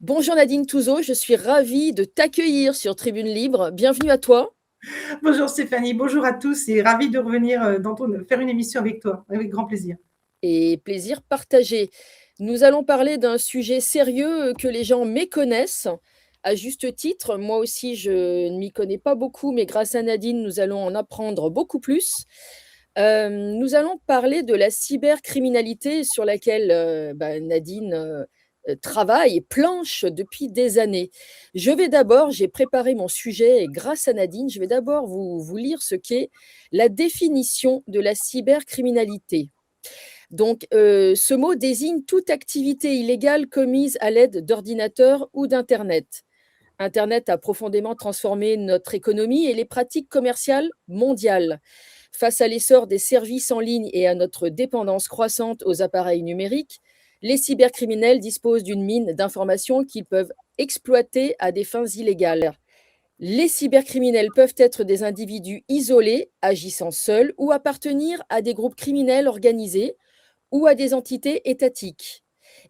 Bonjour Nadine Touzeau, je suis ravie de t'accueillir sur Tribune Libre. Bienvenue à toi Bonjour Stéphanie, bonjour à tous et ravie de revenir faire une émission avec toi, avec grand plaisir. et plaisir partagé. Nous allons parler d'un sujet sérieux que les gens méconnaissent à juste titre. Moi aussi, je ne m'y connais pas beaucoup, mais grâce à Nadine, nous allons en apprendre beaucoup plus. Nous allons parler de la cybercriminalité sur laquelle Nadine travaille et planche depuis des années. J'ai préparé mon sujet et grâce à Nadine, je vais d'abord vous lire ce qu'est la définition de la cybercriminalité. Donc, ce mot désigne toute activité illégale commise à l'aide d'ordinateurs ou d'Internet. Internet a profondément transformé notre économie et les pratiques commerciales mondiales. Face à l'essor des services en ligne et à notre dépendance croissante aux appareils numériques, les cybercriminels disposent d'une mine d'informations qu'ils peuvent exploiter à des fins illégales. Les cybercriminels peuvent être des individus isolés, agissant seuls, ou appartenir à des groupes criminels organisés ou à des entités étatiques.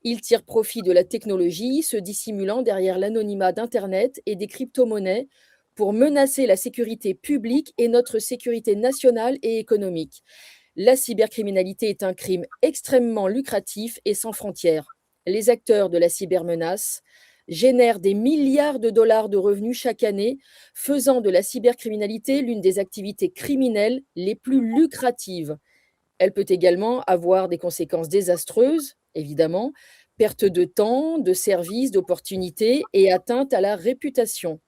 Ils tirent profit de la technologie, se dissimulant derrière l'anonymat d'Internet et des crypto-monnaies pour menacer la sécurité publique et notre sécurité nationale et économique. La cybercriminalité est un crime extrêmement lucratif et sans frontières. Les acteurs de la cybermenace génèrent des milliards de dollars de revenus chaque année, faisant de la cybercriminalité l'une des activités criminelles les plus lucratives. Elle peut également avoir des conséquences désastreuses, évidemment, perte de temps, de services, d'opportunités et atteinte à la réputation.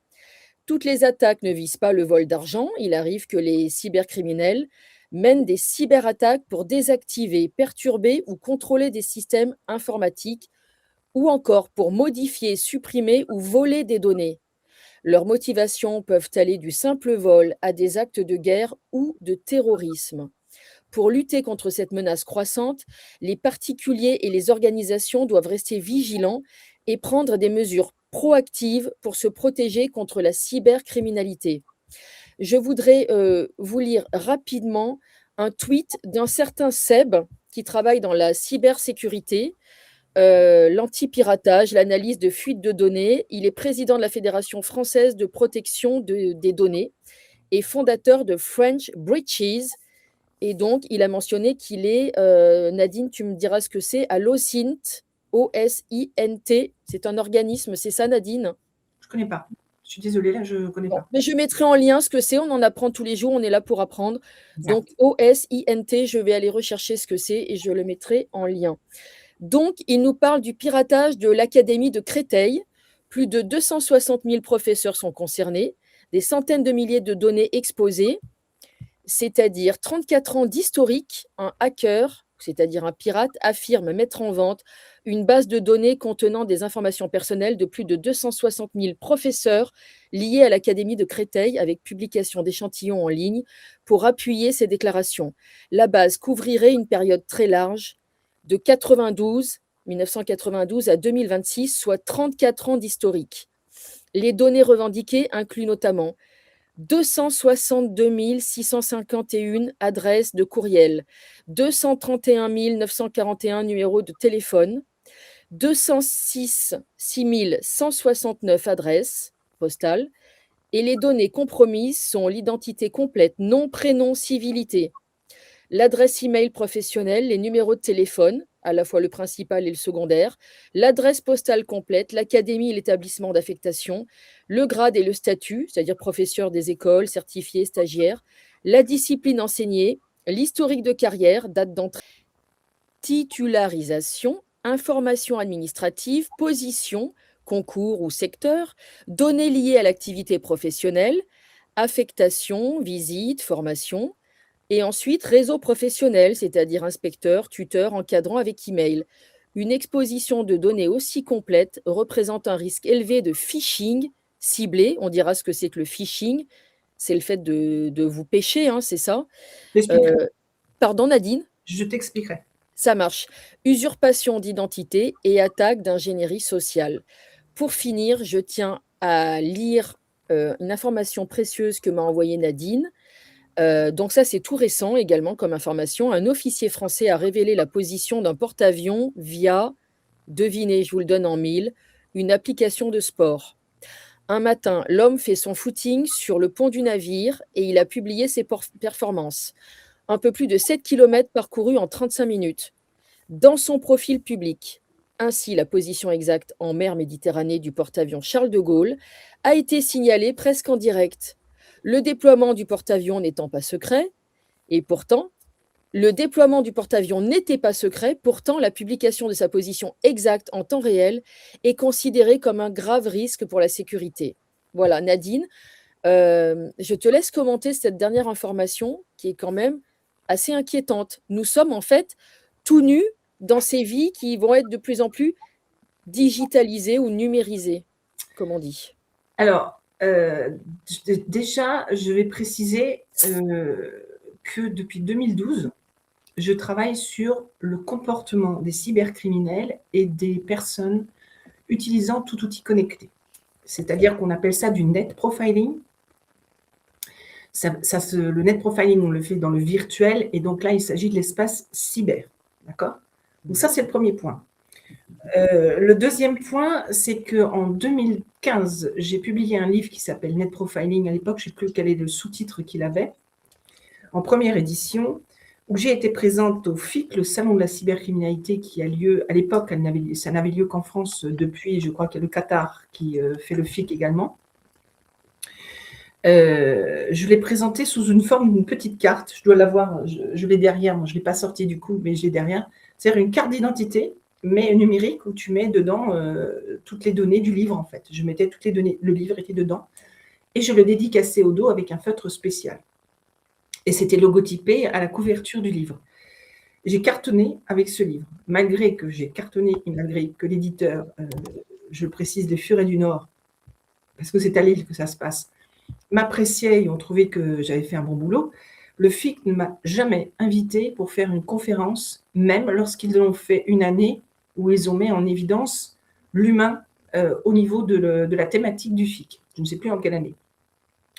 Toutes les attaques ne visent pas le vol d'argent. Il arrive que les cybercriminels mènent des cyberattaques pour désactiver, perturber ou contrôler des systèmes informatiques ou encore pour modifier, supprimer ou voler des données. Leurs motivations peuvent aller du simple vol à des actes de guerre ou de terrorisme. Pour lutter contre cette menace croissante, les particuliers et les organisations doivent rester vigilants et prendre des mesures proactives pour se protéger contre la cybercriminalité. Je voudrais vous lire rapidement un tweet d'un certain Seb qui travaille dans la cybersécurité, l'anti-piratage, l'analyse de fuites de données. Il est président de la Fédération française de protection des données et fondateur de French Breaches, et donc, il a mentionné qu'il est, Nadine, tu me diras ce que c'est, à l'OSINT, OSINT. C'est un organisme, c'est ça, Nadine? Je ne connais pas. Je suis désolée, là, je ne connais Bon, pas. mais je mettrai en lien ce que c'est. On en apprend tous les jours. On est là pour apprendre. Donc, Exact. OSINT, je vais aller rechercher ce que c'est et je le mettrai en lien. Donc, il nous parle du piratage de l'Académie de Créteil. Plus de 260 000 professeurs sont concernés, des centaines de milliers de données exposées, c'est-à-dire 34 ans d'historique. Un hacker, c'est-à-dire un pirate, affirme mettre en vente une base de données contenant des informations personnelles de plus de 260 000 professeurs liés à l'Académie de Créteil, avec publication d'échantillons en ligne pour appuyer ces déclarations. La base couvrirait une période très large de 1992 à 2026, soit 34 ans d'historique. Les données revendiquées incluent notamment 262 651 adresses de courriel, 231 941 numéros de téléphone, 206 169 adresses postales, et les données compromises sont l'identité complète, nom, prénom, civilité, l'adresse email professionnelle, les numéros de téléphone, à la fois le principal et le secondaire, l'adresse postale complète, l'académie et l'établissement d'affectation, le grade et le statut, c'est-à-dire professeur des écoles, certifié, stagiaire, la discipline enseignée, l'historique de carrière, date d'entrée, titularisation, information administrative, position, concours ou secteur, données liées à l'activité professionnelle, affectation, visite, formation, et ensuite, réseau professionnel, c'est-à-dire inspecteur, tuteur, encadrant avec email. Une exposition de données aussi complète représente un risque élevé de phishing ciblé. On dira ce que c'est que le phishing. C'est le fait de vous pêcher, hein, c'est ça. J'expliquerai. Euh, Pardon, Nadine? Je t'expliquerai. Ça marche. Usurpation d'identité et attaque d'ingénierie sociale. Pour finir, je tiens à lire une information précieuse que m'a envoyée Nadine. Donc ça, c'est tout récent également comme information. Un officier français a révélé la position d'un porte-avions via, devinez, je vous le donne en mille, une application de sport. Un matin, l'homme fait son footing sur le pont du navire et il a publié ses performances. Un peu plus de 7 kilomètres parcourus en 35 minutes. Dans son profil public. Ainsi, la position exacte en mer Méditerranée du porte-avions Charles de Gaulle a été signalée presque en direct. Le déploiement du porte-avions n'étant pas secret, et pourtant, le déploiement du porte-avions n'était pas secret, pourtant la publication de sa position exacte en temps réel est considérée comme un grave risque pour la sécurité. Voilà, Nadine, je te laisse commenter cette dernière information qui est quand même assez inquiétante. Nous sommes en fait tout nus dans ces vies qui vont être de plus en plus digitalisées ou numérisées, comme on dit. Alors, déjà, je vais préciser que depuis 2012, je travaille sur le comportement des cybercriminels et des personnes utilisant tout outil connecté. C'est-à-dire qu'on appelle ça du net profiling. Le net profiling, on le fait dans le virtuel, et donc là, il s'agit de l'espace cyber. D'accord? Donc ça, c'est le premier point. Le deuxième point, c'est qu'en 2015, j'ai publié un livre qui s'appelle Net Profiling. À l'époque, je ne sais plus quel est le sous-titre qu'il avait, en première édition, où j'ai été présente au FIC, le salon de la cybercriminalité, qui a lieu, à l'époque, ça n'avait lieu qu'en France depuis, je crois qu'il y a le Qatar qui fait le FIC également. Je l'ai présenté sous une forme d'une petite carte. Je dois l'avoir, je l'ai derrière. Moi, je ne l'ai pas sorti du coup, mais je l'ai derrière. C'est-à-dire une carte d'identité, mais numérique, où tu mets dedans toutes les données du livre, en fait. Je mettais toutes les données, le livre était dedans, et je le dédicaçais au dos avec un feutre spécial. Et c'était logotypé à la couverture du livre. J'ai cartonné avec ce livre. Malgré que j'ai cartonné et malgré que l'éditeur, je le précise, des Furets du Nord, parce que c'est à Lille que ça se passe, m'appréciaient et ont trouvé que j'avais fait un bon boulot, le FIC ne m'a jamais invité pour faire une conférence, même lorsqu'ils ont fait une année où ils ont mis en évidence l'humain au niveau de la thématique du FIC. Je ne sais plus en quelle année.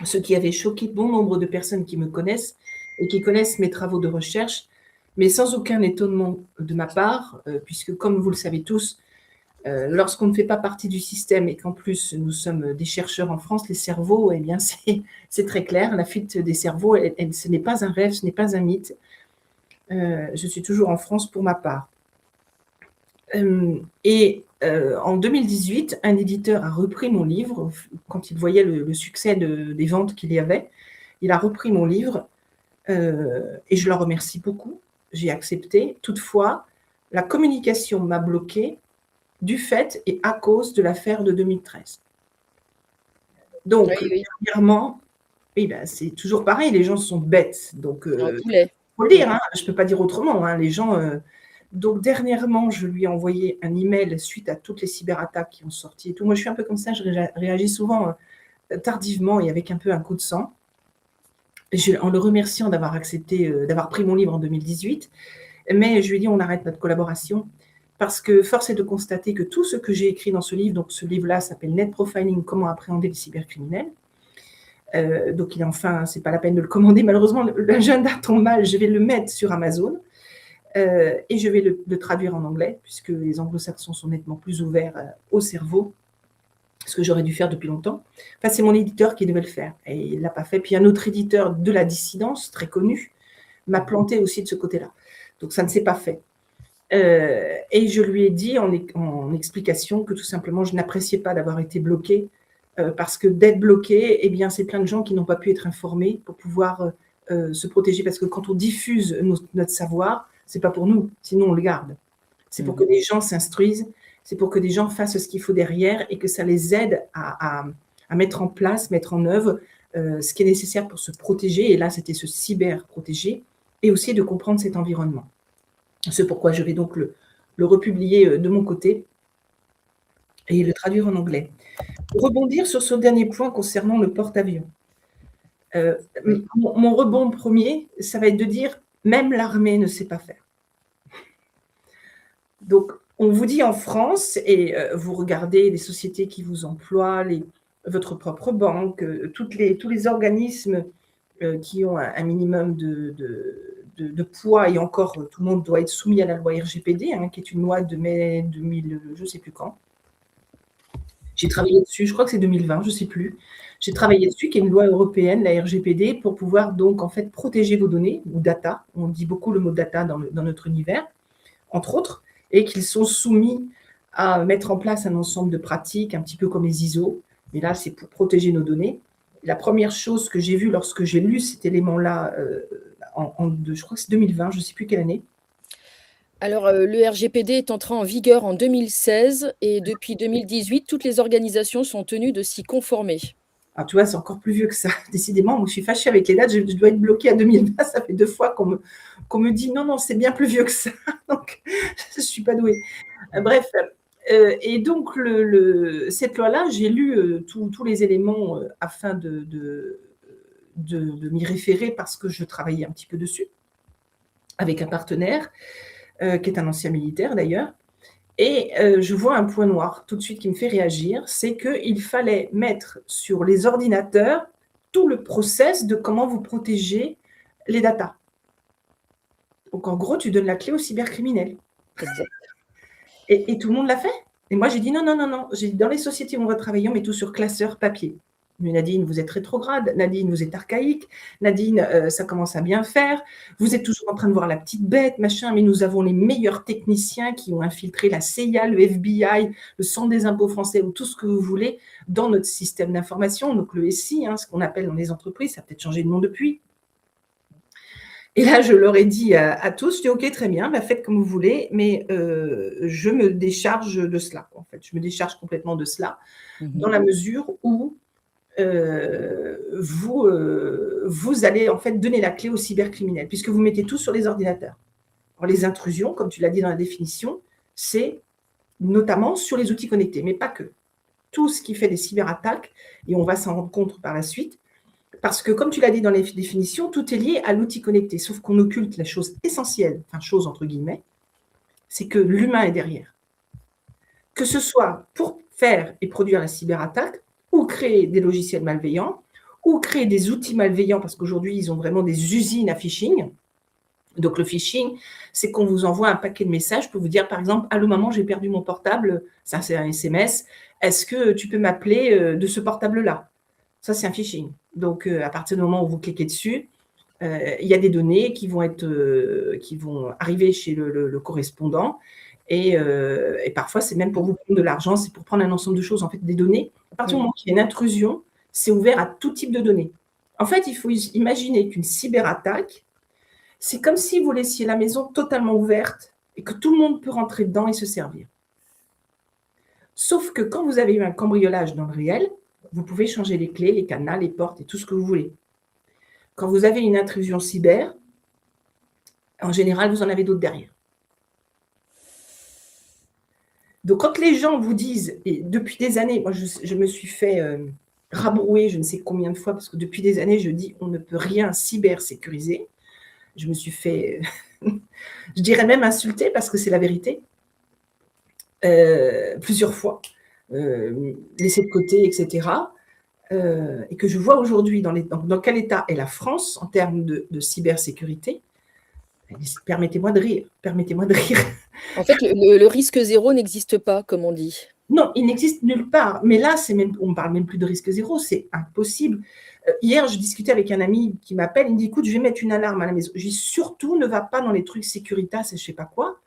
Ce qui avait choqué bon nombre de personnes qui me connaissent et qui connaissent mes travaux de recherche, mais sans aucun étonnement de ma part, puisque comme vous le savez tous, lorsqu'on ne fait pas partie du système et qu'en plus nous sommes des chercheurs en France, les cerveaux, eh bien c'est très clair, la fuite des cerveaux, ce n'est pas un rêve, ce n'est pas un mythe. Je suis toujours en France pour ma part. En 2018, un éditeur a repris mon livre, quand il voyait le succès des ventes qu'il y avait, il a repris mon livre et je le remercie beaucoup, j'ai accepté. Toutefois, la communication m'a bloquée du fait et à cause de l'affaire de 2013. Donc, dernièrement, oui, ben, c'est toujours pareil, les gens sont bêtes. Donc, faut le dire, hein, je ne peux pas dire autrement. Hein, les gens. Donc, dernièrement, je lui ai envoyé un email suite à toutes les cyberattaques qui ont sorti et tout. Moi, je suis un peu comme ça, je réagis souvent tardivement et avec un peu un coup de sang. En le remerciant d'avoir accepté, d'avoir pris mon livre en 2018. Mais je lui ai dit, on arrête notre collaboration. Parce que force est de constater que tout ce que j'ai écrit dans ce livre, donc ce livre-là s'appelle Net Profiling, comment appréhender les cybercriminels. Donc, c'est pas la peine de le commander. Malheureusement, l'agenda tombe mal. Je vais le mettre sur Amazon et je vais le traduire en anglais, puisque les anglo-saxons sont nettement plus ouverts au cerveau, ce que j'aurais dû faire depuis longtemps. Enfin, c'est mon éditeur qui devait le faire et il ne l'a pas fait. Puis un autre éditeur de la dissidence, très connu, m'a planté aussi de ce côté-là. Donc, ça ne s'est pas fait. Et je lui ai dit en explication que tout simplement, je n'appréciais pas d'avoir été bloquée parce que d'être bloqué, eh bien, c'est plein de gens qui n'ont pas pu être informés pour pouvoir se protéger. Parce que quand on diffuse notre savoir, c'est pas pour nous, sinon on le garde. C'est pour que des gens s'instruisent, c'est pour que des gens fassent ce qu'il faut derrière et que ça les aide à mettre en place, mettre en œuvre ce qui est nécessaire pour se protéger. Et là, c'était se cyber-protéger et aussi de comprendre cet environnement. C'est pourquoi je vais donc le republier de mon côté et le traduire en anglais. Pour rebondir sur ce dernier point concernant le porte-avions. Mon rebond premier, ça va être de dire même l'armée ne sait pas faire. Donc, on vous dit en France, et vous regardez les sociétés qui vous emploient, votre propre banque, tous les organismes qui ont un minimum de poids, et encore, tout le monde doit être soumis à la loi RGPD, hein, qui est une loi de mai 2000, je ne sais plus quand. J'ai travaillé dessus, je crois que c'est 2020, je ne sais plus. J'ai travaillé dessus, qui est une loi européenne, la RGPD, pour pouvoir donc en fait protéger vos données, ou data, on dit beaucoup le mot data dans notre univers, entre autres, et qu'ils sont soumis à mettre en place un ensemble de pratiques, un petit peu comme les ISO, mais là c'est pour protéger nos données. La première chose que j'ai vue lorsque j'ai lu cet élément-là, je crois que c'est 2020, je ne sais plus quelle année. Alors, le RGPD est entré en vigueur en 2016 et depuis 2018, toutes les organisations sont tenues de s'y conformer. Alors, tu vois, c'est encore plus vieux que ça. Décidément, moi, je suis fâchée avec les dates. Je dois être bloquée à 2020. Ça fait 2 fois qu'on me dit non, non, c'est bien plus vieux que ça. Donc, je ne suis pas douée. Bref. Et donc, cette loi-là, j'ai lu tous les éléments afin de m'y référer parce que je travaillais un petit peu dessus avec un partenaire qui est un ancien militaire d'ailleurs. Et je vois un point noir tout de suite qui me fait réagir, c'est qu'il fallait mettre sur les ordinateurs tout le process de comment vous protégez les datas. Donc en gros, tu donnes la clé aux cybercriminels. Exact. Et tout le monde l'a fait. Et moi, j'ai dit non, non, non, non. J'ai dit, dans les sociétés où on va travailler, on met tout sur classeur papier. Mais Nadine, vous êtes rétrograde. Nadine, vous êtes archaïque. Nadine, ça commence à bien faire. Vous êtes toujours en train de voir la petite bête, machin. Mais nous avons les meilleurs techniciens qui ont infiltré la CIA, le FBI, le Centre des impôts français ou tout ce que vous voulez dans notre système d'information. Donc le SI, ce qu'on appelle dans les entreprises, ça a peut-être changé de nom depuis. Et là, je leur ai dit à tous, je dis ok, très bien, faites comme vous voulez, mais je me décharge de cela. En fait, je me décharge complètement de cela, dans la mesure où vous allez en fait donner la clé aux cybercriminels, puisque vous mettez tout sur les ordinateurs. Alors, les intrusions, comme tu l'as dit dans la définition, c'est notamment sur les outils connectés, mais pas que. Tout ce qui fait des cyberattaques, et on va s'en rendre compte par la suite, parce que, comme tu l'as dit dans les définitions, tout est lié à l'outil connecté, sauf qu'on occulte la chose essentielle, enfin chose entre guillemets, c'est que l'humain est derrière. Que ce soit pour faire et produire la cyberattaque, ou créer des logiciels malveillants, ou créer des outils malveillants, parce qu'aujourd'hui, ils ont vraiment des usines à phishing. Donc, le phishing, c'est qu'on vous envoie un paquet de messages pour vous dire, par exemple, « Allô, maman, j'ai perdu mon portable. » Ça, c'est un SMS. « Est-ce que tu peux m'appeler de ce portable-là ?» Ça, c'est un phishing. Donc, à partir du moment où vous cliquez dessus, il y a des données qui vont arriver chez le correspondant. Et parfois, c'est même pour vous prendre de l'argent, c'est pour prendre un ensemble de choses, en fait, des données. À partir du moment qu'il y a une intrusion, c'est ouvert à tout type de données. En fait, il faut imaginer qu'une cyberattaque, c'est comme si vous laissiez la maison totalement ouverte et que tout le monde peut rentrer dedans et se servir. Sauf que quand vous avez eu un cambriolage dans le réel, vous pouvez changer les clés, les cadenas, les portes et tout ce que vous voulez. Quand vous avez une intrusion cyber, en général, vous en avez d'autres derrière. Donc, quand les gens vous disent, et depuis des années, moi, je me suis fait rabrouer je ne sais combien de fois, parce que depuis des années, je dis, on ne peut rien cybersécuriser. Je me suis fait, je dirais même insulter, parce que c'est la vérité, plusieurs fois, laissé de côté, etc. Et que je vois aujourd'hui dans quel état est la France en termes de cybersécurité. Permettez-moi de rire, permettez-moi de rire. En fait, le risque zéro n'existe pas, comme on dit. Non, il n'existe nulle part. Mais là, on ne parle même plus de risque zéro, c'est impossible. Hier, je discutais avec un ami qui m'appelle, il me dit, écoute, je vais mettre une alarme à la maison. Je dis, surtout, ne va pas dans les trucs Securitas et je ne sais pas quoi.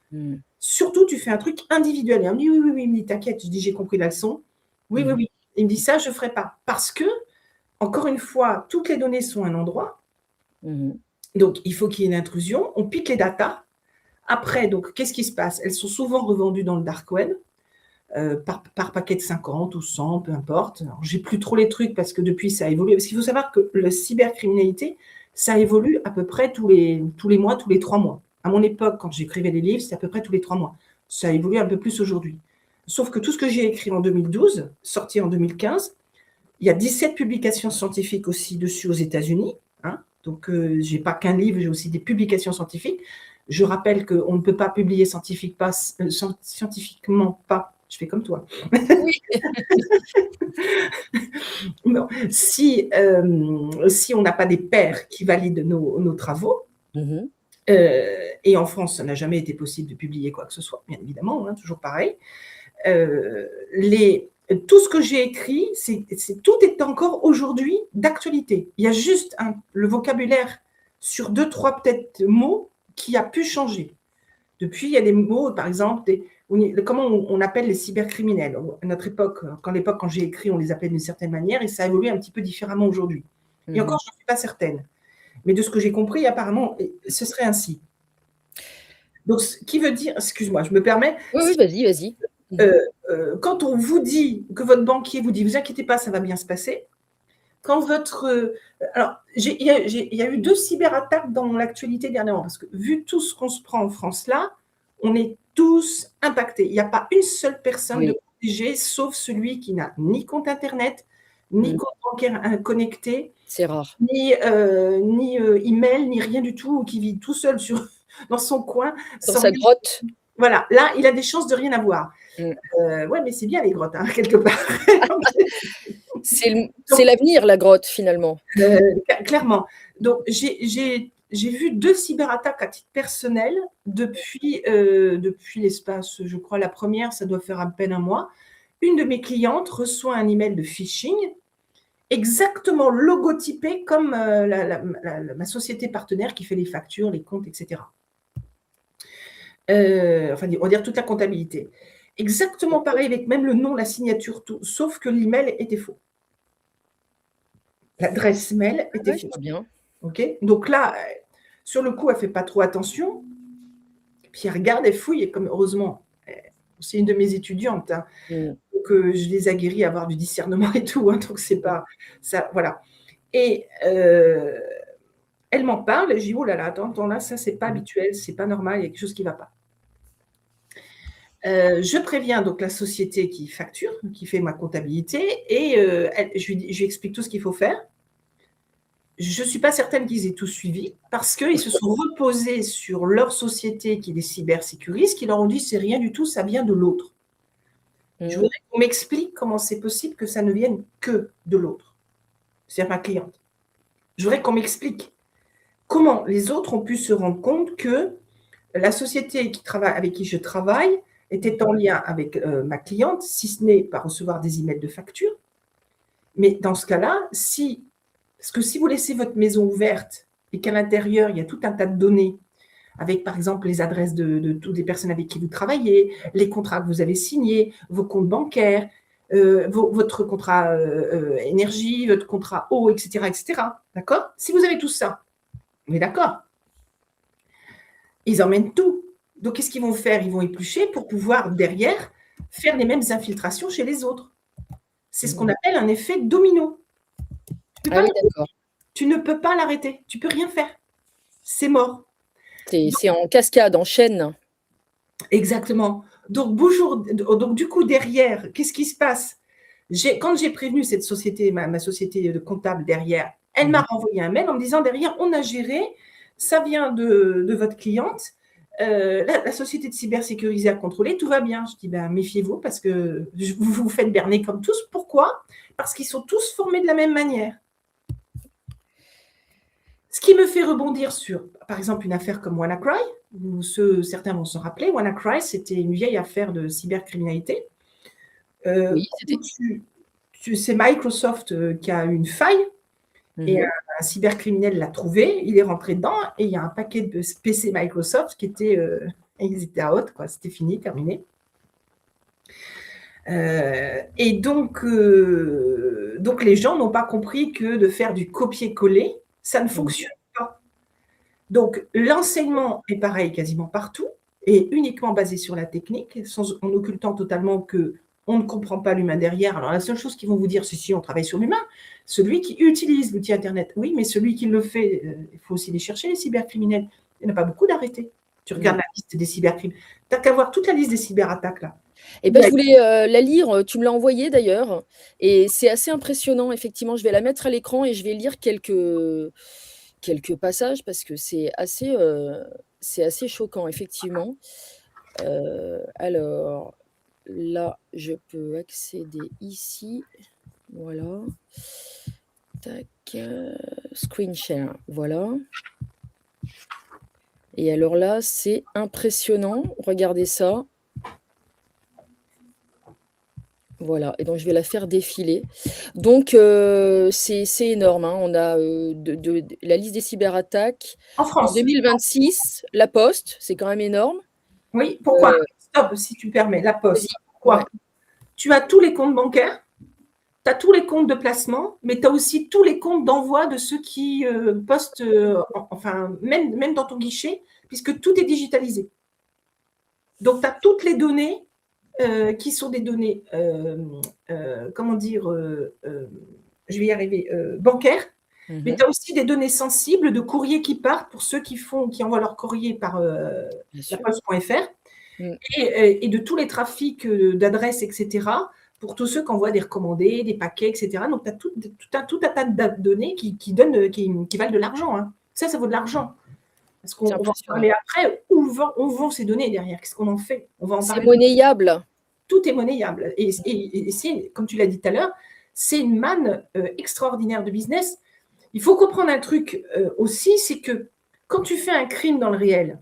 Surtout, tu fais un truc individuel. Et il me dit, oui, oui, oui. Il me dit, t'inquiète. Je dis, j'ai compris la leçon. Oui, oui, oui. Il me dit, ça, je ne ferai pas. Parce que, encore une fois, toutes les données sont à un endroit. Donc, il faut qu'il y ait une intrusion. On pique les datas. Après, donc, qu'est-ce qui se passe? Elles sont souvent revendues dans le dark web. Par paquet de 50 ou 100, peu importe. Alors, j'ai plus trop les trucs parce que depuis, ça a évolué. Parce qu'il faut savoir que la cybercriminalité, ça évolue à peu près tous les mois, tous les 3 mois. À mon époque, quand j'écrivais des livres, c'était à peu près tous les 3 mois. Ça évolue un peu plus aujourd'hui. Sauf que tout ce que j'ai écrit en 2012, sorti en 2015, il y a 17 publications scientifiques aussi dessus aux États-Unis. Donc, je n'ai pas qu'un livre, j'ai aussi des publications scientifiques. Je rappelle qu'on ne peut pas publier scientifiquement pas. Je fais comme toi. Oui. Non. Si on n'a pas des pairs qui valident nos travaux, et en France, ça n'a jamais été possible de publier quoi que ce soit, bien évidemment, toujours pareil, les tout ce que j'ai écrit, tout est encore aujourd'hui d'actualité. Il y a juste le vocabulaire sur 2, 3 peut-être mots qui a pu changer. Depuis, il y a des mots, par exemple, comment on appelle les cybercriminels. À notre époque, quand j'ai écrit, on les appelait d'une certaine manière, et ça a évolué un petit peu différemment aujourd'hui. Et encore, je ne suis pas certaine. Mais de ce que j'ai compris, apparemment, ce serait ainsi. Donc, ce qui veut dire, excuse-moi, je me permets. Oui, vas-y. Quand on vous dit, que votre banquier vous dit, vous inquiétez pas, ça va bien se passer, quand alors, il y a eu 2 cyberattaques dans l'actualité dernièrement, parce que vu tout ce qu'on se prend en France là, on est tous impactés. Il n'y a pas une seule personne de protégée, sauf celui qui n'a ni compte Internet, ni compte bancaire connecté, c'est rare, ni email, ni rien du tout, qui vit tout seul dans son coin. dans sa grotte. Voilà, là, il a des chances de rien avoir. Ouais, mais c'est bien les grottes, hein, quelque part. C'est l'avenir, la grotte, finalement. Clairement. Donc, j'ai vu 2 cyberattaques à titre personnel depuis l'espace, je crois, la première, ça doit faire à peine un mois. Une de mes clientes reçoit un email de phishing exactement logotypé comme ma société partenaire qui fait les factures, les comptes, etc. Enfin, on va dire toute la comptabilité. Exactement pareil, avec même le nom, la signature, tout, sauf que l'email était faux. L'adresse mail était fausse. Bien. Okay, donc là, sur le coup, elle ne fait pas trop attention. Puis elle regarde, elle fouille, et comme heureusement, c'est une de mes étudiantes, hein, donc je les ai guéries à avoir du discernement et tout, hein, donc c'est pas ça, voilà. Et elle m'en parle, et je dis, oh là là, attends là, ça c'est pas habituel, c'est pas normal, il y a quelque chose qui ne va pas. Je préviens donc la société qui facture, qui fait ma comptabilité, et je lui explique tout ce qu'il faut faire. Je ne suis pas certaine qu'ils aient tout suivi, parce qu'ils se sont reposés sur leur société qui les cybersécurise, qui leur ont dit c'est rien du tout, ça vient de l'autre. Je voudrais qu'on m'explique comment c'est possible que ça ne vienne que de l'autre. C'est ma cliente. Je voudrais qu'on m'explique comment les autres ont pu se rendre compte que la société avec qui je travaille était en lien avec ma cliente, si ce n'est par recevoir des emails de facture. Mais dans ce cas-là, parce que si vous laissez votre maison ouverte et qu'à l'intérieur, il y a tout un tas de données, avec par exemple les adresses de toutes les personnes avec qui vous travaillez, les contrats que vous avez signés, vos comptes bancaires, votre contrat énergie, votre contrat eau, etc. D'accord ? Si vous avez tout ça, on est d'accord ? Ils emmènent tout. Donc, qu'est-ce qu'ils vont faire ? Ils vont éplucher pour pouvoir, derrière, faire les mêmes infiltrations chez les autres. C'est ce qu'on appelle un effet domino. Tu ne peux pas l'arrêter. Tu ne peux rien faire. C'est mort. C'est en cascade, en chaîne. Exactement. Donc, du coup, derrière, qu'est-ce qui se passe ? Quand j'ai prévenu cette société, ma société de comptable derrière, elle m'a renvoyé un mail en me disant, derrière, on a géré, ça vient de votre cliente, la société de cybersécurité a contrôlé, tout va bien. Je dis, méfiez-vous parce que vous vous faites berner comme tous. Pourquoi ? Parce qu'ils sont tous formés de la même manière. Ce qui me fait rebondir sur, par exemple, une affaire comme WannaCry, certains vont se rappeler, WannaCry, c'était une vieille affaire de cybercriminalité. Oui, c'est Microsoft qui a eu une faille, et un cybercriminel l'a trouvé, il est rentré dedans, et il y a un paquet de PC Microsoft qui était, ils étaient out, quoi, c'était fini, terminé. Et donc les gens n'ont pas compris que de faire du copier-coller, ça ne fonctionne pas. Donc, l'enseignement est pareil quasiment partout, et uniquement basé sur la technique, en occultant totalement qu'on ne comprend pas l'humain derrière. Alors, la seule chose qu'ils vont vous dire, c'est si on travaille sur l'humain, celui qui utilise l'outil Internet, oui, mais celui qui le fait, il faut aussi les chercher, les cybercriminels. Il n'y en a pas beaucoup d'arrêtés. Tu regardes la liste des cybercriminels. Tu n'as qu'à voir toute la liste des cyberattaques, là. Eh ben, je voulais la lire, tu me l'as envoyée d'ailleurs, et c'est assez impressionnant, effectivement. Je vais la mettre à l'écran et je vais lire quelques passages parce que c'est assez choquant, effectivement. Alors, là, je peux accéder ici. Voilà. Tac. Screen share. Voilà. Et alors là, c'est impressionnant. Regardez ça. Voilà, et donc je vais la faire défiler. Donc, c'est énorme, hein. On a la liste des cyberattaques En en France. 2026, La Poste, c'est quand même énorme. Oui, pourquoi? Euh, Stop, si tu permets, la Vas-y. Poste. Ouais, Pourquoi? Tu as tous les comptes bancaires, tu as tous les comptes de placement, mais tu as aussi tous les comptes d'envoi de ceux qui postent, enfin, même dans ton guichet, puisque tout est digitalisé. Donc, tu as toutes les données qui sont des données, comment dire, je vais y arriver, bancaires, mais tu as aussi des données sensibles de courriers qui partent pour ceux qui envoient leur courrier par bien sûr. laposte.fr Mm. et de tous les trafics d'adresses, etc., pour tous ceux qui envoient des recommandés, des paquets, etc. Donc, tu as tout un tas de données qui valent de l'argent. Hein. Ça vaut de l'argent. Parce C'est qu'on va en impressionnant. parler après. On vend ces données derrière? Qu'est-ce qu'on en fait? On va en C'est parler. monnayable. Tout est monnayable. Et c'est, comme tu l'as dit tout à l'heure, c'est une manne extraordinaire de business. Il faut comprendre un truc aussi, c'est que quand tu fais un crime dans le réel,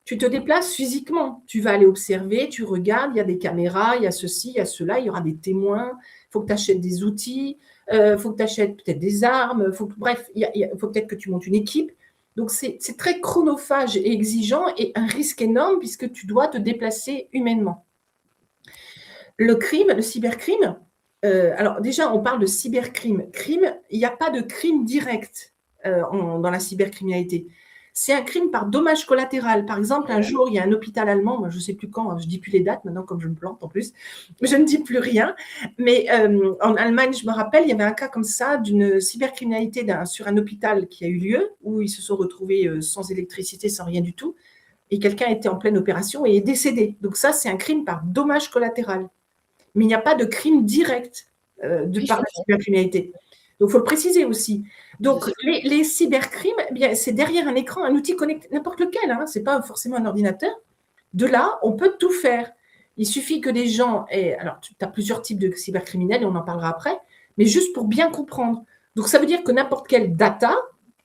tu te déplaces physiquement. Tu vas aller observer, tu regardes, il y a des caméras, il y a ceci, il y a cela, il y aura des témoins. Il faut que tu achètes des outils, il faut que tu achètes peut-être des armes, bref, il faut peut-être que tu montes une équipe. Donc, c'est très chronophage et exigeant et un risque énorme puisque tu dois te déplacer humainement. Le crime, le cybercrime, alors déjà, on parle de cybercrime. Crime, il n'y a pas de crime direct dans la cybercriminalité. C'est un crime par dommage collatéral. Par exemple, un jour, il y a un hôpital allemand, moi, je ne sais plus quand, je ne dis plus les dates maintenant, comme je me plante en plus, je ne dis plus rien. Mais en Allemagne, je me rappelle, il y avait un cas comme ça d'une cybercriminalité sur un hôpital qui a eu lieu, où ils se sont retrouvés sans électricité, sans rien du tout, et quelqu'un était en pleine opération et est décédé. Donc ça, c'est un crime par dommage collatéral, mais il n'y a pas de crime direct Oui, je par la comprends. cybercriminalité. Donc, il faut le préciser aussi. Bien Donc, sûr. les cybercrimes, eh bien, c'est derrière un écran, un outil connecté, n'importe lequel, hein, ce n'est pas forcément un ordinateur. De là, on peut tout faire. Il suffit que des gens aient… Alors, tu as plusieurs types de cybercriminels et on en parlera après, mais juste pour bien comprendre. Donc, ça veut dire que n'importe quelle data,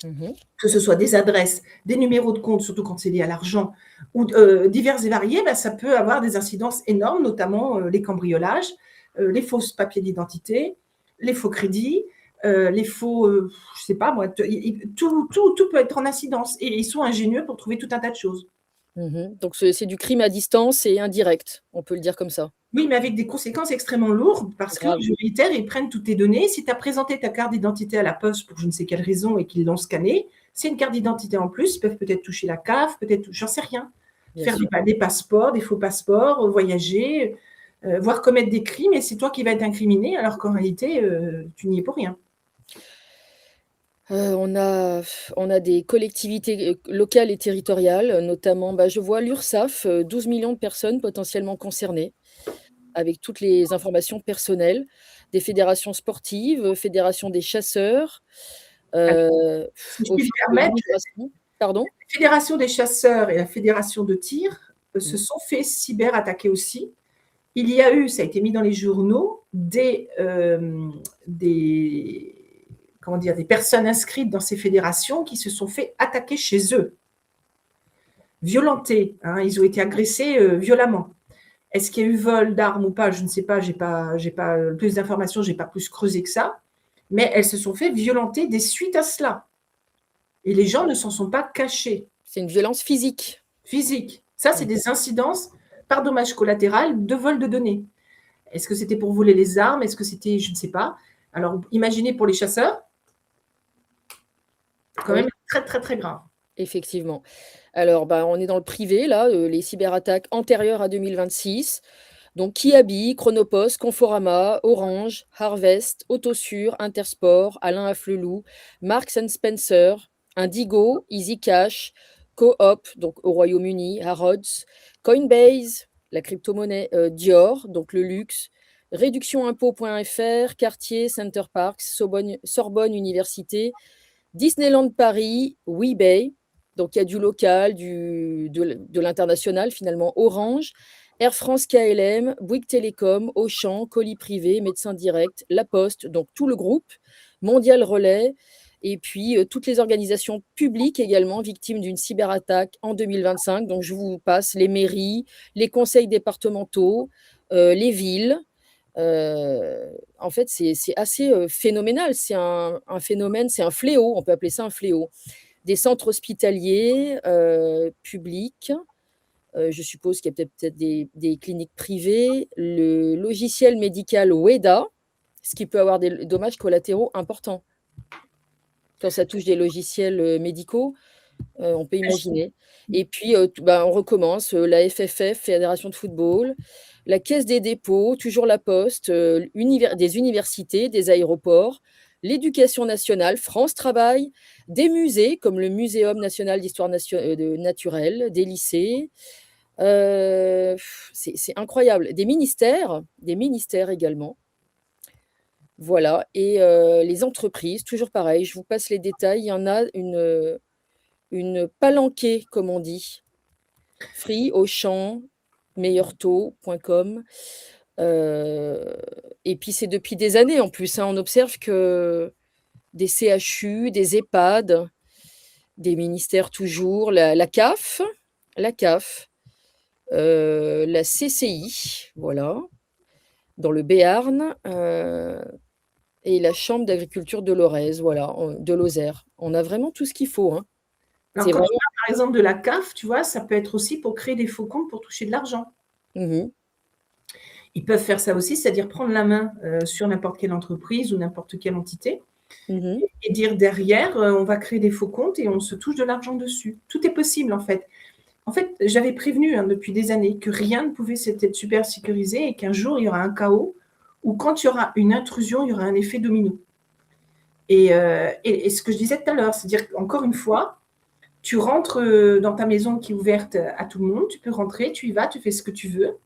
Mhm. que ce soit des adresses, des numéros de compte, surtout quand c'est lié à l'argent, ou divers et variés, ben, ça peut avoir des incidences énormes, notamment les cambriolages, les fausses papiers d'identité, les faux crédits, les faux, je ne sais pas moi, tout peut être en incidence. Et ils sont ingénieux pour trouver tout un tas de choses. Mhm. Donc, c'est du crime à distance et indirect, on peut le dire comme ça. Oui, mais avec des conséquences extrêmement lourdes, parce que Grave. les militaires, ils prennent toutes tes données. Si tu as présenté ta carte d'identité à la poste pour je ne sais quelle raison et qu'ils l'ont scannée, c'est une carte d'identité en plus. Ils peuvent peut-être toucher la CAF, peut-être, j'en sais rien. Bien Faire sûr. des passeports, des faux passeports, voyager, voire commettre des crimes, et c'est toi qui vas être incriminé, alors qu'en réalité, tu n'y es pour rien. On a des collectivités locales et territoriales, notamment, bah, je vois l'URSSAF, 12 millions de personnes potentiellement concernées, avec toutes les informations personnelles, des fédérations sportives, fédération des chasseurs, Alors, heu, si je puis me office de permettre, l'immigration. Pardon? la Fédération des chasseurs et la Fédération de tir se Mmh. sont fait cyberattaquer aussi. Il y a eu, ça a été mis dans les journaux, des, comment dire, des personnes inscrites dans ces fédérations qui se sont fait attaquer chez eux, violentés. Hein, ils ont été agressés violemment. Est-ce qu'il y a eu vol d'armes ou pas? Je ne sais pas, j'ai pas plus d'informations, j'ai pas plus creusé que ça. Mais elles se sont fait violenter des suites à cela. Et les gens ne s'en sont pas cachés. C'est une violence physique. Physique. Ça, c'est Mmh. des incidences par dommage collatéral de vol de données. Est-ce que c'était pour voler les armes? Est-ce que c'était, je ne sais pas. Alors, imaginez pour les chasseurs, quand Oui, même très, très, très grave. effectivement. Alors, bah, on est dans le privé là, les cyberattaques antérieures à 2026. Donc Kiabi, Chronopost, Conforama, Orange, Harvest, Autosure, Intersport, Alain Afflelou, Marks and Spencer, Indigo, EasyCash, Coop, donc au Royaume-Uni, Harrods, Coinbase, la crypto-monnaie, Dior, donc le luxe, réductionimpôt.fr, Cartier, Center Parcs, Sorbonne Université, Disneyland Paris, WeBay, donc il y a du local, de l'international finalement, Orange, Air France KLM, Bouygues Télécom, Auchan, Colis Privé, Médecins Direct, La Poste, donc tout le groupe, Mondial Relais, et puis toutes les organisations publiques également victimes d'une cyberattaque en 2025. Donc je vous passe les mairies, les conseils départementaux, les villes. En fait, c'est assez, phénoménal. C'est un phénomène, c'est un fléau, on peut appeler ça un fléau. Des centres hospitaliers, publics, je suppose qu'il y a peut-être des cliniques privées, le logiciel médical Weda, ce qui peut avoir des dommages collatéraux importants. Quand ça touche des logiciels, médicaux, on peut imaginer. Et puis, on recommence, la FFF, Fédération de football, la Caisse des dépôts, toujours la Poste, des universités, des aéroports, l'éducation nationale, France Travail, des musées comme le Muséum national d'histoire naturelle, des lycées, c'est incroyable. Des ministères également. Voilà et les entreprises, toujours pareil, je vous passe les détails. Il y en a une palanquée, comme on dit. Free, Auchan, meilleurtaux.com. Et puis c'est depuis des années en plus, hein, on observe que des CHU, des EHPAD, des ministères toujours, la CAF, la CCI, voilà, dans le Béarn, et la chambre d'agriculture de Lorraise, voilà, de Lozère. On a vraiment tout ce qu'il faut, hein. Alors, C'est quand tu vraiment. parles, par exemple, de la CAF, tu vois, ça peut être aussi pour créer des faux comptes pour toucher de l'argent. Mmh. Ils peuvent faire ça aussi, c'est-à-dire prendre la main sur n'importe quelle entreprise ou n'importe quelle entité Mmh. et dire derrière, on va créer des faux comptes et on se touche de l'argent dessus. Tout est possible, en fait. En fait, j'avais prévenu depuis des années que rien ne pouvait être super sécurisé et qu'un jour, il y aura un chaos où quand il y aura une intrusion, il y aura un effet domino. Et ce que je disais tout à l'heure, c'est-à-dire qu'encore une fois, tu rentres dans ta maison qui est ouverte à tout le monde, tu peux rentrer, tu y vas, tu fais ce que tu veux.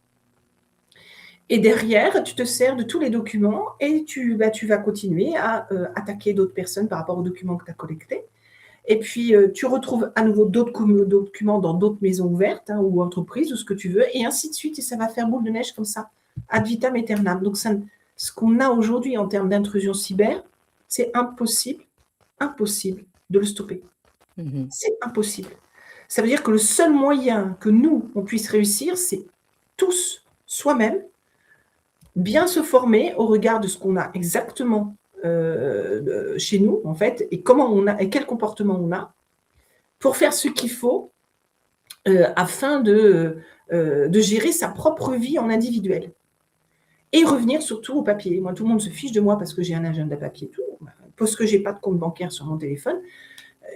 Et derrière, tu te sers de tous les documents et tu vas continuer à attaquer d'autres personnes par rapport aux documents que tu as collectés. Et puis, tu retrouves à nouveau d'autres documents dans d'autres maisons ouvertes ou entreprises ou ce que tu veux, et ainsi de suite. Et ça va faire boule de neige comme ça, ad vitam aeternam. Donc, ce qu'on a aujourd'hui en termes d'intrusion cyber, c'est impossible de le stopper. Mmh. C'est impossible. Ça veut dire que le seul moyen que nous, on puisse réussir, c'est tous, soi-même, bien se former au regard de ce qu'on a exactement chez nous, en fait, et comment on a, et quel comportement on a, pour faire ce qu'il faut afin de gérer sa propre vie en individuel. Et revenir surtout au papier. Moi, tout le monde se fiche de moi parce que j'ai un agenda papier et tout, parce que je n'ai pas de compte bancaire sur mon téléphone.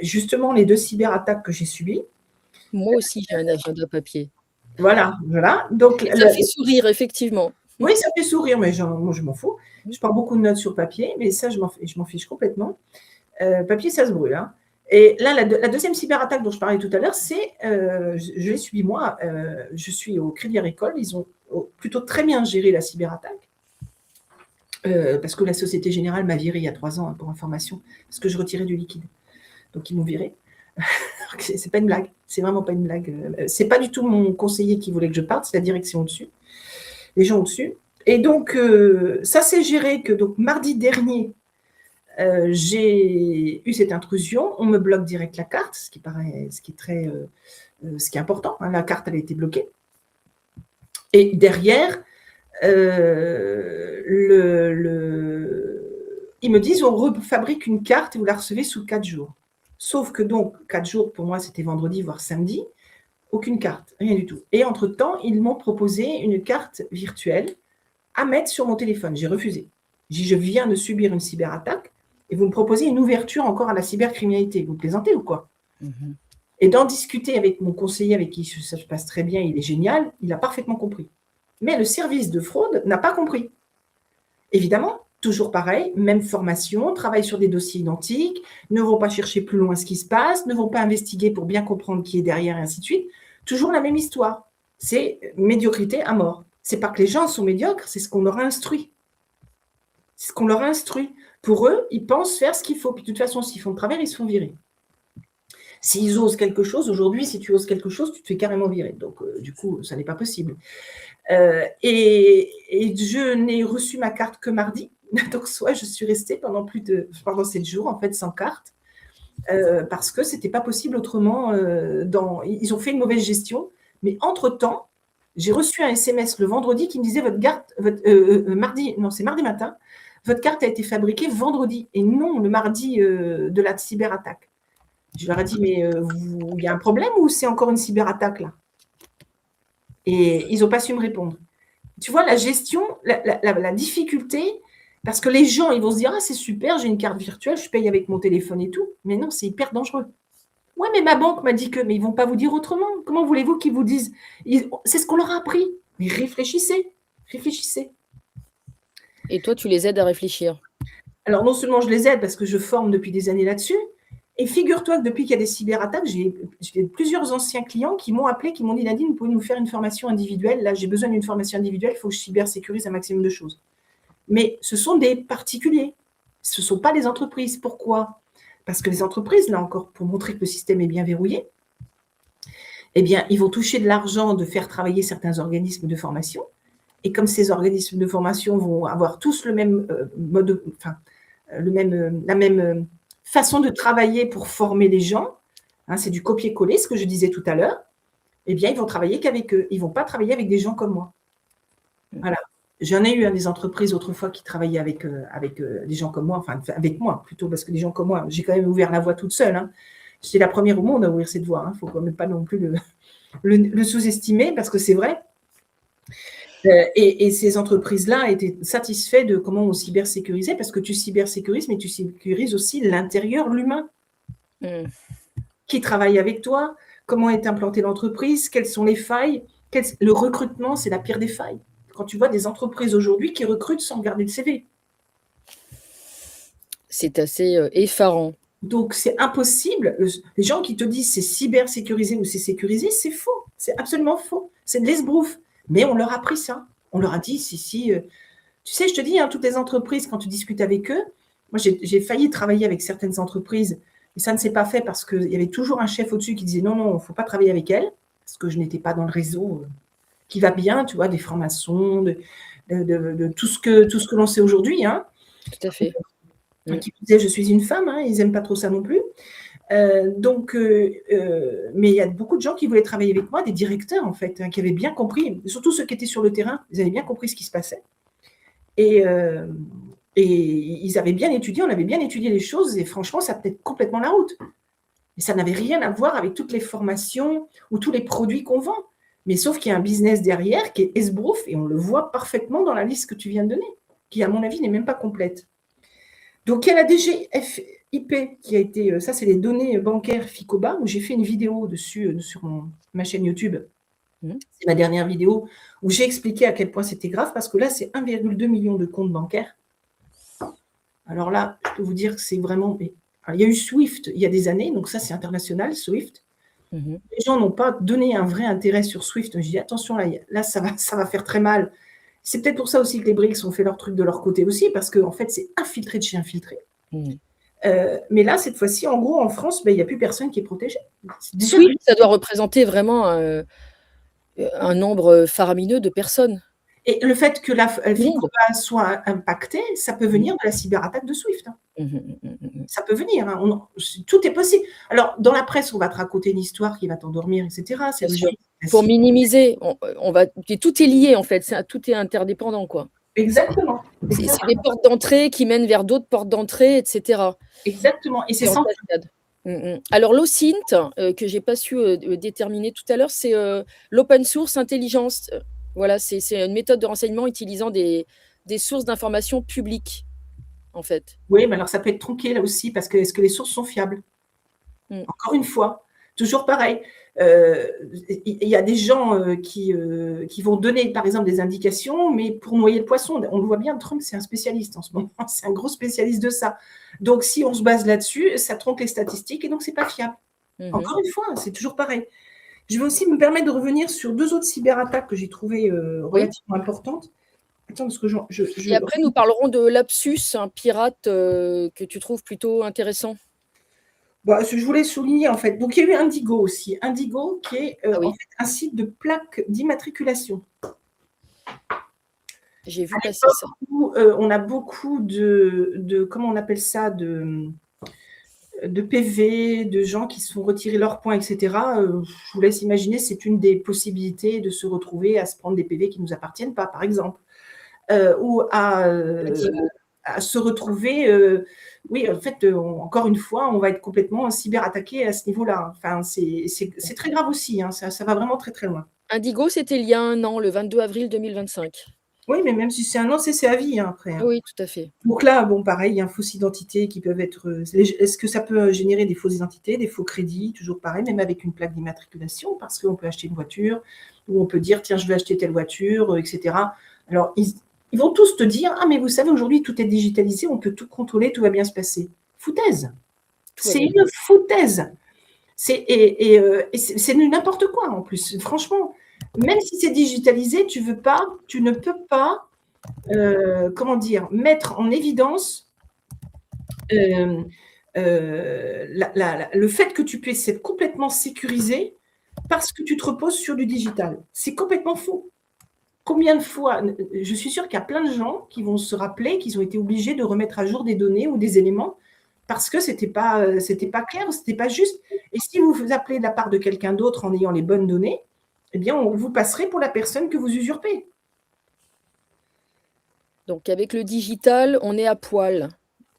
Justement, les 2 cyberattaques que j'ai subies. Moi aussi, j'ai un agenda papier. Voilà. Donc, Et ça fait sourire, effectivement. oui, ça fait sourire, mais moi, je m'en fous. Je prends beaucoup de notes sur papier, mais ça, je m'en fiche complètement. Papier, ça se brûle. Hein. Et là, la deuxième cyberattaque dont je parlais tout à l'heure, c'est, je l'ai subi moi, je suis au Crédit Agricole, ils ont plutôt très bien géré la cyberattaque, parce que la Société Générale m'a viré il y a 3 ans, pour information, parce que je retirais du liquide. Donc, ils m'ont viré. C'est pas une blague, c'est vraiment pas une blague. C'est pas du tout mon conseiller qui voulait que je parte, c'est la direction au-dessus, les gens au-dessus. Et donc, ça s'est géré que donc, mardi dernier, j'ai eu cette intrusion, on me bloque direct la carte, ce qui est important, hein, la carte elle a été bloquée. Et derrière, ils me disent on refabrique une carte et vous la recevez sous 4 jours. Sauf que donc 4 jours pour moi c'était vendredi voire samedi, aucune carte, rien du tout. Et entre-temps, ils m'ont proposé une carte virtuelle à mettre sur mon téléphone. J'ai refusé. J'ai dit je viens de subir une cyberattaque. Et vous me proposez une ouverture encore à la cybercriminalité. Vous plaisantez ou quoi? Mmh. Et d'en discuter avec mon conseiller, avec qui ça se passe très bien, il est génial, il a parfaitement compris. Mais le service de fraude n'a pas compris. Évidemment, toujours pareil, même formation, travail sur des dossiers identiques, ne vont pas chercher plus loin ce qui se passe, ne vont pas investiguer pour bien comprendre qui est derrière, et ainsi de suite. Toujours la même histoire. C'est médiocrité à mort. C'est pas que les gens sont médiocres, c'est ce qu'on leur a instruit. C'est ce qu'on leur a instruit. Pour eux, ils pensent faire ce qu'il faut. Puis de toute façon, s'ils font de travers, ils se font virer. S'ils osent quelque chose, aujourd'hui, si tu oses quelque chose, tu te fais carrément virer. Donc, du coup, ça n'est pas possible. Et je n'ai reçu ma carte que mardi. Donc, soit je suis restée pendant 7 jours, en fait, sans carte, parce que ce n'était pas possible autrement. Ils ont fait une mauvaise gestion. Mais entre-temps, J'ai reçu un SMS le vendredi qui me disait mardi, non, c'est mardi matin, votre carte a été fabriquée vendredi et non le mardi de la cyberattaque. Je leur ai dit, mais il y a un problème ou c'est encore une cyberattaque là? Et ils n'ont pas su me répondre. Tu vois, la gestion, la difficulté, parce que les gens, ils vont se dire, ah, c'est super, j'ai une carte virtuelle, je paye avec mon téléphone et tout. Mais non, c'est hyper dangereux. Ouais, mais ma banque m'a dit que, mais ils ne vont pas vous dire autrement. Comment voulez-vous qu'ils vous disent? C'est ce qu'on leur a appris. Mais réfléchissez, réfléchissez. Et toi, tu les aides à réfléchir? Alors, non seulement je les aide parce que je forme depuis des années là-dessus, et figure-toi que depuis qu'il y a des cyberattaques, j'ai plusieurs anciens clients qui m'ont appelé, qui m'ont dit, Nadine, vous pouvez nous faire une formation individuelle? Là, j'ai besoin d'une formation individuelle, il faut que je cybersécurise un maximum de choses. Mais ce sont des particuliers. Ce ne sont pas des entreprises. Pourquoi? Parce que les entreprises, là encore, pour montrer que le système est bien verrouillé, eh bien, ils vont toucher de l'argent de faire travailler certains organismes de formation. Et comme ces organismes de formation vont avoir tous le même la même façon de travailler pour former les gens, hein, c'est du copier-coller, ce que je disais tout à l'heure, eh bien, ils vont travailler qu'avec eux. Ils ne vont pas travailler avec des gens comme moi. Voilà. J'en ai eu des entreprises autrefois qui travaillaient avec des gens comme moi, enfin avec moi plutôt, parce que des gens comme moi, j'ai quand même ouvert la voie toute seule. Hein. J'étais la première au monde à ouvrir cette voie. Il ne faut quand même pas non plus le sous-estimer, parce que c'est vrai. Et ces entreprises-là étaient satisfaites de comment on cybersécurisait, parce que tu cybersécurises, mais tu sécurises aussi l'intérieur, l'humain. Qui travaille avec toi, comment est implantée l'entreprise, quelles sont les failles. Le recrutement, c'est la pire des failles. Quand tu vois des entreprises aujourd'hui qui recrutent sans regarder le CV. C'est assez effarant. Donc, c'est impossible. Les gens qui te disent c'est cybersécurisé ou c'est sécurisé, c'est faux. C'est absolument faux. C'est de l'esbrouf. Mais on leur a appris ça. On leur a dit, si. Tu sais, je te dis, hein, toutes les entreprises, quand tu discutes avec eux, moi, j'ai failli travailler avec certaines entreprises, et ça ne s'est pas fait parce qu'il y avait toujours un chef au-dessus qui disait non, il ne faut pas travailler avec elles, parce que je n'étais pas dans le réseau qui va bien, tu vois, des francs-maçons, de tout ce que l'on sait aujourd'hui. Hein. Tout à fait. Qui disaient, je suis une femme, hein, ils n'aiment pas trop ça non plus. Mais il y a beaucoup de gens qui voulaient travailler avec moi, des directeurs en fait, hein, qui avaient bien compris, surtout ceux qui étaient sur le terrain, ils avaient bien compris ce qui se passait. Et ils avaient bien étudié, on avait bien étudié les choses, et franchement, ça tenait complètement la route. Et ça n'avait rien à voir avec toutes les formations ou tous les produits qu'on vend. Mais sauf qu'il y a un business derrière qui est esbrouf, et on le voit parfaitement dans la liste que tu viens de donner, qui, à mon avis, n'est même pas complète. Donc, il y a la DGFIP qui a été, ça c'est les données bancaires FICOBA, où j'ai fait une vidéo dessus sur ma chaîne YouTube. C'est ma dernière vidéo où j'ai expliqué à quel point c'était grave, parce que là, c'est 1,2 million de comptes bancaires. Alors là, je peux vous dire que c'est vraiment... Alors, il y a eu SWIFT il y a des années, donc ça c'est international, SWIFT. Les gens n'ont pas donné un vrai intérêt sur SWIFT. Je dis attention, là ça va faire très mal. C'est peut-être pour ça aussi que les BRICS ont fait leur truc de leur côté aussi, parce qu'en fait, c'est infiltré de chez infiltré. Mais là, cette fois-ci, en gros, en France, il n'y a plus personne qui est protégé. SWIFT, ça doit représenter vraiment un nombre faramineux de personnes. Et le fait que la FICOBA soit impactée, ça peut venir de la cyberattaque de SWIFT. Hein. Ça peut venir. Hein. Tout est possible. Alors, dans la presse, on va te raconter une histoire qui va t'endormir, etc. Pour minimiser, tout est lié, en fait. Tout est interdépendant, quoi. Exactement. C'est des portes d'entrée qui mènent vers d'autres portes d'entrée, etc. Exactement. Et c'est sans... Alors, l'OSINT, que je n'ai pas su déterminer tout à l'heure, c'est l'open source intelligence. Voilà, c'est une méthode de renseignement utilisant des sources d'informations publiques, en fait. Oui, mais alors ça peut être tronqué là aussi, parce que est-ce que les sources sont fiables? Encore une fois, toujours pareil. Il y a des gens qui vont donner, par exemple, des indications, mais pour noyer le poisson. On le voit bien, Trump, c'est un spécialiste en ce moment. C'est un gros spécialiste de ça. Donc, si on se base là-dessus, ça tronque les statistiques et donc, ce n'est pas fiable. Encore une fois, c'est toujours pareil. Je vais aussi me permettre de revenir sur 2 autres cyberattaques que j'ai trouvées relativement importantes. Attends, parce que Et après, nous parlerons de Lapsus, un pirate que tu trouves plutôt intéressant. Je voulais souligner, en fait. Donc, il y a eu Indigo aussi. Indigo, qui est en fait, un site de plaques d'immatriculation. J'ai vu passer ça. On a beaucoup de comment on appelle ça, de PV, de gens qui se font retirer leurs points, etc. Je vous laisse imaginer, c'est une des possibilités de se retrouver à se prendre des PV qui ne nous appartiennent pas, par exemple. Ou à se retrouver, oui, en fait, encore une fois, on va être complètement cyberattaqué à ce niveau-là. Enfin, c'est très grave aussi, hein, ça va vraiment très, très loin. Indigo, c'était il y a 1 an, le 22 avril 2025. Oui, mais même si c'est un an, c'est à vie, hein, après. Hein. Oui, tout à fait. Donc là, bon, pareil, il y a fausses identités qui peuvent être. Est-ce que ça peut générer des fausses identités, des faux crédits, toujours pareil, même avec une plaque d'immatriculation, parce qu'on peut acheter une voiture, ou on peut dire, tiens, je vais acheter telle voiture, etc. Alors, ils vont tous te dire, ah, mais vous savez, aujourd'hui, tout est digitalisé, on peut tout contrôler, tout va bien se passer. Foutaise. C'est une foutaise. C'est n'importe quoi, en plus. Franchement, même si c'est digitalisé, tu ne peux pas comment dire, mettre en évidence le fait que tu puisses être complètement sécurisé parce que tu te reposes sur du digital. C'est complètement faux. Combien de fois, je suis sûre qu'il y a plein de gens qui vont se rappeler qu'ils ont été obligés de remettre à jour des données ou des éléments parce que c'était pas clair, c'était pas juste. Et si vous vous appelez de la part de quelqu'un d'autre en ayant les bonnes données, eh bien, vous passerez pour la personne que vous usurpez. Donc avec le digital, on est à poil.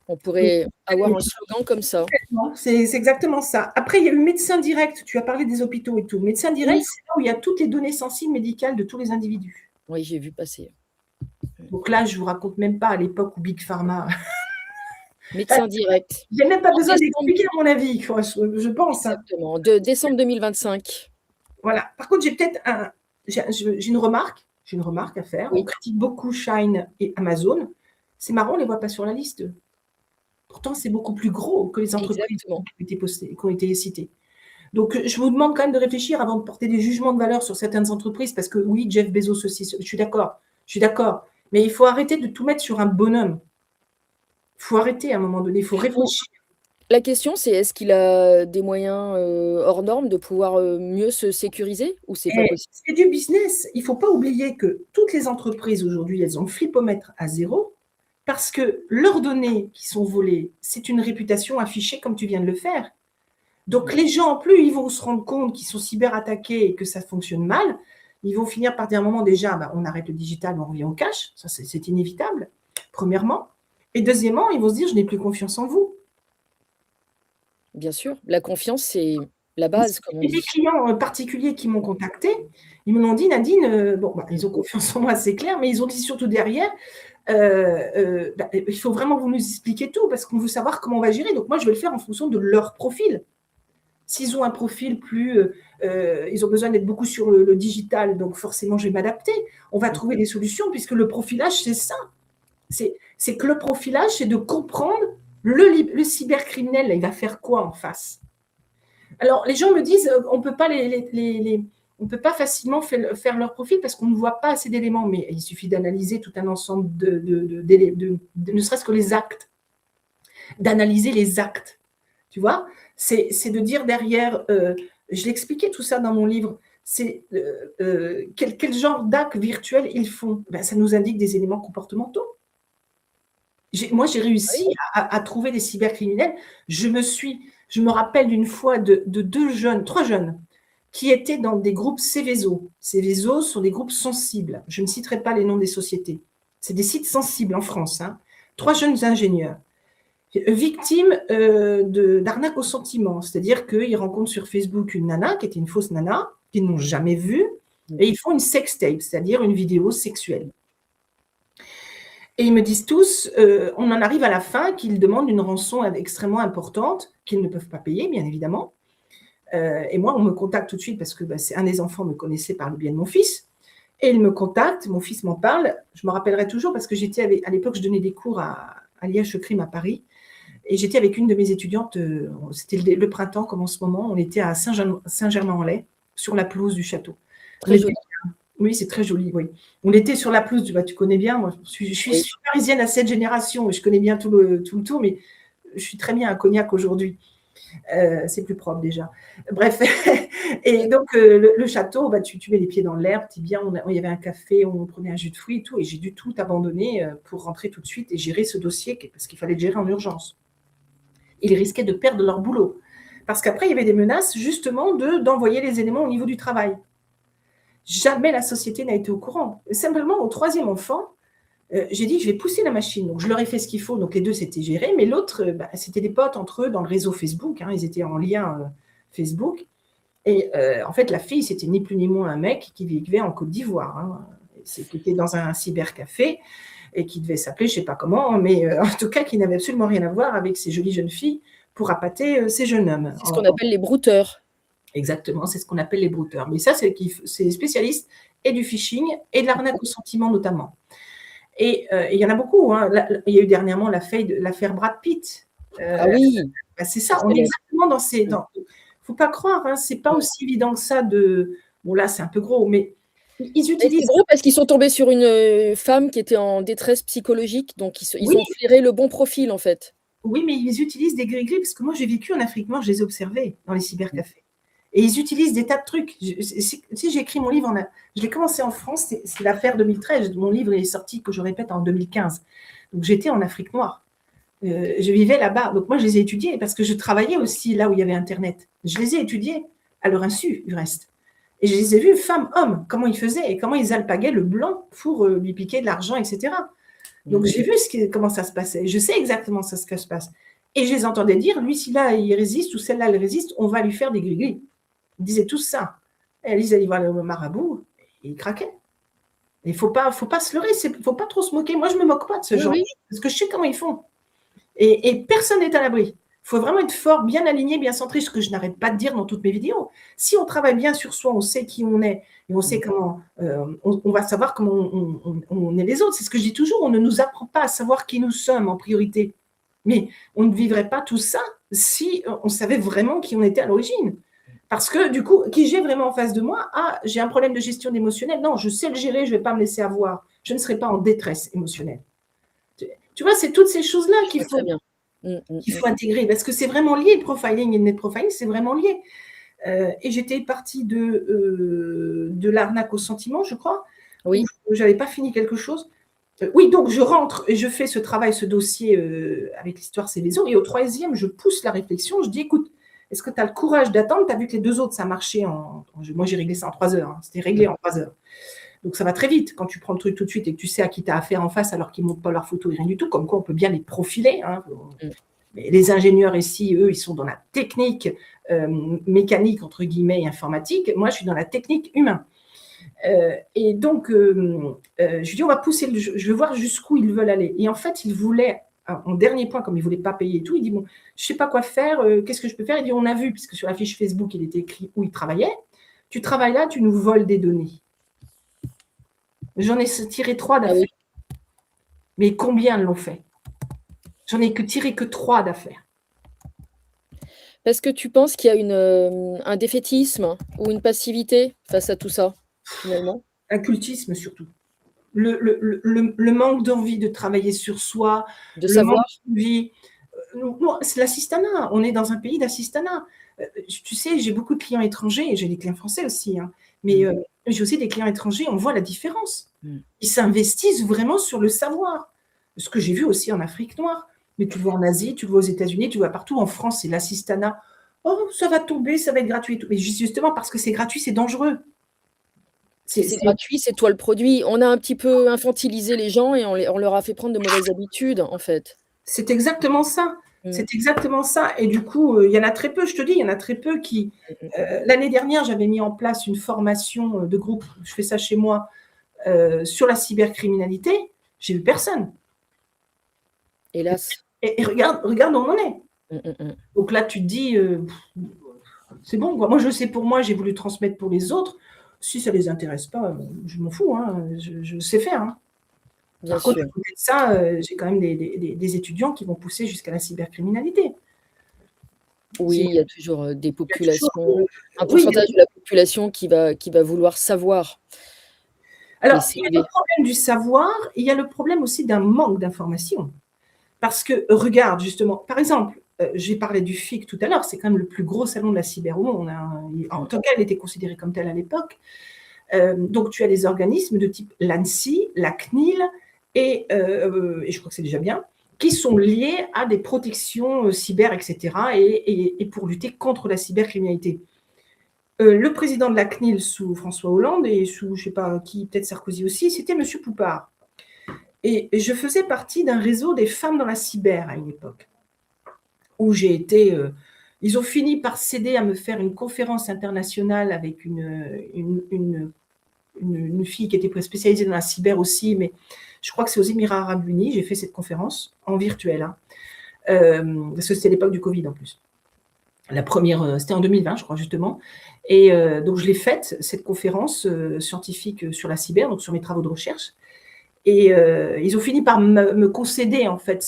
On pourrait avoir un slogan comme ça. C'est exactement ça. Après, il y a eu médecin direct. Tu as parlé des hôpitaux et tout. Médecin direct, oui. C'est là où il y a toutes les données sensibles médicales de tous les individus. Oui, j'ai vu passer. Donc là, je ne vous raconte même pas à l'époque où Big Pharma. Médecin direct. Je n'ai même pas besoin d'expliquer, à mon avis, je pense. Exactement. De décembre 2025. Voilà. Par contre, j'ai une remarque. J'ai une remarque à faire. Oui. On critique beaucoup Shine et Amazon. C'est marrant, on ne les voit pas sur la liste. Pourtant, c'est beaucoup plus gros que les entreprises qui ont été citées. Donc, je vous demande quand même de réfléchir avant de porter des jugements de valeur sur certaines entreprises, parce que oui, Jeff Bezos aussi, je suis d'accord, mais il faut arrêter de tout mettre sur un bonhomme. Il faut arrêter à un moment donné, il faut réfléchir. La question, c'est est-ce qu'il a des moyens hors normes de pouvoir mieux se sécuriser ou c'est pas possible? C'est du business. Il ne faut pas oublier que toutes les entreprises aujourd'hui, elles ont le flipomètre à zéro parce que leurs données qui sont volées, c'est une réputation affichée comme tu viens de le faire. Donc, les gens, plus ils vont se rendre compte qu'ils sont cyberattaqués et que ça fonctionne mal, ils vont finir par dire à un moment déjà, on arrête le digital, on revient au cash. Ça, c'est inévitable, premièrement. Et deuxièmement, ils vont se dire, je n'ai plus confiance en vous. Bien sûr, la confiance, c'est la base, comme on dit. Il y a des clients particuliers qui m'ont contacté. Ils me l'ont dit, Nadine, ils ont confiance en moi, c'est clair, mais ils ont dit surtout derrière, il faut vraiment que vous nous expliquiez tout parce qu'on veut savoir comment on va gérer. Donc, moi, je vais le faire en fonction de leur profil. S'ils ont un profil plus, ils ont besoin d'être beaucoup sur le digital, donc forcément, je vais m'adapter. On va trouver des solutions puisque le profilage, c'est ça. C'est que le profilage, c'est de comprendre le cybercriminel, là, il va faire quoi en face. Alors, les gens me disent, on ne peut pas on peut pas facilement faire leur profil parce qu'on ne voit pas assez d'éléments, mais il suffit d'analyser tout un ensemble ne serait-ce que les actes, d'analyser les actes, tu vois. C'est de dire derrière, je l'expliquais tout ça dans mon livre, c'est quel genre d'actes virtuels ils font. Ça nous indique des éléments comportementaux. Moi, j'ai réussi à trouver des cybercriminels. Je me rappelle d'une fois de 3 jeunes, qui étaient dans des groupes Céveso. Céveso sont des groupes sensibles. Je ne citerai pas les noms des sociétés. C'est des sites sensibles en France. 3 jeunes ingénieurs. Victimes d'arnaque au sentiment. C'est-à-dire qu'ils rencontrent sur Facebook une nana, qui était une fausse nana, qu'ils n'ont jamais vue, et ils font une sextape, c'est-à-dire une vidéo sexuelle. Et ils me disent tous, on en arrive à la fin, qu'ils demandent une rançon extrêmement importante, qu'ils ne peuvent pas payer, bien évidemment. Et moi, on me contacte tout de suite parce que un des enfants me connaissait par le biais de mon fils. Et il me contacte, mon fils m'en parle. Je me rappellerai toujours parce que à l'époque, je donnais des cours à l'IH Crime à Paris. Et j'étais avec une de mes étudiantes, c'était le printemps comme en ce moment, on était à Saint-Germain-en-Laye, sur la pelouse du château. Très joli. Oui, c'est très joli, oui. On était sur la pelouse, tu connais bien, moi je suis parisienne à 7 générations, je connais bien tout le tour, mais je suis très bien à Cognac aujourd'hui. C'est plus propre déjà. Bref, et donc le château, tu mets les pieds dans l'herbe, tu bien, il y avait un café, on prenait un jus de fruits et tout, et j'ai dû tout abandonner pour rentrer tout de suite et gérer ce dossier, parce qu'il fallait le gérer en urgence. ils risquaient de perdre leur boulot. Parce qu'après, il y avait des menaces justement d'envoyer les éléments au niveau du travail. Jamais la société n'a été au courant. Simplement, au troisième enfant, j'ai dit, je vais pousser la machine. Donc, je leur ai fait ce qu'il faut. Donc, les deux, c'était géré. Mais l'autre, c'était des potes entre eux dans le réseau Facebook. Ils étaient en lien Facebook. Et en fait, la fille, c'était ni plus ni moins un mec qui vivait en Côte d'Ivoire. Qui était dans un cybercafé et qui devait s'appeler, je ne sais pas comment, mais en tout cas, qui n'avait absolument rien à voir avec ces jolies jeunes filles pour appâter ces jeunes hommes. C'est ce qu'on appelle les brouteurs. Exactement, c'est ce qu'on appelle les brouteurs. Mais ça, c'est les spécialistes et du phishing et de l'arnaque au sentiment notamment. Et il y en a beaucoup. Là, il y a eu dernièrement l'affaire Brad Pitt. Ah oui. C'est ça, on est exactement dans ces... Il ne faut pas croire, ce n'est pas aussi évident que ça de... Bon, là, c'est un peu gros, mais ils utilisent... C'est gros parce qu'ils sont tombés sur une femme qui était en détresse psychologique, donc ils ont flairé le bon profil, en fait. Oui, mais ils utilisent des gris-gris, parce que moi, j'ai vécu en Afrique noire, je les ai observés dans les cybercafés. Et ils utilisent des tas de trucs. Si j'ai écrit mon livre, je l'ai commencé en France, c'est l'affaire 2013. Mon livre est sorti, que je répète, en 2015. Donc, j'étais en Afrique noire. Je vivais là-bas. Donc, moi, je les ai étudiés parce que je travaillais aussi là où il y avait Internet. Je les ai étudiés à leur insu, du reste. Et je les ai vus, femmes, hommes, comment ils faisaient et comment ils alpaguaient le blanc pour lui piquer de l'argent, etc. Donc, j'ai vu comment ça se passait. Je sais exactement ce que se passe. Et je les entendais dire, lui, si là, il résiste ou celle-là, elle résiste, on va lui faire des gris-gris. Ils disaient tous ça. Et Alice allait voir le marabout, et il craquait. Il ne faut pas se leurrer, il ne faut pas trop se moquer. Moi, je ne me moque pas de ce genre, parce que je sais comment ils font. Et personne n'est à l'abri. Il faut vraiment être fort, bien aligné, bien centré, ce que je n'arrête pas de dire dans toutes mes vidéos. Si on travaille bien sur soi, on sait qui on est, et on sait comment, on va savoir comment on est les autres. C'est ce que je dis toujours, on ne nous apprend pas à savoir qui nous sommes en priorité. Mais on ne vivrait pas tout ça si on savait vraiment qui on était à l'origine. Parce que du coup, qui j'ai vraiment en face de moi? Ah, j'ai un problème de gestion émotionnelle. Non, je sais le gérer, je ne vais pas me laisser avoir. Je ne serai pas en détresse émotionnelle. Tu vois, c'est toutes ces choses-là qu'il faut intégrer. Parce que c'est vraiment lié, le profiling et le net profiling, c'est vraiment lié. Et j'étais partie de l'arnaque au sentiment, je crois. Oui. Je n'avais pas fini quelque chose. Oui, donc je rentre et je fais ce travail, ce dossier avec l'histoire Céveso. Et au troisième, je pousse la réflexion. Je dis, écoute, est-ce que tu as le courage d'attendre? Tu as vu que les deux autres, ça marchait moi, j'ai réglé ça en 3 heures. C'était réglé en 3 heures. Donc, ça va très vite quand tu prends le truc tout de suite et que tu sais à qui tu as affaire en face alors qu'ils ne montrent pas leurs photos et rien du tout. Comme quoi, on peut bien les profiler. Mais les ingénieurs ici, eux, ils sont dans la technique mécanique, entre guillemets, et informatique. Moi, je suis dans la technique humaine. Et donc, je dis, on va pousser, je veux voir jusqu'où ils veulent aller. Et en fait, ils voulaient... En dernier point, comme il ne voulait pas payer et tout, il dit, bon, je ne sais pas quoi faire, qu'est-ce que je peux faire? Il dit, on a vu, puisque sur la fiche Facebook, il était écrit où il travaillait, tu travailles là, tu nous voles des données. J'en ai tiré 3 d'affaires. Mais combien l'ont fait? J'en ai tiré que 3 d'affaires. Est-ce que tu penses qu'il y a un défaitisme ou une passivité face à tout ça, finalement? Un cultisme, surtout. Le manque d'envie de travailler sur soi, de savoir. C'est l'assistanat. On est dans un pays d'assistanat. Tu sais, j'ai beaucoup de clients étrangers, et j'ai des clients français aussi, mais j'ai aussi des clients étrangers, on voit la différence. Ils s'investissent vraiment sur le savoir. Ce que j'ai vu aussi en Afrique noire. Mais tu le vois en Asie, tu le vois aux États-Unis, tu le vois partout. En France, c'est l'assistanat. Oh, ça va tomber, ça va être gratuit et tout. Mais justement, parce que c'est gratuit, c'est dangereux. C'est gratuit, c'est toi le produit. On a un petit peu infantilisé les gens et on leur a fait prendre de mauvaises habitudes, en fait. C'est exactement ça. C'est exactement ça. Et du coup, il y en a très peu, je te dis, il y en a très peu qui... L'année dernière, j'avais mis en place une formation de groupe, je fais ça chez moi, sur la cybercriminalité. J'ai vu personne. Hélas. Et regarde où on en est. Donc là, tu te dis, c'est bon, quoi. Moi, je sais pour moi, j'ai voulu transmettre pour les autres. Si ça ne les intéresse pas, je m'en fous. Je sais faire. Par contre, à côté de ça, j'ai quand même des étudiants qui vont pousser jusqu'à la cybercriminalité. Oui, il y a toujours des populations, un pourcentage de la population qui va vouloir savoir. Alors, il y a le problème du savoir, il y a le problème aussi d'un manque d'information. Parce que, regarde, justement, par exemple, j'ai parlé du FIC tout à l'heure, c'est quand même le plus gros salon de la cyber au monde. En tout cas, il était considéré comme tel à l'époque. Donc, tu as des organismes de type l'ANSSI, la CNIL, et je crois que c'est déjà bien, qui sont liées à des protections cyber, etc., et pour lutter contre la cybercriminalité. Le président de la CNIL sous François Hollande et sous, je ne sais pas qui, peut-être Sarkozy aussi, c'était M. Poupard. Et je faisais partie d'un réseau des femmes dans la cyber à une époque, où j'ai été... ils ont fini par céder à me faire une conférence internationale avec une fille qui était spécialisée dans la cyber aussi, mais je crois que c'est aux Émirats Arabes Unis. J'ai fait cette conférence en virtuel, hein, parce que c'était l'époque du Covid en plus. La première, c'était en 2020, je crois, justement. Et donc, je l'ai faite, cette conférence scientifique sur la cyber, donc sur mes travaux de recherche. Et ils ont fini par me concéder, en fait,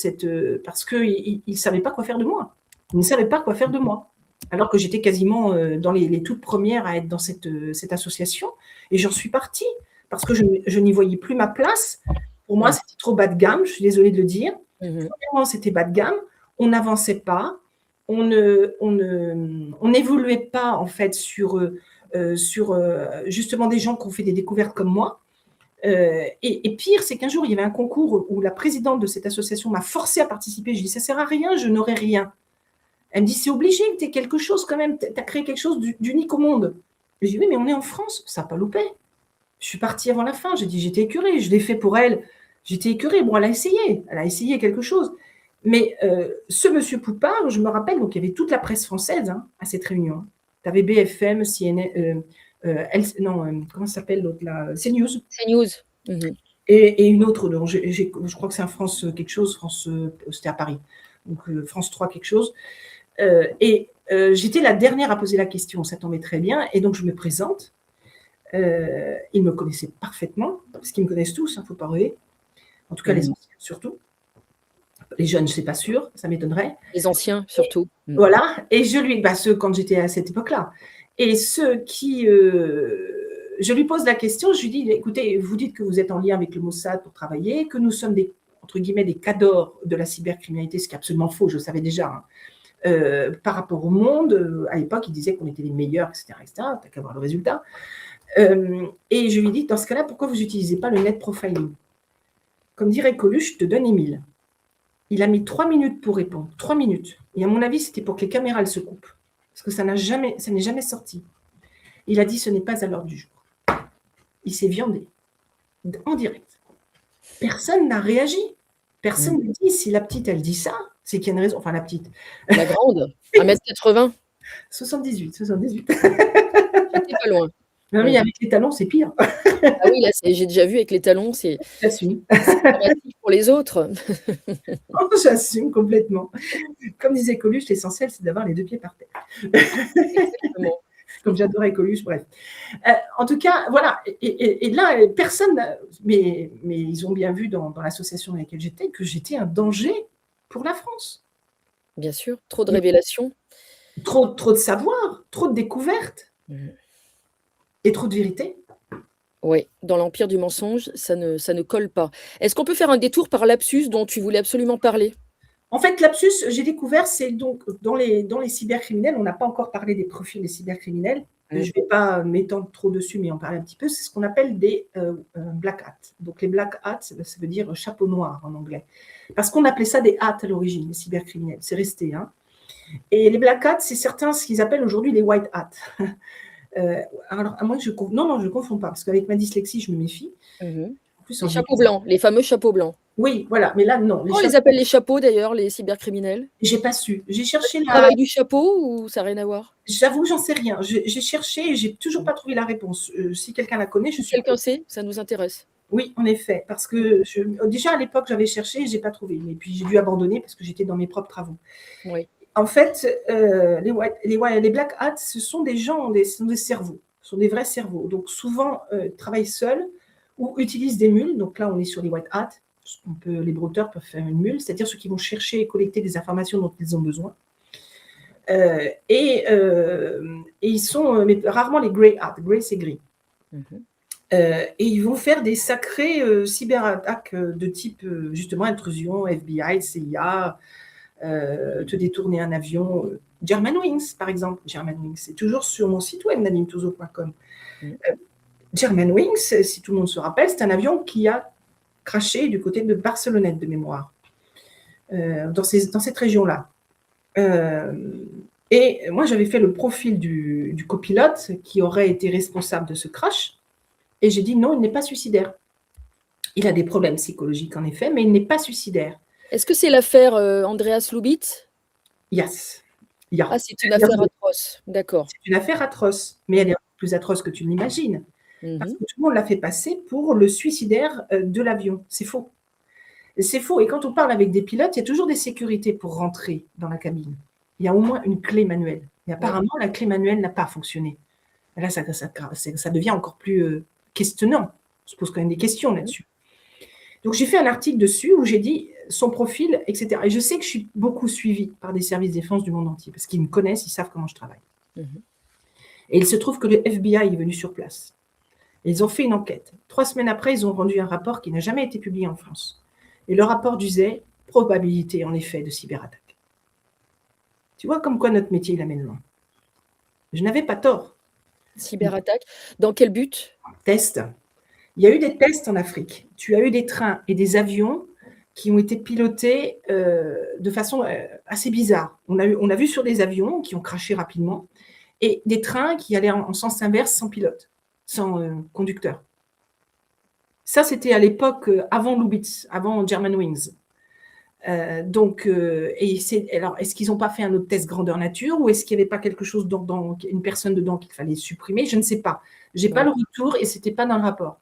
parce qu'ils ne savaient pas quoi faire de moi. Ils ne savaient pas quoi faire de moi. Alors que j'étais quasiment dans les toutes premières à être dans cette association. Et j'en suis partie, parce que je n'y voyais plus ma place. Pour moi, c'était trop bas de gamme, je suis désolée de le dire. Premièrement, c'était bas de gamme. On n'avançait pas. On n'évoluait pas, en fait, sur justement des gens qui ont fait des découvertes comme moi. Et pire, c'est qu'un jour, il y avait un concours où la présidente de cette association m'a forcé à participer. Je dis, ça ne sert à rien, je n'aurai rien. Elle me dit, c'est obligé que tu aies quelque chose quand même, tu as créé quelque chose d'unique au monde. Je dis, oui, mais on est en France, ça n'a pas loupé. Je suis partie avant la fin, j'ai dit, j'étais écœurée, je l'ai fait pour elle, j'étais écœurée. Bon, elle a essayé quelque chose. Mais ce monsieur Poupard, je me rappelle, donc il y avait toute la presse française à cette réunion. Tu avais BFM, CNN, comment ça s'appelle l'autre là, CNews. CNews. Et une autre, donc je crois que c'est un France quelque chose, c'était à Paris, donc France 3 quelque chose. J'étais la dernière à poser la question, ça tombait très bien, et donc je me présente. Ils me connaissaient parfaitement, parce qu'ils me connaissent tous, il ne faut pas rêver. En tout cas, les anciens surtout. Les jeunes, je ne sais pas sûr, ça m'étonnerait. Les anciens surtout. Voilà, et ceux quand j'étais à cette époque-là. Et ceux qui... je lui pose la question, je lui dis, écoutez, vous dites que vous êtes en lien avec le Mossad pour travailler, que nous sommes entre guillemets, des cadors de la cybercriminalité, ce qui est absolument faux, je le savais déjà, par rapport au monde. À l'époque, ils disaient qu'on était les meilleurs, etc. T'as qu'à voir le résultat. Et je lui dis, dans ce cas-là, pourquoi vous n'utilisez pas le net profiling? Comme dirait Coluche, je te donne Émile. Il a mis 3 minutes pour répondre, 3 minutes. Et à mon avis, c'était pour que les caméras se coupent, parce que ça n'est jamais sorti. Il a dit, ce n'est pas à l'ordre du jour. Il s'est viandé, en direct. Personne n'a réagi. Personne ne dit, si la petite, elle dit ça, c'est qu'il y a une raison. Enfin, la petite. La grande, 1m80. 78. J'étais pas loin. Non, mais avec les talons, c'est pire. Ah oui, là, j'ai déjà vu avec les talons, c'est dramatique pour les autres. J'assume complètement. Comme disait Coluche, l'essentiel, c'est d'avoir les 2 pieds par terre. Exactement. Comme j'adorais Coluche, bref. En tout cas, voilà. Et là, personne, mais ils ont bien vu dans l'association dans laquelle j'étais que j'étais un danger pour la France. Bien sûr, trop de révélations. Trop de savoir, trop de découvertes. Et trop de vérité. Oui, dans l'empire du mensonge, ça ne colle pas. Est-ce qu'on peut faire un détour par l'Apsus dont tu voulais absolument parler? En fait, l'Apsus, j'ai découvert, c'est donc dans les cybercriminels, on n'a pas encore parlé des profils des cybercriminels. Je ne vais pas m'étendre trop dessus, mais en parler un petit peu. C'est ce qu'on appelle des black hats. Donc, les black hats, ça veut dire chapeau noir en anglais. Parce qu'on appelait ça des hats à l'origine, les cybercriminels. C'est resté. Et les black hats, c'est certains ce qu'ils appellent aujourd'hui les white hats. Alors, à moins que je ne confonds pas, parce qu'avec ma dyslexie, je me méfie. En plus, les chapeaux blancs, les fameux chapeaux blancs. Oui, voilà, mais là, non. Comment on les appelle les chapeaux, d'ailleurs, les cybercriminels? J'ai pas su. J'ai cherché la taille du chapeau ou ça n'a rien à voir? J'avoue, j'en sais rien. J'ai cherché et j'ai toujours pas trouvé la réponse. Si quelqu'un la connaît, je suis... Quelqu'un sait, ça nous intéresse. Oui, en effet, parce que déjà à l'époque, j'avais cherché et j'ai pas trouvé. Mais puis, j'ai dû abandonner parce que j'étais dans mes propres travaux. Oui. En fait, les black hats, ce sont des gens, ce sont des cerveaux, ce sont des vrais cerveaux. Donc, souvent, travaillent seuls ou utilisent des mules. Donc là, on est sur les white hats. Les brouteurs peuvent faire une mule, c'est-à-dire ceux qui vont chercher et collecter des informations dont ils ont besoin. Et ils sont, mais rarement les grey hats. Grey, c'est gris. Et ils vont faire des sacrées cyberattaques de type, justement, intrusion, FBI, CIA, te détourner un avion. Germanwings, par exemple. Germanwings, c'est toujours sur mon site web, nadimtouzo.com. Germanwings, si tout le monde se rappelle, c'est un avion qui a craché du côté de Barcelonnette, de mémoire. dans cette région-là. Et moi, j'avais fait le profil du copilote qui aurait été responsable de ce crash. Et j'ai dit non, il n'est pas suicidaire. Il a des problèmes psychologiques, en effet, mais il n'est pas suicidaire. Est-ce que c'est l'affaire Andreas Lubitz? Yes. Ah, c'est une affaire atroce. D'accord. C'est une affaire atroce, mais elle est plus atroce que tu ne l'imagines. Parce Mhm. que tout le monde l'a fait passer pour le suicidaire de l'avion. C'est faux. C'est faux. Et quand on parle avec des pilotes, il y a toujours des sécurités pour rentrer dans la cabine. Il y a au moins une clé manuelle. Et apparemment, la clé manuelle n'a pas fonctionné. Et là, ça devient encore plus questionnant. On se pose quand même des questions là-dessus. Donc, j'ai fait un article dessus où j'ai dit son profil, etc. Et je sais que je suis beaucoup suivie par des services de défense du monde entier parce qu'ils me connaissent, ils savent comment je travaille. Et il se trouve que le FBI est venu sur place. Et ils ont fait une enquête. 3 semaines après, ils ont rendu un rapport qui n'a jamais été publié en France. Et le rapport disait probabilité, en effet, de cyberattaque. Tu vois comme quoi notre métier, il amène loin. Je n'avais pas tort. Cyberattaque. Dans quel but? Test. Il y a eu des tests en Afrique. Tu as eu des trains et des avions qui ont été pilotés de façon assez bizarre. On a vu sur des avions qui ont craché rapidement et des trains qui allaient en sens inverse sans pilote, sans conducteur. Ça, c'était à l'époque avant Lubitz, avant Germanwings. Alors, est-ce qu'ils n'ont pas fait un autre test grandeur nature ou est-ce qu'il n'y avait pas quelque chose une personne dedans qu'il fallait supprimer? Je ne sais pas. Je n'ai pas le retour et ce n'était pas dans le rapport.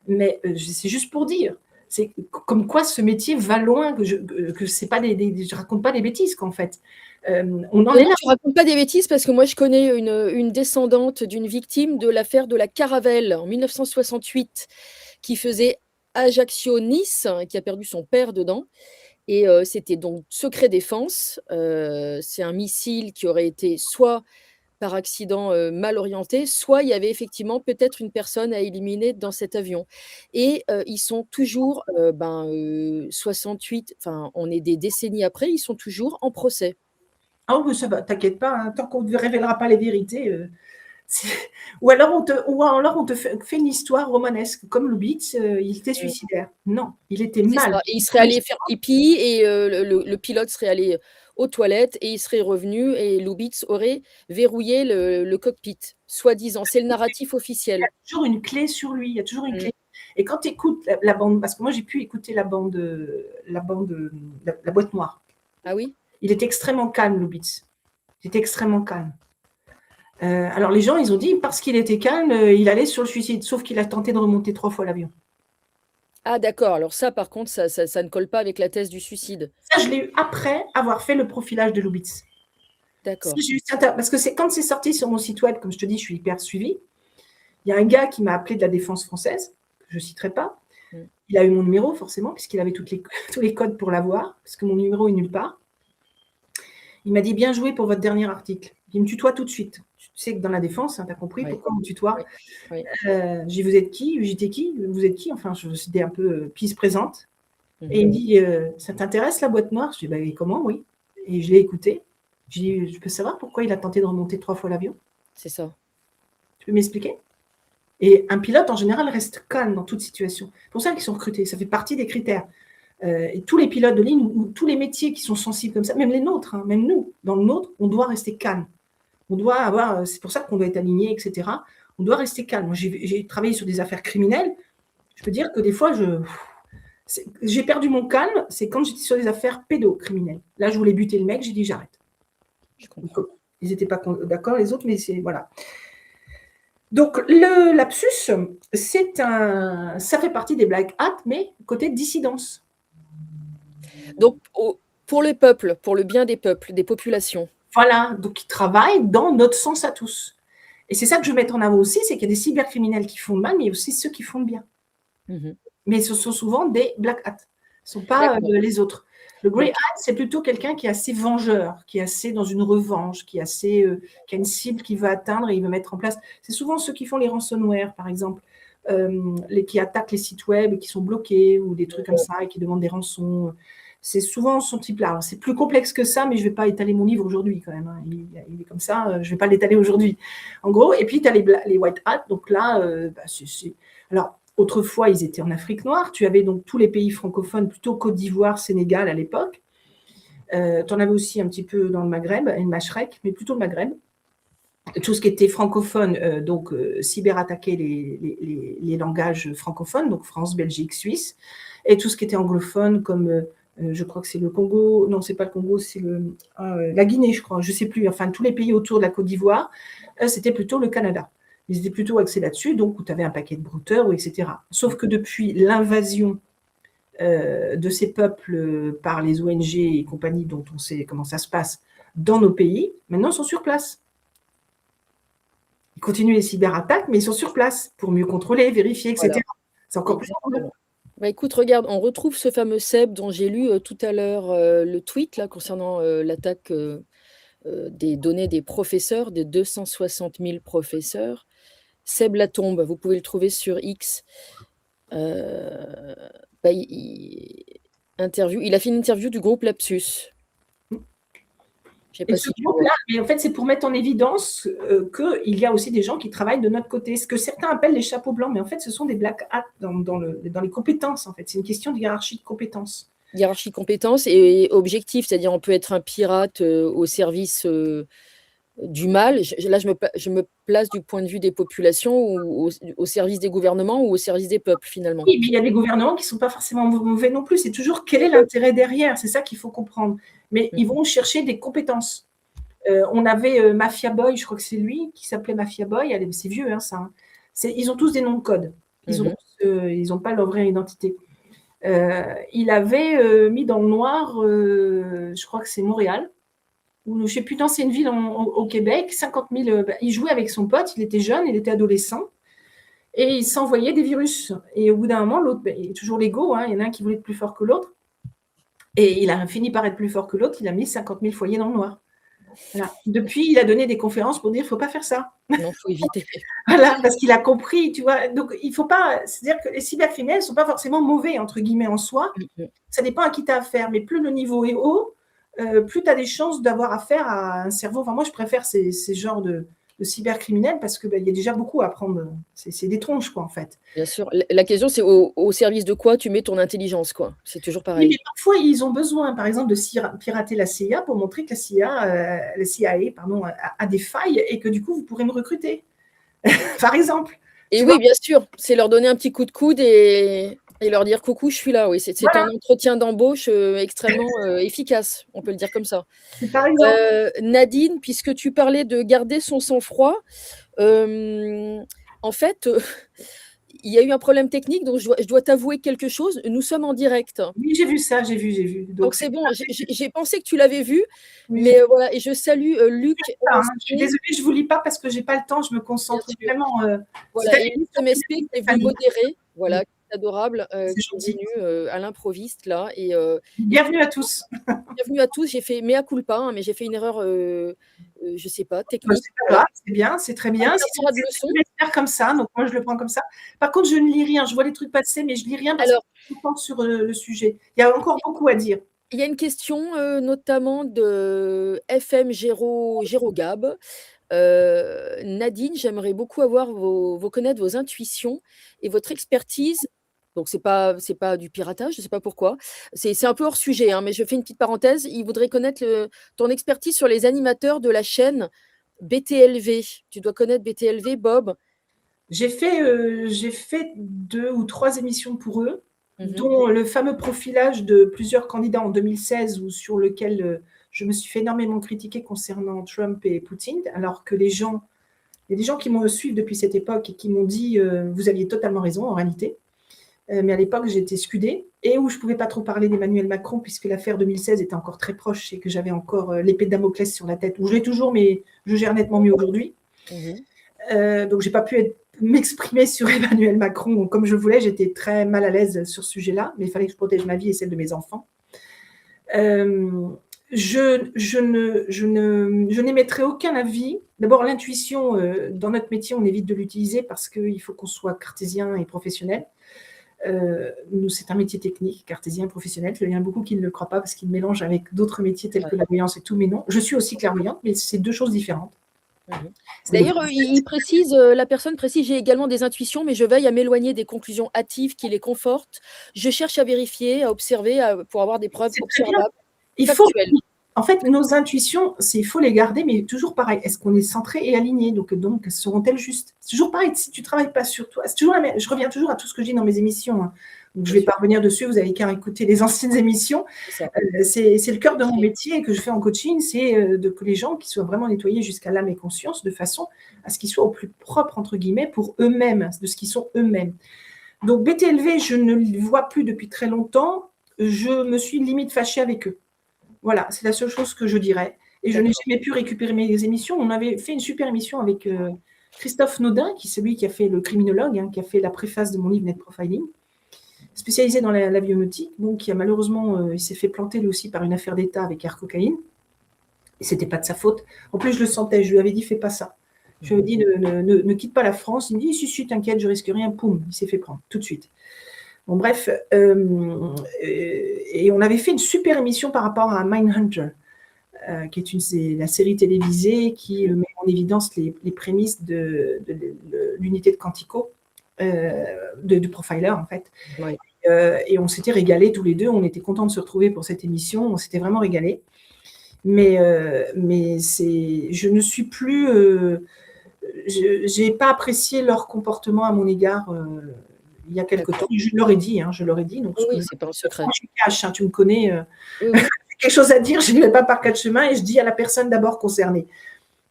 Mais c'est juste pour dire. C'est comme quoi ce métier va loin, que c'est pas je raconte pas des bêtises qu'en fait. On en est là. Tu racontes pas des bêtises parce que moi je connais une descendante d'une victime de l'affaire de la Caravelle en 1968 qui faisait Ajaccio-Nice, qui a perdu son père dedans. Et c'était donc secret défense. C'est un missile qui aurait été soit par accident mal orienté, soit il y avait effectivement peut-être une personne à éliminer dans cet avion. Et ils sont toujours, 68, enfin on est des décennies après, ils sont toujours en procès. Ah oui, ça va, t'inquiète pas, hein, tant qu'on ne révélera pas les vérités. Ou alors on te fait une histoire romanesque, comme Lubitz, il était suicidaire. Non, il était mal. Ça. Et il serait allé faire pipi et le pilote serait allé aux toilettes et il serait revenu et Lubitz aurait verrouillé le cockpit, soi-disant. C'est le narratif officiel. Il y a toujours une clé sur lui, il y a toujours une clé. Et quand tu écoutes la bande, parce que moi j'ai pu écouter la boîte noire. Ah oui? Il est extrêmement calme, Lubitz. Il était extrêmement calme. Alors les gens, ils ont dit, parce qu'il était calme, il allait sur le suicide, sauf qu'il a tenté de remonter 3 fois l'avion. Ah d'accord, alors ça par contre, ça ne colle pas avec la thèse du suicide. Ça, je l'ai eu après avoir fait le profilage de Lubitz. D'accord. Parce que quand c'est sorti sur mon site web, comme je te dis, je suis hyper suivie, il y a un gars qui m'a appelé de la défense française, que je ne citerai pas. Il a eu mon numéro, forcément, puisqu'il avait tous les codes pour l'avoir, parce que mon numéro est nulle part. Il m'a dit, bien joué pour votre dernier article. Il me tutoie tout de suite. Tu sais que dans la défense, hein, tu as compris pourquoi on me tutoie. J'ai dit, vous êtes qui? J'étais qui? Vous êtes qui? Enfin, c'était un peu pisse présente. Et il me dit, ça t'intéresse la boîte noire? Je dis, bah, comment? Oui. Et je l'ai écouté. Je dis, je peux savoir pourquoi il a tenté de remonter 3 fois l'avion? C'est ça. Tu peux m'expliquer? Et un pilote, en général, reste calme dans toute situation. C'est pour ça qu'ils sont recrutés. Ça fait partie des critères. Et tous les pilotes de ligne, ou tous les métiers qui sont sensibles comme ça, même les nôtres, hein, même nous, dans le nôtre, on doit rester calme. On doit avoir, c'est pour ça qu'on doit être aligné, etc. On doit rester calme. Moi, j'ai travaillé sur des affaires criminelles. Je peux dire que des fois, j'ai perdu mon calme, c'est quand j'étais sur des affaires pédocriminelles. Là, je voulais buter le mec, j'ai dit j'arrête. Je comprends. Ils n'étaient pas d'accord, les autres, mais c'est voilà. Donc, le lapsus, ça fait partie des black hats, mais côté dissidence. Donc, pour le peuple, pour le bien des peuples, des populations. Voilà, donc ils travaillent dans notre sens à tous. Et c'est ça que je mets en avant aussi, c'est qu'il y a des cybercriminels qui font le mal, mais il y a aussi ceux qui font le bien. Mais ce sont souvent des black hats. Ce ne sont pas les autres. Le grey hat, c'est plutôt quelqu'un qui est assez vengeur, qui est assez dans une revanche, qui a une cible qu'il veut atteindre et il veut mettre en place. C'est souvent ceux qui font les ransomware, par exemple, qui attaquent les sites web et qui sont bloqués ou des trucs comme ça et qui demandent des rançons. C'est souvent son type-là. C'est plus complexe que ça, mais je ne vais pas étaler mon livre aujourd'hui quand même. Hein. Il est comme ça, je ne vais pas l'étaler aujourd'hui. En gros, et puis tu as les white hats. Donc là, alors, autrefois, ils étaient en Afrique noire. Tu avais donc tous les pays francophones, plutôt Côte d'Ivoire, Sénégal à l'époque. Tu en avais aussi un petit peu dans le Maghreb, et le Machrek, mais plutôt le Maghreb. Tout ce qui était francophone, donc cyberattaquer les langages francophones, donc France, Belgique, Suisse, et tout ce qui était anglophone, comme je crois que c'est le Congo, non, c'est pas le Congo, c'est la Guinée, je crois, je sais plus, enfin tous les pays autour de la Côte d'Ivoire, c'était plutôt le Canada. Ils étaient plutôt axés là-dessus, donc où tu avais un paquet de brouteurs, etc. Sauf que depuis l'invasion de ces peuples par les ONG et compagnie, dont on sait comment ça se passe dans nos pays, maintenant ils sont sur place. Ils continuent les cyberattaques, mais ils sont sur place pour mieux contrôler, vérifier, etc. Voilà. C'est encore plus Exactement. Bah, écoute, regarde, on retrouve ce fameux Seb dont j'ai lu tout à l'heure le tweet là, concernant l'attaque des données des professeurs, des 260 000 professeurs. Seb Latombe, vous pouvez le trouver sur X. Bah, il a fait une interview du groupe Lapsus. Je sais Et pas ce si tu groupe-là, mais en fait, c'est pour mettre en évidence qu'il y a aussi des gens qui travaillent de notre côté. Ce que certains appellent les chapeaux blancs, mais en fait, ce sont des black hats dans les compétences, en fait. C'est une question de hiérarchie de compétences. hiérarchie de compétences et objectif, c'est-à-dire on peut être un pirate au service du mal. Là, je me place du point de vue des populations ou au service des gouvernements ou au service des peuples, finalement. Oui, mais il y a des gouvernements qui ne sont pas forcément mauvais non plus. C'est toujours quel est l'intérêt derrière. C'est ça qu'il faut comprendre. Mais ils vont chercher des compétences. On avait Mafia Boy, je crois que c'est lui qui s'appelait Mafia Boy. C'est vieux, hein, ça. Ils ont tous des noms de code. Ils n'ont pas leur vraie identité. Il avait mis dans le noir, je crois que c'est Montréal, ou je ne sais plus, dans c'est une ville au Québec, 50 000. Il jouait avec son pote, il était jeune, il était adolescent, et il s'envoyait des virus. Et au bout d'un moment, l'autre, il est toujours l'ego, hein, il y en a un qui voulait être plus fort que l'autre, et il a fini par être plus fort que l'autre, il a mis 50 000 foyers dans le noir. Voilà. Depuis, il a donné des conférences pour dire qu'il ne faut pas faire ça. Non, il faut éviter. Voilà, parce qu'il a compris, tu vois. Donc, il ne faut pas. C'est-à-dire que les cybercriminels ne sont pas forcément mauvais, entre guillemets, en soi. Ça dépend à qui tu as affaire. Mais plus le niveau est haut, plus tu as des chances d'avoir affaire à un cerveau. Enfin, moi, je préfère ces genres de cybercriminels parce qu'il y a déjà beaucoup à apprendre. C'est des tronches, quoi, en fait. Bien sûr. La question, c'est au service de quoi tu mets ton intelligence, quoi. C'est toujours pareil. Oui, mais parfois, ils ont besoin, par exemple, de pirater la CIA pour montrer que la CIA pardon, a des failles et que du coup, vous pourrez me recruter. Par exemple. Et oui, bien sûr, c'est leur donner un petit coup de coude et leur dire coucou, je suis là. Oui, c'est Voilà. un entretien d'embauche extrêmement efficace, on peut le dire comme ça. Par exemple. Nadine, puisque tu parlais de garder son sang-froid, en fait, il y a eu un problème technique, donc je dois t'avouer quelque chose. Nous sommes en direct. Oui, j'ai vu ça, j'ai vu. Donc c'est bon, j'ai pensé que tu l'avais vu, oui, mais voilà, et je salue Luc. Je suis désolée, je ne vous lis pas parce que je n'ai pas le temps, je me concentre vraiment. Voilà, et Luc MSP qui est venu modérer, voilà, c'est adorable, qui est venu à l'improviste là. Et, bienvenue à tous. Bienvenue à tous, j'ai fait mea culpa, hein, mais j'ai fait une erreur, je ne sais pas, technique. C'est pas grave, c'est bien, c'est très bien. Si c'est faire comme ça, donc moi je le prends comme ça. Par contre, je ne lis rien, je vois les trucs passer, mais je ne lis rien parce que je pense sur le sujet. Il y a encore beaucoup à dire. Il y a une question notamment de FM Gérogab. Nadine, j'aimerais beaucoup connaître vos intuitions et votre expertise. Donc, c'est pas du piratage, je ne sais pas pourquoi. C'est un peu hors sujet, hein, mais je fais une petite parenthèse. Il voudrait connaître ton expertise sur les animateurs de la chaîne BTLV. Tu dois connaître BTLV, Bob. J'ai fait 2 ou 3 émissions pour eux, dont le fameux profilage de plusieurs candidats en 2016, sur lequel je me suis fait énormément critiquer concernant Trump et Poutine, alors que il y a des gens qui me suivent depuis cette époque et qui m'ont dit vous aviez totalement raison en réalité. Mais à l'époque, j'étais scudée et où je ne pouvais pas trop parler d'Emmanuel Macron puisque l'affaire 2016 était encore très proche et que j'avais encore l'épée de Damoclès sur la tête, où je l'ai toujours, mais je gère nettement mieux aujourd'hui. Donc, je n'ai pas pu m'exprimer sur Emmanuel Macron. Donc, comme je voulais, j'étais très mal à l'aise sur ce sujet-là, mais il fallait que je protège ma vie et celle de mes enfants. Je n'émettrai aucun avis. D'abord, l'intuition, dans notre métier, on évite de l'utiliser parce qu'il faut qu'on soit cartésien et professionnel. Nous, c'est un métier technique, cartésien, professionnel. Il y en a beaucoup qui ne le croient pas parce qu'ils mélangent avec d'autres métiers tels que la voyance et tout, mais non. Je suis aussi clairvoyante, mais c'est 2 choses différentes. D'ailleurs, la personne précise, j'ai également des intuitions, mais je veille à m'éloigner des conclusions hâtives qui les confortent. Je cherche à vérifier, à observer, pour avoir des preuves observables. Il faut, factuel. en fait, nos intuitions, il faut les garder, mais toujours pareil. Est-ce qu'on est centré et aligné? Donc, seront-elles justes? C'est toujours pareil. Si tu ne travailles pas sur toi, c'est toujours la même. Je reviens toujours à tout ce que je dis dans mes émissions, hein. Donc, je ne Bien vais sûr, pas revenir dessus. Vous avez qu'à écouter les anciennes émissions. c'est ça. C'est le cœur de mon OK. métier que je fais en coaching, c'est que les gens qui soient vraiment nettoyés jusqu'à l'âme et conscience, de façon à ce qu'ils soient au plus propre, entre guillemets, pour eux-mêmes, de ce qu'ils sont eux-mêmes. Donc, BTLV, je ne le vois plus depuis très longtemps. Je me suis limite fâchée avec eux. Voilà, c'est la seule chose que je dirais. Et je n'ai D'accord. jamais pu récupérer mes émissions. On avait fait une super émission avec Christophe Naudin, qui est celui qui a fait le criminologue, hein, qui a fait la préface de mon livre Net Profiling, spécialisé dans l'avionautique. Donc, qui a malheureusement, il s'est fait planter lui aussi par une affaire d'État avec Air Cocaïne. Et c'était pas de sa faute. En plus, je le sentais. Je lui avais dit, fais pas ça. Je lui avais dit, ne quitte pas la France. Il me dit, si, t'inquiète, je risque rien. Poum, il s'est fait prendre tout de suite. Bon, bref, et on avait fait une super émission par rapport à Mindhunter, qui est la série télévisée qui met en évidence les prémices de l'unité de Quantico, du profiler en fait. Ouais. Et on s'était régalés tous les deux, on était contents de se retrouver pour cette émission, on s'était vraiment régalés. Mais je ne suis plus, je n'ai pas apprécié leur comportement à mon égard il y a quelque temps. Je leur ai dit, donc Oui, c'est pas un secret. je cache, hein, tu me connais, Oui, oui. quelque chose à dire, je ne vais pas par quatre chemins et je dis à la personne d'abord concernée.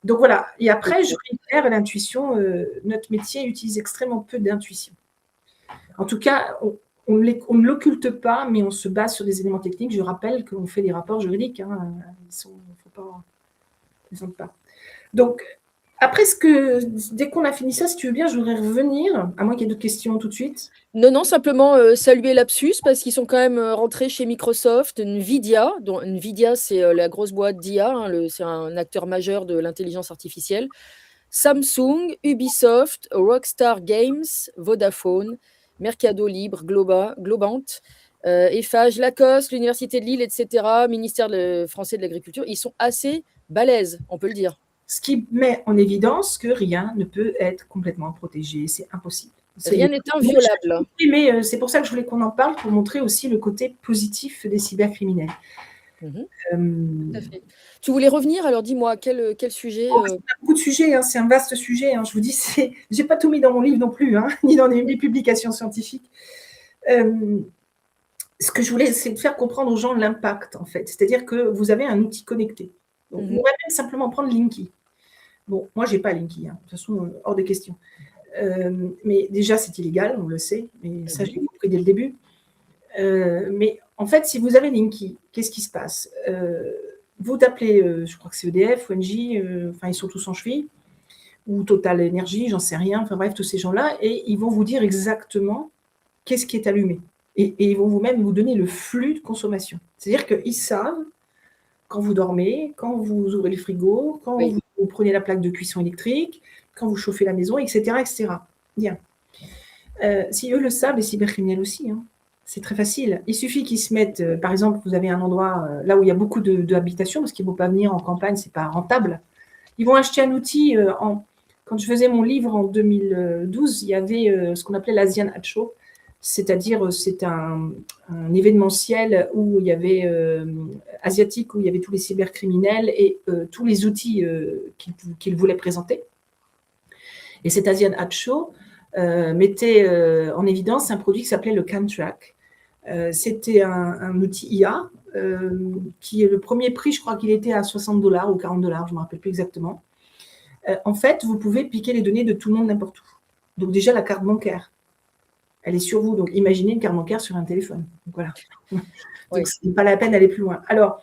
Donc voilà, et après, je réitère l'intuition, notre métier utilise extrêmement peu d'intuition. En tout cas, on ne l'occulte pas, mais on se base sur des éléments techniques. Je rappelle qu'on fait des rapports juridiques, hein, il ne faut pas plaisante pas. Donc, après, dès qu'on a fini ça, si tu veux bien, je voudrais revenir, à moins qu'il y ait d'autres questions tout de suite. Non, non, simplement, saluer Lapsus parce qu'ils sont quand même, rentrés chez Microsoft, Nvidia, dont Nvidia, c'est, la grosse boîte d'IA, hein, c'est un acteur majeur de l'intelligence artificielle. Samsung, Ubisoft, Rockstar Games, Vodafone, Mercado Libre, Globant, Eiffage, Lacoste, l'Université de Lille, et cetera, ministère français de l'agriculture. Ils sont assez balèzes, on peut le dire. Ce qui met en évidence que rien ne peut être complètement protégé, c'est impossible. Rien n'est inviolable. Mais c'est pour ça que je voulais qu'on en parle, pour montrer aussi le côté positif des cybercriminels. Tout à fait. Tu voulais revenir, alors dis-moi, quel sujet C'est beaucoup de sujets, hein, c'est un vaste sujet. Hein, je vous dis, je n'ai pas tout mis dans mon livre non plus, hein, ni dans mes publications scientifiques. Ce que je voulais, c'est de faire comprendre aux gens l'impact, en fait. C'est-à-dire que vous avez un outil connecté. Donc, on va même simplement prendre Linky. Bon, moi, je n'ai pas Linky, hein, de toute façon, hors de question. Mais déjà, c'est illégal, on le sait, mais ça, je l'ai compris dès le début. Mais en fait, si vous avez Linky, qu'est-ce qui se passe? Vous appelez, je crois que c'est EDF, Engie, enfin, ils sont tous en cheville, ou Total Énergie, j'en sais rien, enfin bref, tous ces gens-là, et ils vont vous dire exactement qu'est-ce qui est allumé. Et ils vont même vous donner le flux de consommation. C'est-à-dire qu'ils savent quand vous dormez, quand vous ouvrez le frigo, quand vous prenez la plaque de cuisson électrique, quand vous chauffez la maison, etc. etc. Bien. Si eux le savent, les cybercriminels aussi, hein, c'est très facile. Il suffit qu'ils se mettent, par exemple, vous avez un endroit là où il y a beaucoup d'habitations, parce qu'il ne faut pas venir en campagne, ce n'est pas rentable. Ils vont acheter un outil. Quand je faisais mon livre en 2012, il y avait ce qu'on appelait l'Asian Hat Show, c'est-à-dire c'est un événementiel où il y avait asiatique, où il y avait tous les cybercriminels et tous les outils qu'ils voulaient présenter. Et cet Asian Hat Show mettait en évidence un produit qui s'appelait le CanTrack. C'était un outil IA qui est le premier prix, je crois qu'il était à $60 ou $40, je ne me rappelle plus exactement. En fait, vous pouvez piquer les données de tout le monde n'importe où. Donc déjà, la carte bancaire, elle est sur vous. Donc imaginez une carte bancaire sur un téléphone. Donc voilà. Donc ce n'est pas la peine d'aller plus loin. Alors,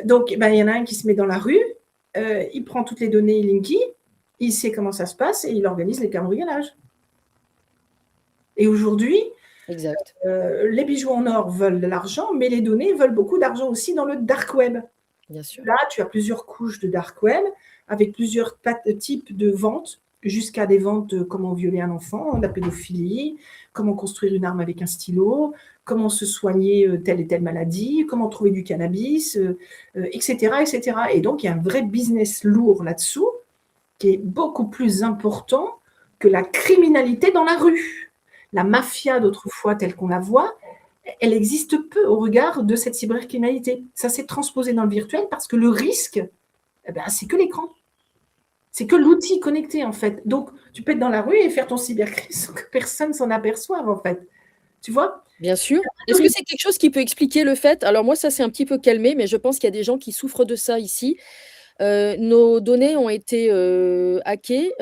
donc, il y en a un qui se met dans la rue, il prend toutes les données Linky, il sait comment ça se passe et il organise les cambriolages. Et aujourd'hui, les bijoux en or veulent de l'argent, mais les données veulent beaucoup d'argent aussi dans le dark web. Bien sûr. Là, tu as plusieurs couches de dark web avec plusieurs types de ventes, jusqu'à des ventes de comment violer un enfant, la pédophilie, comment construire une arme avec un stylo, comment se soigner telle et telle maladie, comment trouver du cannabis, etc., etc. Et donc, il y a un vrai business lourd là-dessous qui est beaucoup plus important que la criminalité dans la rue. La mafia d'autrefois, telle qu'on la voit, elle existe peu au regard de cette cybercriminalité. Ça s'est transposé dans le virtuel parce que le risque, eh ben, c'est que l'écran. C'est que l'outil connecté, en fait. Donc, tu peux être dans la rue et faire ton cybercrime sans que personne s'en aperçoive, en fait. Tu vois? Bien sûr. Est-ce que c'est quelque chose qui peut expliquer le fait alors moi, ça s'est un petit peu calmé, mais je pense qu'il y a des gens qui souffrent de ça ici. Nos données ont été, hackées,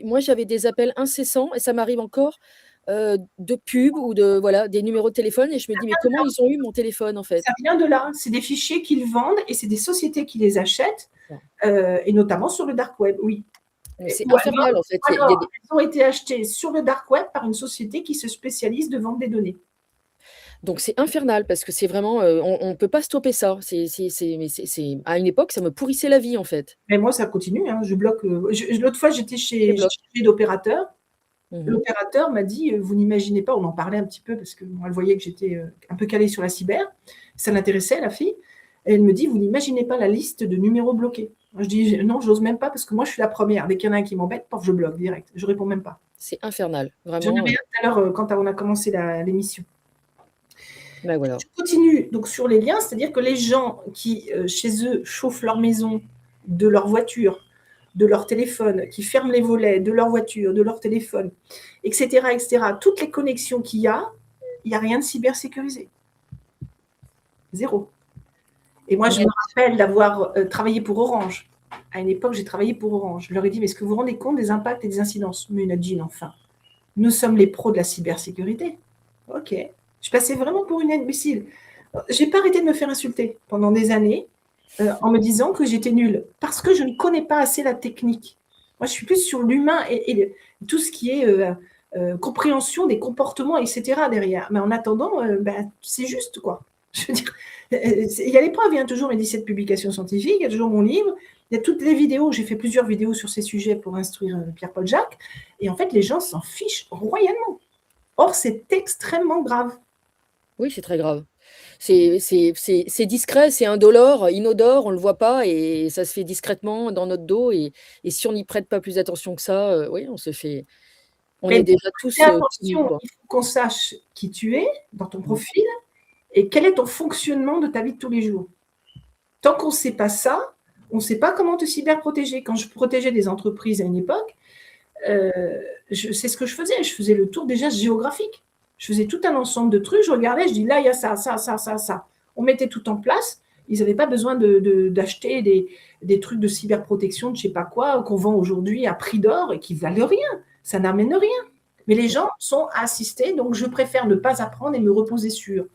moi, j'avais des appels incessants et ça m'arrive encore, de pubs ou de voilà, des numéros de téléphone et je me dis: «Mais comment ils ont eu mon téléphone, en fait?» Ça vient de là. C'est des fichiers qu'ils vendent et c'est des sociétés qui les achètent, Ça. et notamment sur le dark web, oui. Mais c'est Ou alors, infernal, en fait. Il y a des elles ont été achetées sur le dark web par une société qui se spécialise de vendre des données. donc c'est infernal parce que c'est vraiment, on peut pas stopper ça. Mais c'est à une époque, ça me pourrissait la vie, en fait. Mais moi, ça continue, hein. Je bloque. L'autre fois, j'étais Je chez bloque. d'opérateur. Mmh. L'opérateur m'a dit, vous n'imaginez pas, on en parlait un petit peu parce qu'elle voyait que j'étais un peu calée sur la cyber. Ça l'intéressait, la fille. Et elle me dit, vous n'imaginez pas la liste de numéros bloqués. Je dis, non, j'ose même pas parce que moi, je suis la première. Dès qu'il y en a un qui m'embête, je bloque direct. Je réponds même pas. C'est infernal, J'en vraiment, avais un tout à l'heure quand on a commencé l'émission. bah, voilà. Je continue donc sur les liens, c'est-à-dire que les gens qui, chez eux, chauffent leur maison, de leur voiture, de leur téléphone, qui ferment les volets de leur voiture, de leur téléphone, etc., toutes les connexions qu'il y a, il n'y a rien de cybersécurisé. Zéro. Et moi, je me rappelle d'avoir travaillé pour Orange. À une époque, j'ai travaillé pour Orange. Je leur ai dit, mais est-ce que vous vous rendez compte des impacts et des incidences? Mais Nadine, enfin, nous sommes les pros de la cybersécurité. Ok. Je passais vraiment pour une imbécile. Je n'ai pas arrêté de me faire insulter pendant des années en me disant que j'étais nulle parce que je ne connais pas assez la technique. Moi, je suis plus sur l'humain et tout ce qui est compréhension des comportements, etc. derrière. Mais en attendant, c'est juste, quoi. Je veux dire, il y a l'épreuve, il y a toujours mes 17 publications scientifiques, il y a toujours mon livre, il y a toutes les vidéos. J'ai fait plusieurs vidéos sur ces sujets pour instruire Pierre-Paul Jacques. Et en fait, les gens s'en fichent royalement. Or, c'est extrêmement grave. Oui, c'est très grave. C'est discret, c'est indolore, inodore, on le voit pas et ça se fait discrètement dans notre dos et si on n'y prête pas plus attention que ça, oui, on Mais est déjà fais tous, petits, attention, quoi. il faut qu'on sache qui tu es dans ton profil et quel est ton fonctionnement de ta vie de tous les jours. Tant qu'on ne sait pas ça, on ne sait pas comment te cyberprotéger. Quand je protégeais des entreprises à une époque, c'est ce que je faisais. Je faisais le tour déjà géographique. Je faisais tout un ensemble de trucs. Je regardais, je dis là, il y a ça, ça, ça, ça, ça. On mettait tout en place. Ils n'avaient pas besoin d'acheter des trucs de cyberprotection, de je ne sais pas quoi, qu'on vend aujourd'hui à prix d'or et qui ne valent rien. Ça n'amène rien. Mais les gens sont assistés, donc je préfère ne pas apprendre et me reposer sur.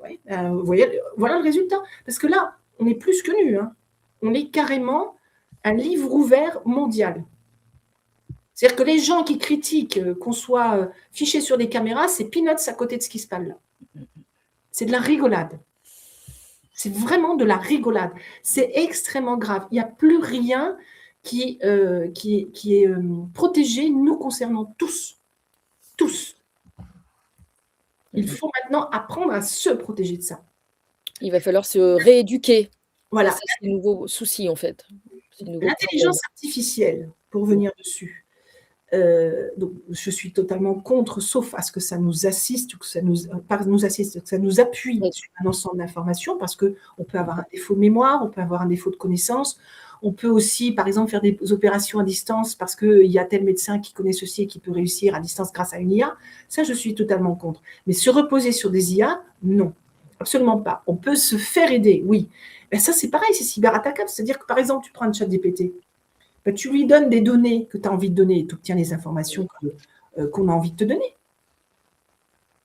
Ouais, vous voyez, voilà le résultat. Parce que là, on est plus que nu. Hein. On est carrément un livre ouvert mondial. C'est-à-dire que les gens qui critiquent qu'on soit fiché sur des caméras, c'est peanuts à côté de ce qui se passe là. C'est de la rigolade. C'est vraiment de la rigolade. C'est extrêmement grave. Il n'y a plus rien qui est protégé nous concernant tous. Tous. Il faut maintenant apprendre à se protéger de ça. Il va falloir se rééduquer. Voilà. Et ça, c'est le nouveau souci, en fait. C'est le nouveau L'intelligence problème. artificielle, pour venir dessus. Donc, je suis totalement contre, sauf à ce que ça nous assiste, ou que ça que ça nous appuie Oui. sur un ensemble d'informations, parce qu'on peut avoir un défaut de mémoire, on peut avoir un défaut de connaissance, on peut aussi, par exemple, faire des opérations à distance parce qu'il y a tel médecin qui connaît ceci et qui peut réussir à distance grâce à une IA. Ça, je suis totalement contre. Mais se reposer sur des IA, non, absolument pas. On peut se faire aider, oui. Ben ça, c'est pareil, c'est cyberattaquable. C'est-à-dire que, par exemple, tu prends un chat GPT, ben, tu lui donnes des données que tu as envie de donner et tu obtiens les informations qu'on a envie de te donner.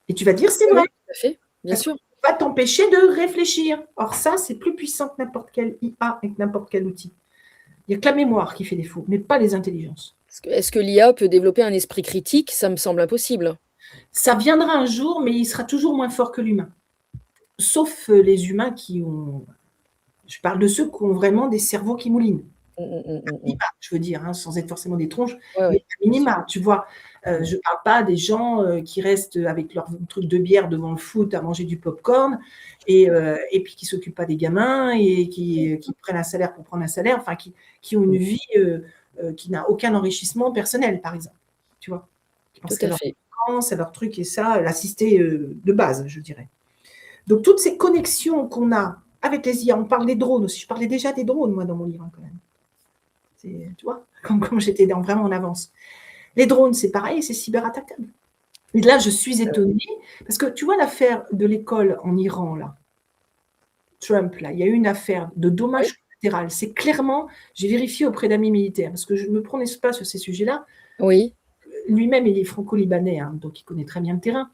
Et tu vas dire, c'est vrai. Oui, tout à fait, bien sûr. Va t'empêcher de réfléchir. Or, ça, c'est plus puissant que n'importe quel IA et que n'importe quel outil. Il n'y a que la mémoire qui fait défaut, mais pas les intelligences. Est-ce que l'IA peut développer un esprit critique? Ça me semble impossible. Ça viendra un jour, mais il sera toujours moins fort que l'humain. Sauf les humains qui ont... Je parle de ceux qui ont vraiment des cerveaux qui moulinent. Je veux dire, hein, sans être forcément des tronches, Ouais, mais ouais. à minima, tu vois. Je ne parle pas des gens qui restent avec leur truc de bière devant le foot à manger du popcorn et puis qui ne s'occupent pas des gamins et qui prennent un salaire pour prendre un salaire, enfin qui ont une vie qui n'a aucun enrichissement personnel, par exemple. Tu vois, Tout à fait. c'est leur truc et ça, l'assisté de base, je dirais. Donc, toutes ces connexions qu'on a avec les IA, on parle des drones aussi. Je parlais déjà des drones, moi, dans mon livre, quand même. Tu vois, comme j'étais vraiment en avance. Les drones, c'est pareil, c'est cyberattaquable. Et là, je suis étonnée, parce que tu vois l'affaire de l'école en Iran, là, Trump, là, il y a eu une affaire de dommage collatéral. C'est clairement, j'ai vérifié auprès d'amis militaires, parce que je ne me prononce pas sur ces sujets-là. Oui. Lui-même, il est franco-libanais, hein, donc il connaît très bien le terrain.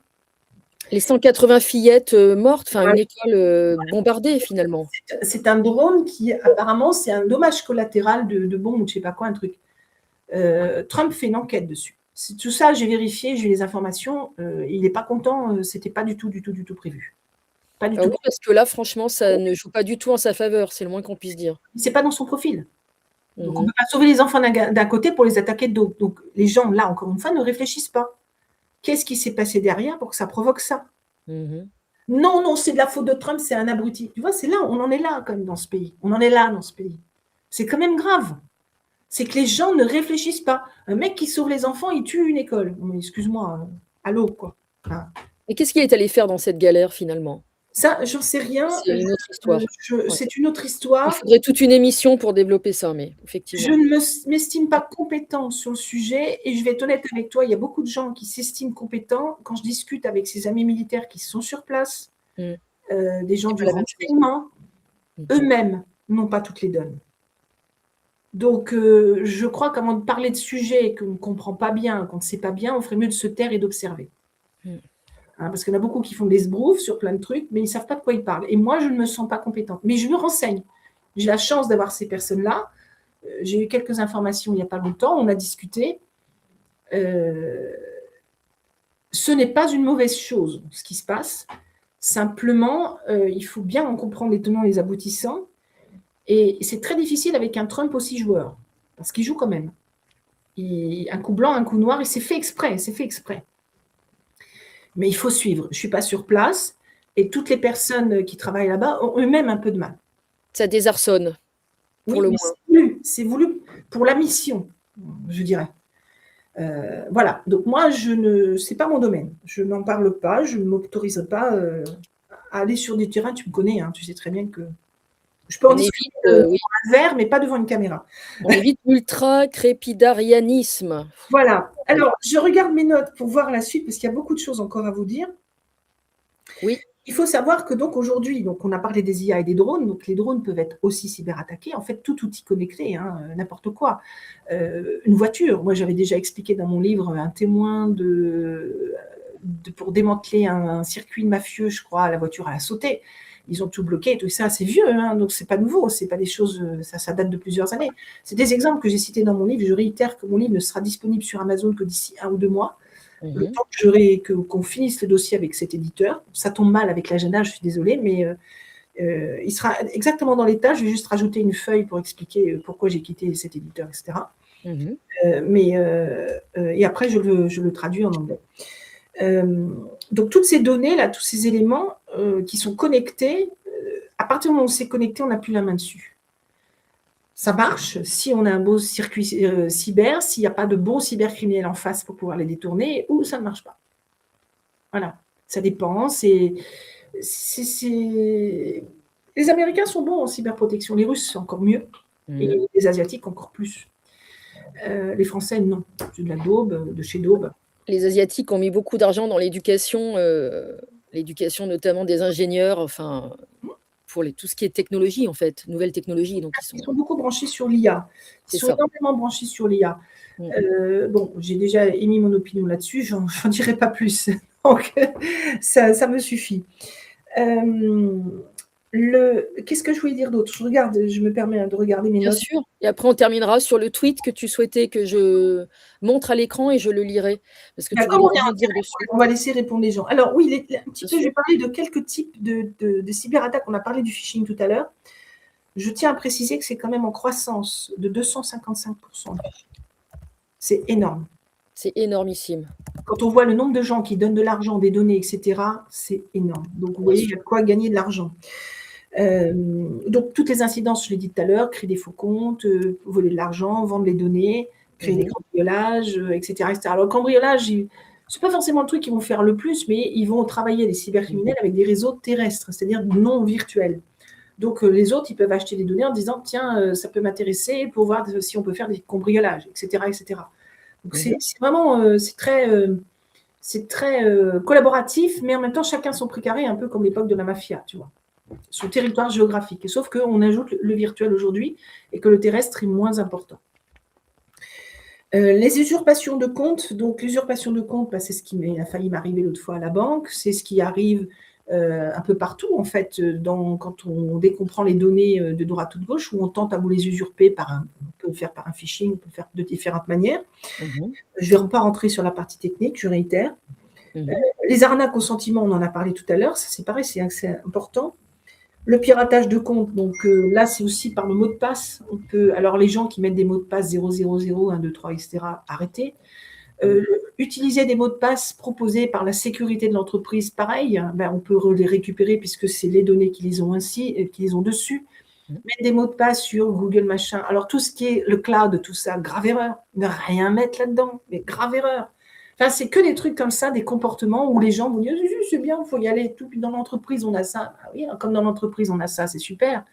Les 180 fillettes mortes, enfin une école bombardée finalement. C'est un drone qui, apparemment, c'est un dommage collatéral de bombe ou je ne sais pas quoi, un truc. Trump fait une enquête dessus. Tout ça, j'ai vérifié, j'ai les informations. Il n'est pas content, c'était pas du tout prévu. Pas du tout. Oui, parce que là, franchement, ça ne joue pas du tout en sa faveur, c'est le moins qu'on puisse dire. C'est pas dans son profil. Donc, on ne peut pas sauver les enfants d'un côté pour les attaquer de l'autre. Donc, les gens, là, encore une fois, ne réfléchissent pas. Qu'est-ce qui s'est passé derrière pour que ça provoque ça? Non, c'est de la faute de Trump, c'est un abruti. Tu vois, c'est là, on en est là, quand même, dans ce pays. On en est là, dans ce pays. C'est quand même grave. C'est que les gens ne réfléchissent pas. Un mec qui sauve les enfants, il tue une école. Excuse-moi, allô, quoi. Enfin, Et qu'est-ce qu'il est allé faire dans cette galère, finalement? ça, j'en sais rien. C'est une autre histoire. C'est une autre histoire. Il faudrait toute une émission pour développer ça, mais effectivement. Je ne m'estime pas compétente sur le sujet et je vais être honnête avec toi, il y a beaucoup de gens qui s'estiment compétents. Quand je discute avec ces amis militaires qui sont sur place, des gens du renseignement, eux-mêmes n'ont pas toutes les donnes. Donc, je crois qu'avant de parler de sujets qu'on ne comprend pas bien, qu'on ne sait pas bien, on ferait mieux de se taire et d'observer. Parce qu'il y en a beaucoup qui font des sbroufs sur plein de trucs, mais ils ne savent pas de quoi ils parlent. Et moi, je ne me sens pas compétente. Mais je me renseigne. J'ai la chance d'avoir ces personnes-là. J'ai eu quelques informations il n'y a pas longtemps. On a discuté. Ce n'est pas une mauvaise chose, ce qui se passe. Simplement, il faut bien en comprendre les tenants et les aboutissants. Et c'est très difficile avec un Trump aussi joueur. Parce qu'il joue quand même. Un coup blanc, un coup noir, et c'est fait exprès. C'est fait exprès. Mais il faut suivre. Je ne suis pas sur place et toutes les personnes qui travaillent là-bas ont eux-mêmes un peu de mal. Ça désarçonne, pour le moins. C'est voulu pour la mission, je dirais. Voilà. Donc moi, c'est pas mon domaine. Je n'en parle pas. Je ne m'autorise pas à aller sur des terrains. Tu me connais, hein, tu sais très bien que je peux en discuter devant un verre, mais pas devant une caméra. On évite l'ultra-crépidarianisme. Voilà. Alors, je regarde mes notes pour voir la suite, parce qu'il y a beaucoup de choses encore à vous dire. Oui. Il faut savoir que donc aujourd'hui, on a parlé des IA et des drones, donc les drones peuvent être aussi cyberattaqués. En fait, tout outil connecté, n'importe quoi. Une voiture, moi j'avais déjà expliqué dans mon livre un témoin pour démanteler un circuit mafieux, je crois, la voiture a sauté. Ils ont tout bloqué, tout ça, c'est vieux, donc c'est pas nouveau, c'est pas des choses, ça date de plusieurs années. C'est des exemples que j'ai cités dans mon livre. Je réitère que mon livre ne sera disponible sur Amazon que d'ici 1 ou 2 mois. Le temps qu'on finisse le dossier avec cet éditeur. Ça tombe mal avec l'agenda, je suis désolée, mais il sera exactement dans l'état. Je vais juste rajouter une feuille pour expliquer pourquoi j'ai quitté cet éditeur, etc. Et après, je le traduis en anglais. Donc, toutes ces données, là, tous ces éléments qui sont connectés, à partir du moment où c'est connecté, on n'a plus la main dessus. Ça marche si on a un beau circuit cyber, s'il n'y a pas de bons cybercriminels en face pour pouvoir les détourner, ou ça ne marche pas. Voilà, ça dépend. Les Américains sont bons en cyberprotection, les Russes encore mieux, et les Asiatiques encore plus. Les Français, non. C'est de la daube, de chez daube. Les Asiatiques ont mis beaucoup d'argent dans l'éducation notamment des ingénieurs, enfin, pour tout ce qui est technologie, en fait, nouvelles technologies. Donc ils sont beaucoup branchés sur l'IA. Ils sont énormément branchés sur l'IA. Bon, j'ai déjà émis mon opinion là-dessus, j'en dirai pas plus. Donc, ça me suffit. Qu'est-ce que je voulais dire d'autre? Je me permets de regarder mes notes. Bien sûr. Et après, on terminera sur le tweet que tu souhaitais que je montre à l'écran et je le lirai. Parce que tu voulais rien dire dessus. On va laisser répondre les gens. Alors oui, un petit peu, je vais parler de quelques types de cyberattaques. On a parlé du phishing tout à l'heure. Je tiens à préciser que c'est quand même en croissance de 255%. C'est énorme. C'est énormissime. Quand on voit le nombre de gens qui donnent de l'argent, des données, etc., c'est énorme. Donc, vous voyez, il y a de quoi gagner de l'argent. Donc, toutes les incidences, je l'ai dit tout à l'heure, créer des faux comptes, voler de l'argent, vendre les données, créer des cambriolages, etc., etc. Alors, le cambriolage, c'est pas forcément le truc qu'ils vont faire le plus, mais ils vont travailler, les cybercriminels, avec des réseaux terrestres, c'est-à-dire non virtuels. Donc, les autres, ils peuvent acheter des données en disant, tiens, ça peut m'intéresser pour voir si on peut faire des cambriolages, etc., etc. Donc, c'est vraiment, c'est très collaboratif, mais en même temps, chacun son précaré, un peu comme l'époque de la mafia, tu vois, son territoire géographique. Et sauf qu'on ajoute le virtuel aujourd'hui et que le terrestre est moins important. Les usurpations de compte, donc l'usurpation de compte, bah, c'est ce qui a failli m'arriver l'autre fois à la banque, c'est ce qui arrive un peu partout, en fait, dès qu'on prend les données de droite ou de gauche, où on tente à vous les usurper on peut le faire par un phishing, on peut le faire de différentes manières. Je ne vais pas rentrer sur la partie technique, je réitère. Les arnaques au sentiment, on en a parlé tout à l'heure, ça c'est pareil, c'est important. Le piratage de compte, donc là, c'est aussi par le mot de passe. Alors, les gens qui mettent des mots de passe 000, 1, 2, 3, etc., arrêtez. Utiliser des mots de passe proposés par la sécurité de l'entreprise, pareil, ben, on peut les récupérer puisque c'est les données qui les ont dessus. Mettre des mots de passe sur Google, machin. Alors, tout ce qui est le cloud, tout ça, grave erreur. Ne rien mettre là-dedans, mais grave erreur. Enfin, c'est que des trucs comme ça, des comportements où les gens vont dire c'est bien, il faut y aller. Tout dans l'entreprise, on a ça. Ah oui, comme dans l'entreprise, on a ça, c'est super.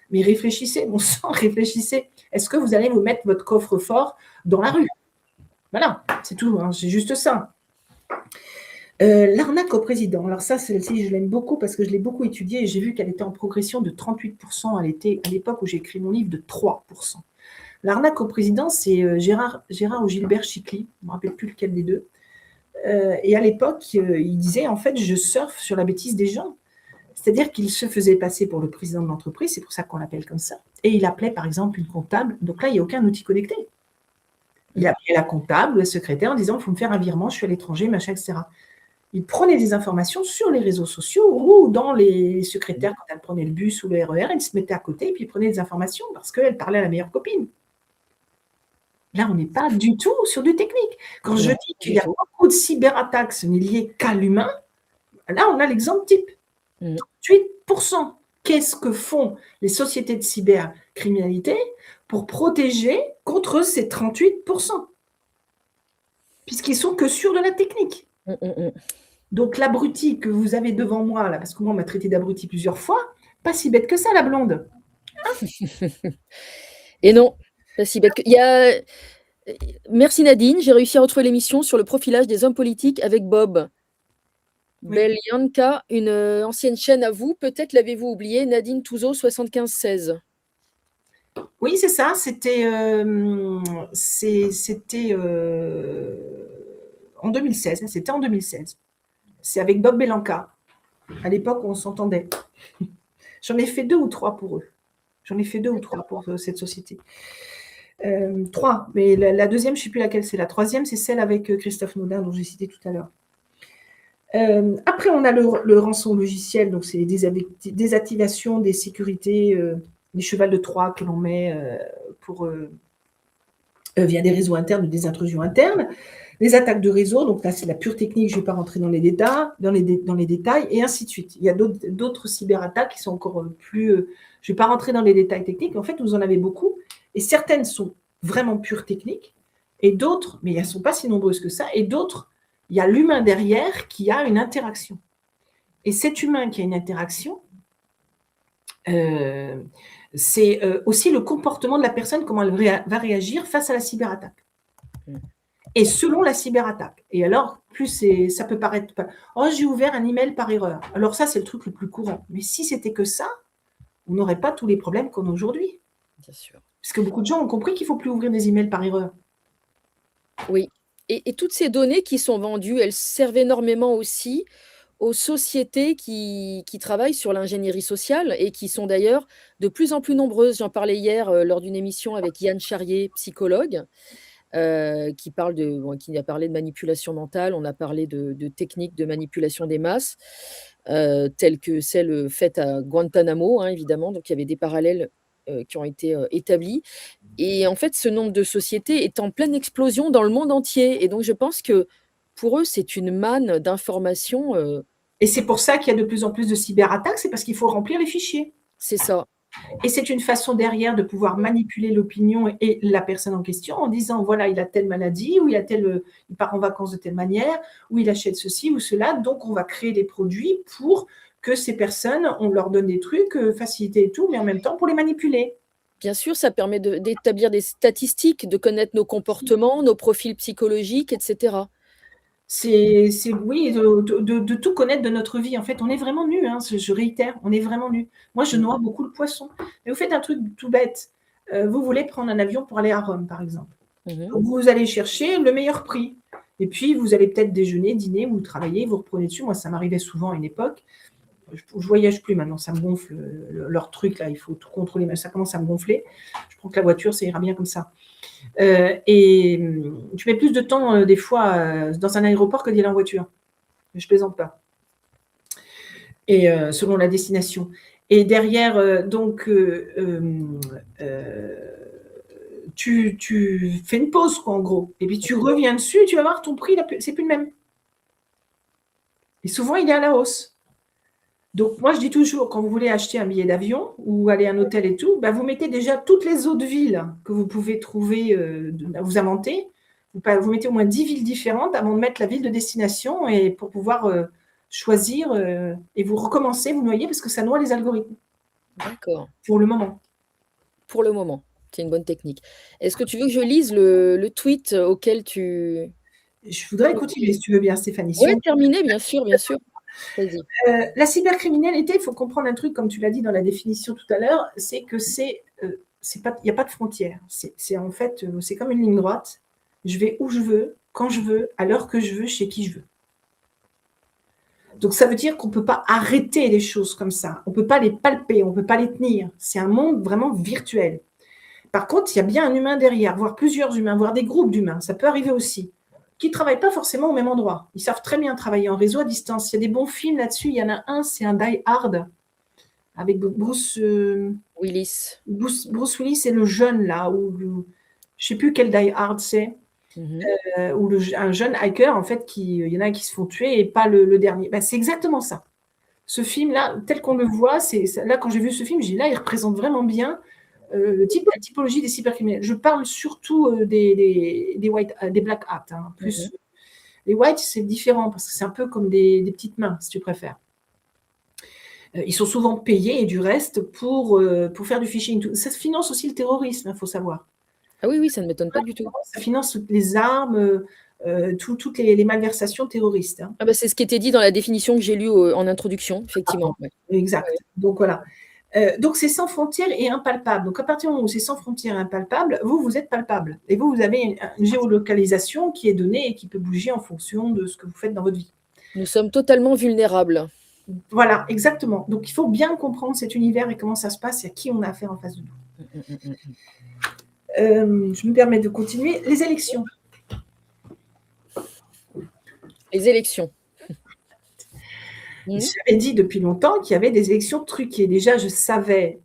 Mais réfléchissez, bon sang, réfléchissez. Est-ce que vous allez vous mettre votre coffre-fort dans la rue? Voilà, c'est tout, hein, c'est juste ça. L'arnaque au président. Alors ça, celle-ci, je l'aime beaucoup parce que je l'ai beaucoup étudiée et j'ai vu qu'elle était en progression de 38%. Elle était, à l'époque où j'ai écrit mon livre, de 3%. L'arnaque au président, c'est Gérard ou Gilbert Chicly, je ne me rappelle plus lequel des deux. Et à l'époque, il disait, en fait, je surfe sur la bêtise des gens. C'est-à-dire qu'il se faisait passer pour le président de l'entreprise, c'est pour ça qu'on l'appelle comme ça. Et il appelait, par exemple, une comptable. Donc là, il n'y a aucun outil connecté. Il appelait la comptable ou la secrétaire en disant, il faut me faire un virement, je suis à l'étranger, machin, etc. Il prenait des informations sur les réseaux sociaux ou dans les secrétaires, quand elle prenait le bus ou le RER, elle se mettait à côté et puis il prenait des informations parce qu'elle parlait à la meilleure copine. Là, on n'est pas du tout sur du technique. Quand je dis qu'il y a beaucoup de cyberattaques, ce n'est lié qu'à l'humain, là, on a l'exemple type. 38%. Qu'est-ce que font les sociétés de cybercriminalité pour protéger contre ces 38%? Puisqu'ils ne sont que sur de la technique. Donc, l'abruti que vous avez devant moi, là, parce que moi, on m'a traité d'abruti plusieurs fois, pas si bête que ça, la blonde. Hein? Et non, pas si bête que... Merci Nadine, j'ai réussi à retrouver l'émission sur le profilage des hommes politiques avec Bob. Oui. Belyanka, une ancienne chaîne à vous, peut-être l'avez-vous oublié, Nadine Touzeau, 75-16. Oui, c'est ça, c'était en 2016, c'était en 2016. C'est avec Bob Bellanca, à l'époque où on s'entendait. J'en ai fait 2 ou 3 pour eux. J'en ai fait 2 ou 3 pour cette société. 3, mais la deuxième, je ne sais plus laquelle c'est. La troisième, c'est celle avec Christophe Naudin, dont j'ai cité tout à l'heure. Après, on a le rançon logiciel, donc c'est les désactivations des sécurités, les chevals de Troie que l'on met via des réseaux internes ou des intrusions internes. Les attaques de réseau, donc là, c'est la pure technique, je ne vais pas rentrer dans les détails, et ainsi de suite. Il y a d'autres cyberattaques qui sont encore plus... je ne vais pas rentrer dans les détails techniques. En fait, vous en avez beaucoup, et certaines sont vraiment pure techniques, et d'autres, mais elles ne sont pas si nombreuses que ça, et d'autres, il y a l'humain derrière qui a une interaction. Et cet humain qui a une interaction, c'est aussi le comportement de la personne, comment elle va réagir face à la cyberattaque. Et selon la cyberattaque. Et alors, plus ça peut paraître... Oh, j'ai ouvert un email par erreur. Alors ça, c'est le truc le plus courant. Mais si c'était que ça, on n'aurait pas tous les problèmes qu'on a aujourd'hui. Bien sûr. Parce que beaucoup de gens ont compris qu'il ne faut plus ouvrir des emails par erreur. Oui. Et toutes ces données qui sont vendues, elles servent énormément aussi aux sociétés qui travaillent sur l'ingénierie sociale et qui sont d'ailleurs de plus en plus nombreuses. J'en parlais hier lors d'une émission avec Yann Charrier, psychologue, qui a parlé de manipulation mentale. On a parlé de techniques de manipulation des masses, telles que celles faites à Guantanamo, hein, évidemment. Donc, il y avait des parallèles qui ont été établis. Et en fait, ce nombre de sociétés est en pleine explosion dans le monde entier. Et donc, je pense que pour eux, c'est une manne d'informations. Et c'est pour ça qu'il y a de plus en plus de cyberattaques, c'est parce qu'il faut remplir les fichiers. C'est ça. Et c'est une façon derrière de pouvoir manipuler l'opinion et la personne en question en disant, voilà, il a telle maladie, ou il part en vacances de telle manière, ou il achète ceci ou cela, donc on va créer des produits pour que ces personnes, on leur donne des trucs, facilités et tout, mais en même temps pour les manipuler. Bien sûr, ça permet d'établir des statistiques, de connaître nos comportements, nos profils psychologiques et cetera. C'est oui, de tout connaître de notre vie. En fait, on est vraiment nus, hein, je réitère, on est vraiment nus. Moi, je Mmh. noie beaucoup le poisson. Mais vous faites un truc tout bête. Vous voulez prendre un avion pour aller à Rome, par exemple. Mmh mh. Donc vous allez chercher le meilleur prix et puis vous allez peut-être déjeuner, dîner ou travailler, vous reprenez dessus. Moi, ça m'arrivait souvent à une époque. Je voyage plus maintenant, ça me gonfle, leur truc là, il faut tout contrôler, mais ça commence à me gonfler. Je prends que la voiture, ça ira bien comme ça. Tu mets plus de temps, des fois, dans un aéroport que d'y aller en voiture. Je plaisante pas. Et selon la destination. Et derrière, donc, tu fais une pause, quoi, en gros. Et puis tu reviens dessus, tu vas voir ton prix, c'est plus le même. Et souvent, il est à la hausse. Donc, moi, je dis toujours, quand vous voulez acheter un billet d'avion ou aller à un hôtel et tout, bah, vous mettez déjà toutes les autres villes que vous pouvez trouver, vous inventez. Vous mettez au moins 10 villes différentes avant de mettre la ville de destination et pour pouvoir choisir et vous recommencez, vous noyez parce que ça noie les algorithmes D'accord, pour le moment. pour le moment. C'est une bonne technique. Est-ce que tu veux que je lise le tweet auquel tu Je voudrais continuer, si tu veux bien, Stéphanie. Si ouais, on terminé, bien sûr, bien sûr. Vas-y. La cybercriminalité, il faut comprendre un truc, comme tu l'as dit dans la définition tout à l'heure, c'est que c'est pas, il n'y a pas de frontière. C'est en fait, c'est comme une ligne droite. Je vais où je veux, quand je veux, à l'heure que je veux, chez qui je veux. Donc ça veut dire qu'on ne peut pas arrêter les choses comme ça. On ne peut pas les palper, on ne peut pas les tenir. C'est un monde vraiment virtuel. Par contre, il y a bien un humain derrière, voire plusieurs humains, voire des groupes d'humains. Ça peut arriver aussi qui ne travaillent pas forcément au même endroit. Ils savent très bien travailler en réseau à distance. Il y a des bons films là-dessus. Il y en a un, c'est un Die Hard avec Willis. Bruce Willis et le jeune là, je ne sais plus quel Die Hard c'est, Mmh mh. où un jeune hacker, en fait, il y en a qui se font tuer et pas le dernier. Ben, c'est exactement ça. Ce film-là, tel qu'on le voit, là, quand j'ai vu ce film, j'ai dit là, il représente vraiment bien la typologie des cybercriminels. Je parle surtout des Black Hat. Hein. Plus, Mmh. les Whites, c'est différent parce que c'est un peu comme des petites mains, si tu préfères. Ils sont souvent payés et du reste pour faire du phishing. Ça finance aussi le terrorisme, il faut savoir. Ah oui, oui, ça ne m'étonne pas du tout. Ça finance toutes les armes, toutes les malversations terroristes. Hein. Ah bah, c'est ce qui était dit dans la définition que j'ai lue en introduction, effectivement, ouais. Exact. Ouais. Donc voilà. Donc c'est sans frontières et impalpable. Donc à partir du moment où c'est sans frontières et impalpable, vous êtes palpable. Et vous avez une géolocalisation qui est donnée et qui peut bouger en fonction de ce que vous faites dans votre vie. Nous sommes totalement vulnérables. Voilà, exactement. Donc il faut bien comprendre cet univers et comment ça se passe et à qui on a affaire en face de nous. Mmh. Je me permets de continuer. Les élections. Les élections. Mmh. J'avais dit depuis longtemps qu'il y avait des élections truquées. Déjà, je savais,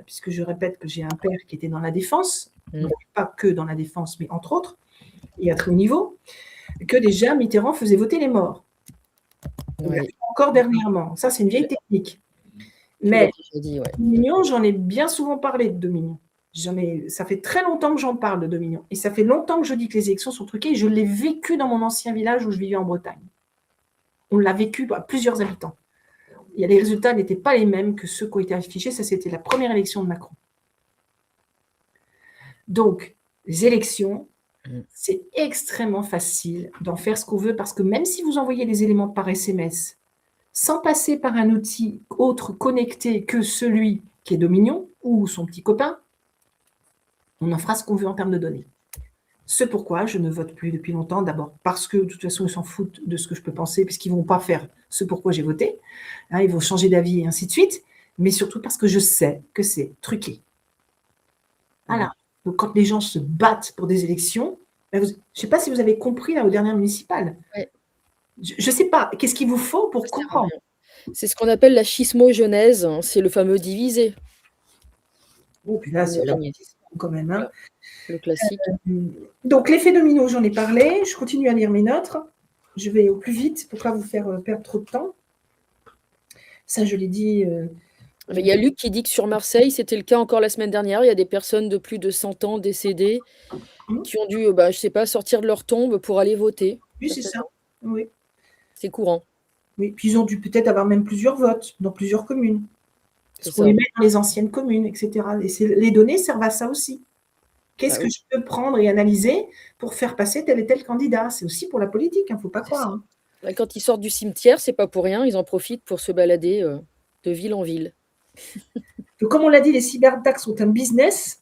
puisque je répète que j'ai un père qui était dans la défense, Mmh. donc pas que dans la défense, mais entre autres, et à très haut niveau, que déjà Mitterrand faisait voter les morts. Oui, Encore dernièrement. Ça, c'est une vieille technique. tu l'as Mais déjà dit, ouais. Dominion, j'en ai bien souvent parlé de Dominion. Ça fait très longtemps que j'en parle de Dominion. Et ça fait longtemps que je dis que les élections sont truquées. Et je l'ai vécu dans mon ancien village où je vivais en Bretagne. On l'a vécu à plusieurs habitants. Les résultats n'étaient pas les mêmes que ceux qui ont été affichés. Ça, c'était la première élection de Macron. Donc, les élections, c'est extrêmement facile d'en faire ce qu'on veut parce que même si vous envoyez les éléments par SMS, sans passer par un outil autre connecté que celui qui est Dominion ou son petit copain, on en fera ce qu'on veut en termes de données. Ce pourquoi je ne vote plus depuis longtemps, d'abord parce que de toute façon, ils s'en foutent de ce que je peux penser, puisqu'ils ne vont pas faire ce pourquoi j'ai voté. Hein, ils vont changer d'avis et ainsi de suite, mais surtout parce que je sais que c'est truqué. Voilà. Donc, quand les gens se battent pour des élections, je ne sais pas si vous avez compris là aux dernières municipales. Ouais. Je ne sais pas, qu'est-ce qu'il vous faut pour comprendre? C'est ce qu'on appelle la schismogenèse, hein, c'est le fameux diviser. Oh, puis là, c'est quand même. Hein. Voilà, le classique. Donc, l'effet domino, j'en ai parlé. Je continue à lire mes notes. Je vais au plus vite pour ne pas vous faire perdre trop de temps. Ça, je l'ai dit. Il y a Luc qui dit que sur Marseille, c'était le cas encore la semaine dernière, il y a des personnes de plus de 100 ans décédées Mmh. qui ont dû, je sais pas, sortir de leur tombe pour aller voter, Oui, c'est ça. certainement. Oui, C'est courant, oui. Puis ils ont dû peut-être avoir même plusieurs votes dans plusieurs communes. c'est Parce qu'on les ça. met dans les anciennes communes, et cetera. Et les données servent à ça aussi. Qu'est-ce Bah que oui, je peux prendre et analyser pour faire passer tel et tel candidat? C'est aussi pour la politique, il ne faut pas c'est ça. croire, hein. Bah, quand ils sortent du cimetière, c'est pas pour rien, ils en profitent pour se balader, de ville en ville. Donc, comme on l'a dit, les cyberattaques sont un business,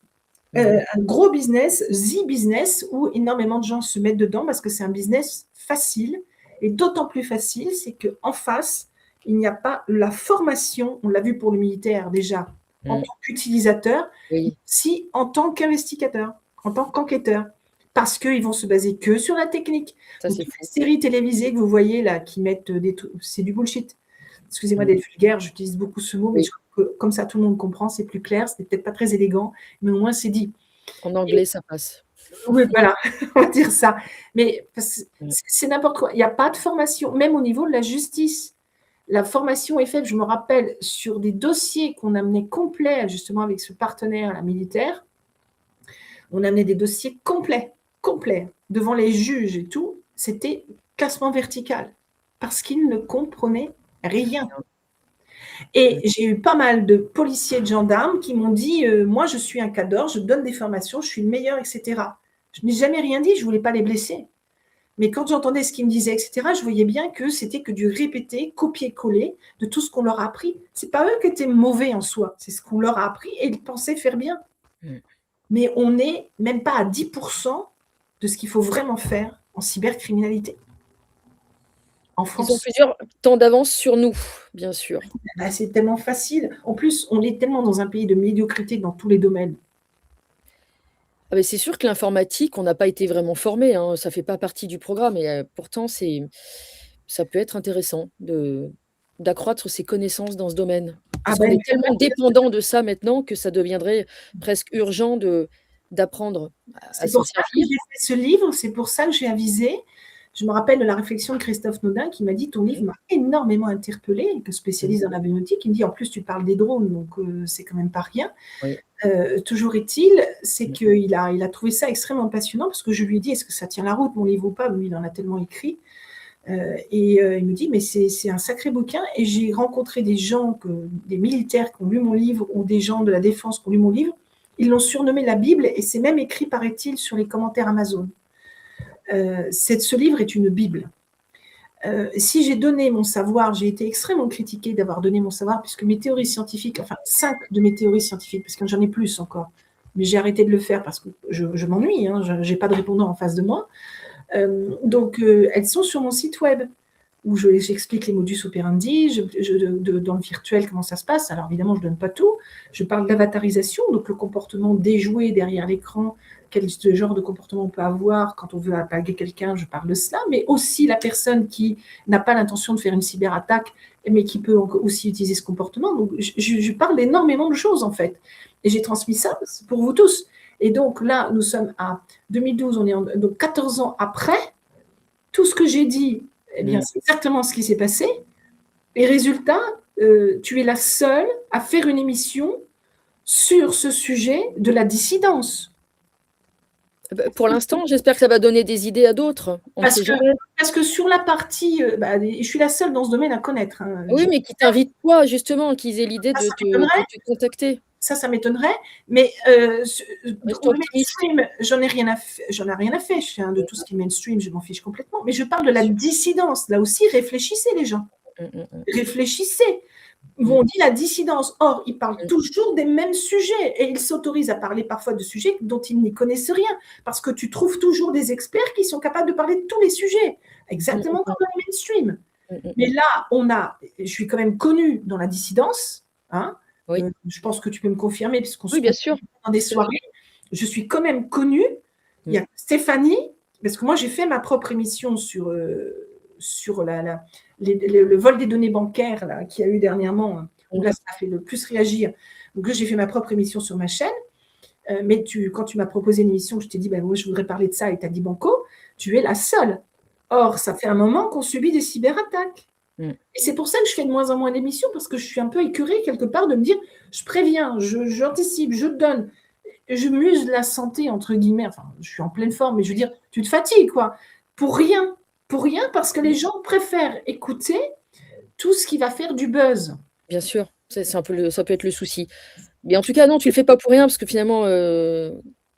Mmh. un gros business, the business, où énormément de gens se mettent dedans parce que c'est un business facile. Et d'autant plus facile, c'est qu'en face, il n'y a pas la formation, on l'a vu pour le militaire déjà, en Mmh. tant qu'utilisateur, Oui, si en tant qu'investigateur, en tant qu'enquêteur. Parce qu'ils vont se baser que sur la technique. ça Donc, c'est toutes les fou. séries télévisées que vous voyez là, qui mettent des trucs, c'est du bullshit. Excusez-moi Mmh. d'être vulgaire, j'utilise beaucoup ce mot, mais je Oui, crois que comme ça tout le monde comprend, c'est plus clair, c'est peut-être pas très élégant, mais au moins c'est dit. en Et anglais ça passe. oui, voilà, on va dire ça. Mais parce que Mmh. c'est n'importe quoi. Il n'y a pas de formation, même au niveau de la justice. La formation est faite, je me rappelle, sur des dossiers qu'on amenait complets, justement, avec ce partenaire là, militaire. On amenait des dossiers complets, complets, devant les juges et tout. C'était classement vertical, parce qu'ils ne comprenaient rien. Mmh. Et j'ai eu pas mal de policiers et de gendarmes qui m'ont dit moi, je suis un cadre, je donne des formations, je suis le meilleur, etc. Je n'ai jamais rien dit, je ne voulais pas les blesser. Mais quand j'entendais ce qu'ils me disaient, etc., je voyais bien que c'était que du répété, copier-coller de tout ce qu'on leur a appris. Ce n'est pas eux qui étaient mauvais en soi, c'est ce qu'on leur a appris et ils pensaient faire bien. Mmh. Mais on n'est même pas à 10% de ce qu'il faut vraiment faire en cybercriminalité en Ils ont France. plusieurs temps d'avance sur nous, bien sûr. Bah, c'est tellement facile. En plus, on est tellement dans un pays de médiocrité dans tous les domaines. Ah beh, c'est sûr que l'informatique, on n'a pas été vraiment formés, hein, ça fait pas partie du programme et pourtant ça peut être intéressant d'accroître ses connaissances dans ce domaine. Ah Parce qu'on ben, est tellement dépendant de ça maintenant que ça deviendrait presque urgent d'apprendre à c'est s'en pour ça que servir. j'ai fait ce livre, c'est pour ça que j'ai avisé. Je me rappelle de la réflexion de Christophe Naudin qui m'a dit: «Ton livre m'a énormément interpellée», que Mmh. spécialiste dans l'avionnautique. Il me dit: «En plus, tu parles des drones, donc c'est quand même pas rien». Oui. Toujours est-il, c'est Mmh. qu'il a trouvé ça extrêmement passionnant parce que je lui ai dit: «Est-ce que ça tient la route mon livre ou pas?» Lui, il en a tellement écrit. Il me dit: «Mais c'est un sacré bouquin» et j'ai rencontré des gens, des militaires qui ont lu mon livre ou des gens de la défense qui ont lu mon livre. Ils l'ont surnommé la Bible et c'est même écrit, paraît-il, sur les commentaires Amazon. Ce livre est une Bible. Si j'ai donné mon savoir, j'ai été extrêmement critiquée d'avoir donné mon savoir, puisque mes théories scientifiques, enfin 5 de mes théories scientifiques, parce que j'en ai plus encore, mais j'ai arrêté de le faire parce que je m'ennuie, hein, je n'ai pas de répondant en face de moi. Elles sont sur mon site web où j'explique les modus operandi, dans le virtuel, comment ça se passe. Alors évidemment, je ne donne pas tout. Je parle d'avatarisation, donc le comportement déjoué derrière l'écran, quel genre de comportement on peut avoir quand on veut attaquer quelqu'un, je parle de cela, mais aussi la personne qui n'a pas l'intention de faire une cyberattaque, mais qui peut aussi utiliser ce comportement. Donc, je parle d'énormément de choses, en fait. Et j'ai transmis ça pour vous tous. Et donc là, nous sommes à 2012, donc 14 ans après, tout ce que j'ai dit, eh bien, Mmh. c'est exactement ce qui s'est passé. Et résultat, tu es la seule à faire une émission sur ce sujet de la dissidence. Pour l'instant, j'espère que ça va donner des idées à d'autres, on ne Parce sait que, jamais. parce que sur la partie, je suis la seule dans ce domaine à connaître, hein. Oui, mais qui t'invitent toi justement, qu'ils aient l'idée Ça, de ça te m'étonnerait. de te contacter. Ça m'étonnerait. Mais Reste dans le optimiste. mainstream, j'en ai rien à faire. Je fais de tout ce qui est mainstream, je m'en fiche complètement. Mais je parle de Bien la sûr. dissidence. Là aussi, réfléchissez les gens. Mmh, mmh, mmh. Réfléchissez. Mmh, On dit la dissidence. Or, ils parlent mmh. toujours des mêmes sujets et ils s'autorisent à parler parfois de sujets dont ils n'y connaissent rien. Parce que tu trouves toujours des experts qui sont capables de parler de tous les sujets, Mmh, exactement mmh, comme dans les mainstream. mmh, mmh, Mais mmh. là, je suis quand même connue dans la dissidence. Hein. Oui. Je pense que tu peux me confirmer, puisqu'on Oui, se bien retrouve sûr, dans des tout à fait. soirées. Je suis quand même connue. Il y Mmh. a Stéphanie, parce que moi, j'ai fait ma propre émission sur le vol des données bancaires là, qu'il y a eu dernièrement, où Mmh. là, ça a fait le plus réagir. Donc là, j'ai fait ma propre émission sur ma chaîne. Mais quand tu m'as proposé une émission, je t'ai dit, ben, moi, je voudrais parler de ça, et tu as dit Banco, tu es la seule. Or, ça fait un moment qu'on subit des cyberattaques. Mmh. Et c'est pour ça que je fais de moins en moins d'émissions, parce que je suis un peu écœurée quelque part de me dire, je préviens, j'anticipe, je donne, je m'use la santé, entre guillemets, enfin, je suis en pleine forme, mais je veux dire, tu te fatigues, quoi, pour rien, parce que les gens préfèrent écouter tout ce qui va faire du buzz. Bien sûr, c'est un peu ça peut être le souci. Mais en tout cas, non, tu le fais pas pour rien parce que finalement,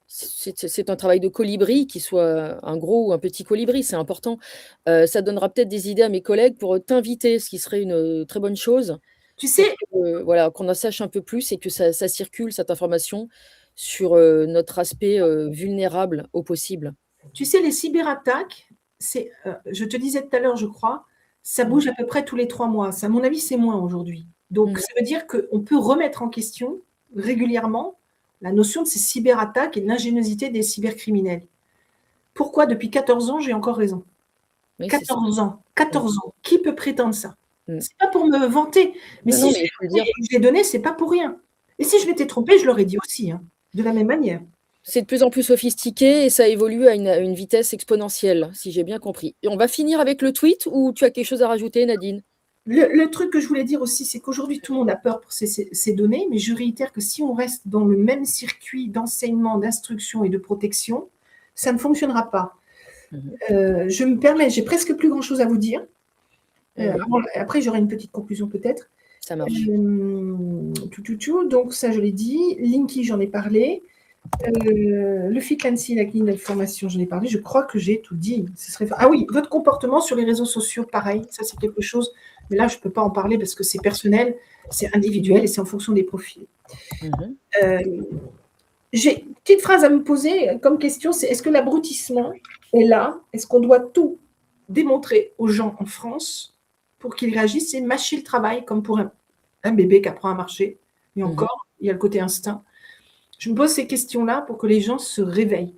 c'est un travail de colibri, qu'il soit un gros ou un petit colibri, c'est important. Ça donnera peut-être des idées à mes collègues pour, t'inviter, ce qui serait une, très bonne chose Tu pour sais, que, voilà, qu'on en sache un peu plus et que ça circule cette information sur, notre aspect, vulnérable au possible. les cyberattaques, je te disais tout à l'heure, je crois, ça Mmh. bouge à peu près tous les 3 mois. Ça, à mon avis, c'est moins aujourd'hui. Donc, Mmh. ça veut dire qu'on peut remettre en question régulièrement la notion de ces cyberattaques et de l'ingéniosité des cybercriminels. Pourquoi depuis 14 ans, j'ai encore raison? Oui, c'est ça. 14 ans, Mmh. 14 ans. Qui peut prétendre ça? Mmh. C'est pas pour me vanter, mais Non, si non, je mais il l'ai faut le noté dire. et que je l'ai donné, c'est pas pour rien. Et si je m'étais trompée, je l'aurais dit aussi, hein, de la même manière. C'est de plus en plus sophistiqué et ça évolue à une vitesse exponentielle, si j'ai bien compris. Et on va finir avec le tweet ou tu as quelque chose à rajouter, Nadine? Le truc que je voulais dire aussi, c'est qu'aujourd'hui, tout le monde a peur pour ces données, mais je réitère que si on reste dans le même circuit d'enseignement, d'instruction et de protection, ça ne fonctionnera pas. Mmh. Je me permets, j'ai presque plus grand-chose à vous dire. Oui, Après, j'aurai une petite conclusion peut-être. ça marche. Donc ça, je l'ai dit. Linky, j'en ai parlé. Le freelancing, la clinique d'information, j'en ai parlé. Je crois que j'ai tout dit. Ah oui, votre comportement sur les réseaux sociaux, pareil. Ça, c'est quelque chose. Mais là, je ne peux pas en parler parce que c'est personnel, c'est individuel et c'est en fonction des profils. Mmh. Euh, j'ai une petite phrase à me poser comme question, c'est est-ce que l'abrutissement est là? Est-ce qu'on doit tout démontrer aux gens en France pour qu'ils réagissent et mâcher le travail comme pour un bébé qui apprend à marcher? Et Mmh. encore, il y a le côté instinct. Je me pose ces questions-là pour que les gens se réveillent.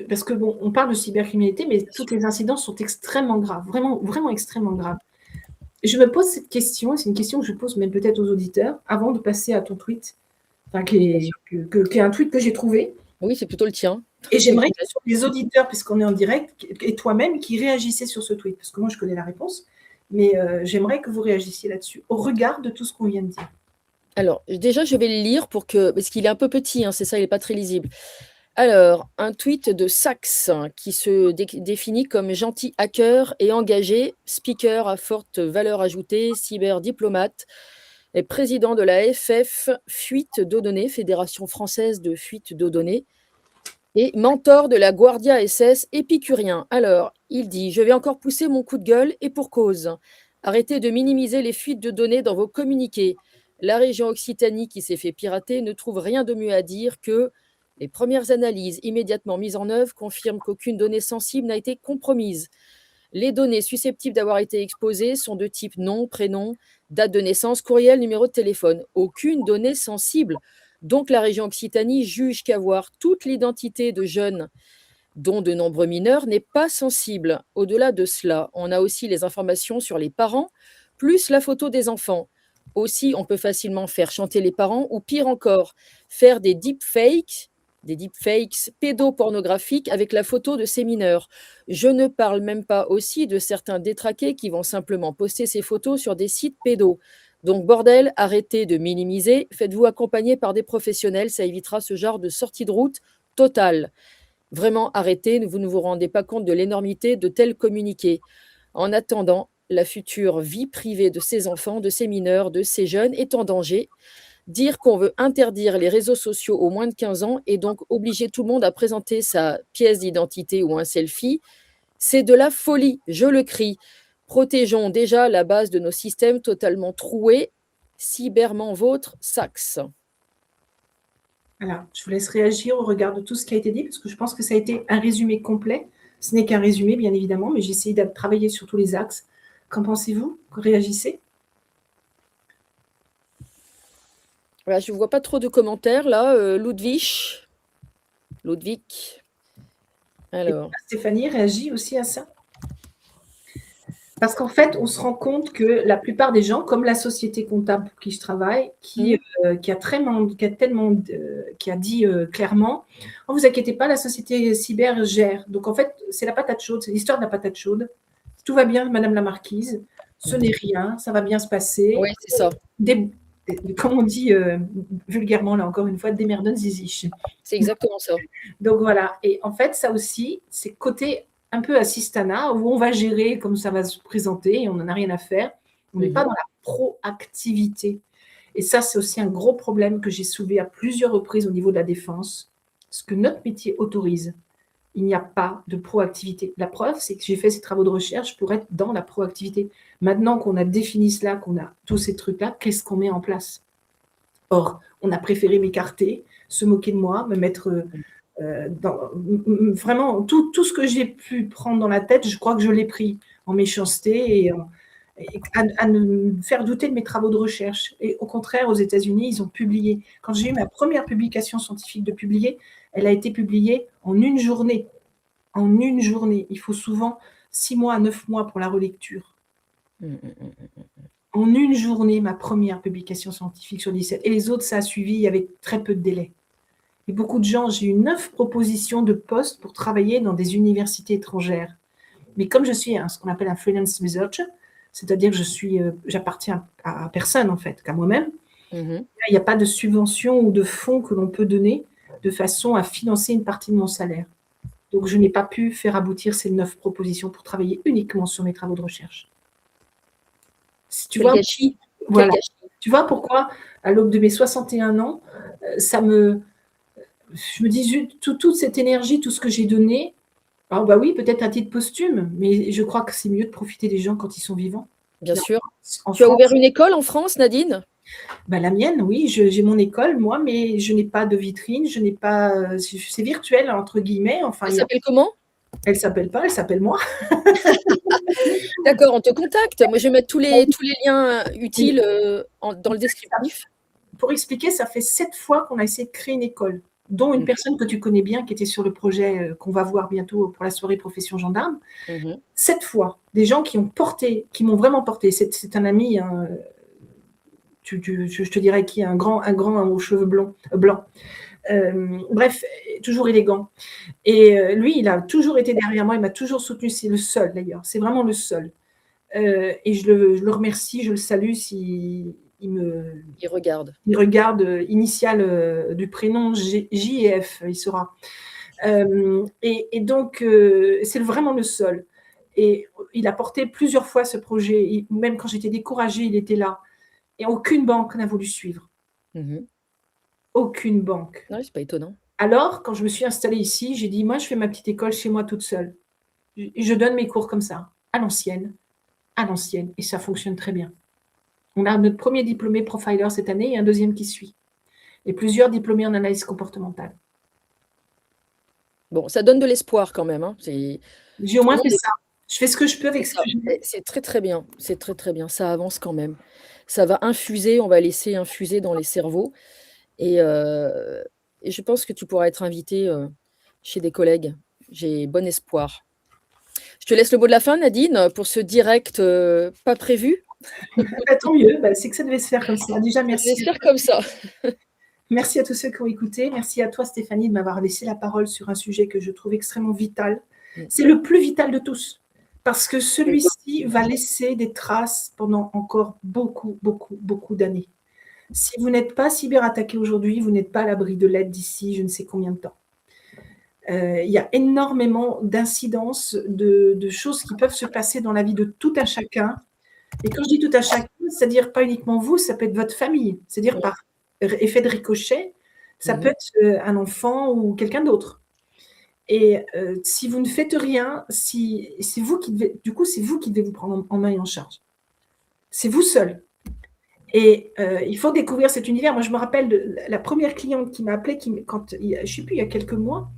Parce que bon, on parle de cybercriminalité, mais Bien tous sûr. les incidents sont extrêmement graves, vraiment, vraiment extrêmement graves. Et je me pose cette question, et c'est une question que je pose même peut-être aux auditeurs, avant de passer à ton tweet, enfin, Bien sûr. qui est un tweet que j'ai trouvé. Oui, c'est plutôt le tien. Et Très j'aimerais que ce modeste. soit les auditeurs, puisqu'on est en direct, et toi-même, qui réagissaient sur ce tweet. Parce que moi, je connais la réponse, mais j'aimerais que vous réagissiez là-dessus, au regard de tout ce qu'on vient de dire. Alors, déjà, je vais le lire parce qu'il est un peu petit, hein, c'est ça, il est pas très lisible. Alors, un tweet de Sax qui se définit comme gentil hacker et engagé, speaker à forte valeur ajoutée, cyberdiplomate, et président de la FF Fuite d'eau données, Fédération française de fuite d'eau données, et mentor de la Guardia SS épicurien. Alors, il dit: «Je vais encore pousser mon coup de gueule et pour cause. Arrêtez de minimiser les fuites de données dans vos communiqués. La région Occitanie qui s'est fait pirater ne trouve rien de mieux à dire que les premières analyses immédiatement mises en œuvre confirment qu'aucune donnée sensible n'a été compromise. Les données susceptibles d'avoir été exposées sont de type nom, prénom, date de naissance, courriel, numéro de téléphone. Aucune donnée sensible. Donc la région Occitanie juge qu'avoir toute l'identité de jeunes, dont de nombreux mineurs, n'est pas sensible. Au-delà de cela, on a aussi les informations sur les parents, plus la photo des enfants. Aussi, on peut facilement faire chanter les parents ou pire encore, faire des deepfakes pédopornographiques avec la photo de ces mineurs. Je ne parle même pas aussi de certains détraqués qui vont simplement poster ces photos sur des sites pédos. Donc bordel, arrêtez de minimiser, faites-vous accompagner par des professionnels, ça évitera ce genre de sortie de route totale. Vraiment arrêtez, vous ne vous rendez pas compte de l'énormité de tels communiqués. En attendant, la future vie privée de ces enfants, de ces mineurs, de ces jeunes est en danger. Dire qu'on veut interdire les réseaux sociaux aux moins de 15 ans et donc obliger tout le monde à présenter sa pièce d'identité ou un selfie, c'est de la folie, je le crie. Protégeons déjà la base de nos systèmes totalement troués. Cyberment vôtre, Saxe. Voilà, je vous laisse réagir au regard de tout ce qui a été dit, parce que je pense que ça a été un résumé complet. Ce n'est qu'un résumé, bien évidemment, mais j'ai essayé de travailler sur tous les axes. Qu'en pensez-vous? Réagissez. Voilà, je ne vois pas trop de commentaires là. Ludwig. Et Alors, Stéphanie réagit aussi à ça. Parce qu'en fait, on se rend compte que la plupart des gens, comme la société comptable pour qui je travaille, qui a dit clairement, oh, vous inquiétez pas, la société cyber gère. Donc en fait, c'est la patate chaude, c'est l'histoire de la patate chaude. Tout va bien, Madame la Marquise. ce n'est rien, ça va bien se passer. Oui, c'est ça. Des comme on dit, vulgairement, là, encore une fois, démerdons zizi. C'est exactement ça. Donc voilà, et en fait, ça aussi, c'est côté un peu assistana, où on va gérer comme ça va se présenter et on n'en a rien à faire. On n'est pas dans la proactivité. Et ça, c'est aussi un gros problème que j'ai soulevé à plusieurs reprises au niveau de la défense, ce que notre métier autorise. Il n'y a pas de proactivité. La preuve, c'est que j'ai fait ces travaux de recherche pour être dans la proactivité. Maintenant qu'on a défini cela, qu'on a tous ces trucs-là, qu'est-ce qu'on met en place? Or, on a préféré m'écarter, se moquer de moi, me mettre vraiment tout ce que j'ai pu prendre dans la tête, je crois que je l'ai pris en méchanceté et à me faire douter de mes travaux de recherche. Et au contraire, aux États-Unis, ils ont publié. Quand j'ai eu ma première publication scientifique de publier, elle a été publiée en une journée. En une journée. Il faut souvent 6 mois à 9 mois pour la relecture. En une journée, ma première publication scientifique sur 17. Et les autres, ça a suivi avec très peu de délai. Et beaucoup de gens, j'ai eu 9 propositions de postes pour travailler dans des universités étrangères. Mais comme je suis ce qu'on appelle un freelance researcher, c'est-à-dire que j'appartiens à personne en fait, qu'à moi-même, il n'y a pas de subvention ou de fonds que l'on peut donner de façon à financer une partie de mon salaire. Donc, je n'ai pas pu faire aboutir ces 9 propositions pour travailler uniquement sur mes travaux de recherche. Tu vois, gâchis. voilà. Tu vois pourquoi, à l'aube de mes 61 ans, je me dis, toute cette énergie, tout ce que j'ai donné, alors bah oui, peut-être à titre posthume, mais je crois que c'est mieux de profiter des gens quand ils sont vivants. Bien sûr. Tu as ouvert une école en France, Nadine? Bah, la mienne, oui, j'ai mon école, moi, mais je n'ai pas de vitrine, je n'ai pas. C'est virtuel, entre guillemets. Enfin, elle s'appelle comment? Elle ne s'appelle pas, elle s'appelle moi. D'accord, on te contacte. Moi, je vais mettre tous les liens utiles dans le descriptif. Pour expliquer, ça fait 7 fois qu'on a essayé de créer une école, dont une personne que tu connais bien qui était sur le projet qu'on va voir bientôt pour la soirée profession gendarme. 7 fois, des gens qui m'ont vraiment porté. C'est un ami, hein, je te dirais qui est un grand aux cheveux blancs. Bref, toujours élégant. Et lui, il a toujours été derrière moi, il m'a toujours soutenu. C'est le seul d'ailleurs, c'est vraiment le seul. Et je le remercie, je le salue s'il il regarde. Il regarde, initial du prénom J et F, il saura. Et donc, c'est vraiment le seul. Et il a porté plusieurs fois ce projet. Même quand j'étais découragée, il était là. Et aucune banque n'a voulu suivre. Aucune banque. Non, c'est pas étonnant. Alors, quand je me suis installée ici, j'ai dit, moi, je fais ma petite école chez moi toute seule. Je donne mes cours comme ça, à l'ancienne. Et ça fonctionne très bien. On a notre premier diplômé profiler cette année et un deuxième qui suit. Et plusieurs diplômés en analyse comportementale. Bon, ça donne de l'espoir quand même. Hein. J'ai au moins fait ça. Je fais ce que je peux avec ça. C'est très, très bien. C'est très, très bien. Ça avance quand même. Ça va infuser, on va laisser infuser dans les cerveaux. Et je pense que tu pourras être invitée chez des collègues. J'ai bon espoir. Je te laisse le mot de la fin, Nadine, pour ce direct pas prévu. Tant mieux, c'est que ça devait se faire comme ça. Déjà, merci. Ça devait se faire comme ça. Merci à tous ceux qui ont écouté. Merci à toi, Stéphanie, de m'avoir laissé la parole sur un sujet que je trouve extrêmement vital. C'est le plus vital de tous, parce que celui-ci va laisser des traces pendant encore beaucoup, beaucoup, beaucoup d'années. Si vous n'êtes pas cyberattaqué aujourd'hui, vous n'êtes pas à l'abri de l'aide d'ici je ne sais combien de temps. Il y a énormément d'incidences, de choses qui peuvent se passer dans la vie de tout un chacun. Et quand je dis tout un chacun, c'est-à-dire pas uniquement vous, ça peut être votre famille. C'est-à-dire par effet de ricochet, ça peut être un enfant ou quelqu'un d'autre. Et si vous ne faites rien, c'est vous qui devez vous prendre en main et en charge. C'est vous seul. Et il faut découvrir cet univers. Moi, je me rappelle de la première cliente qui m'a appelée, je ne sais plus, il y a quelques mois.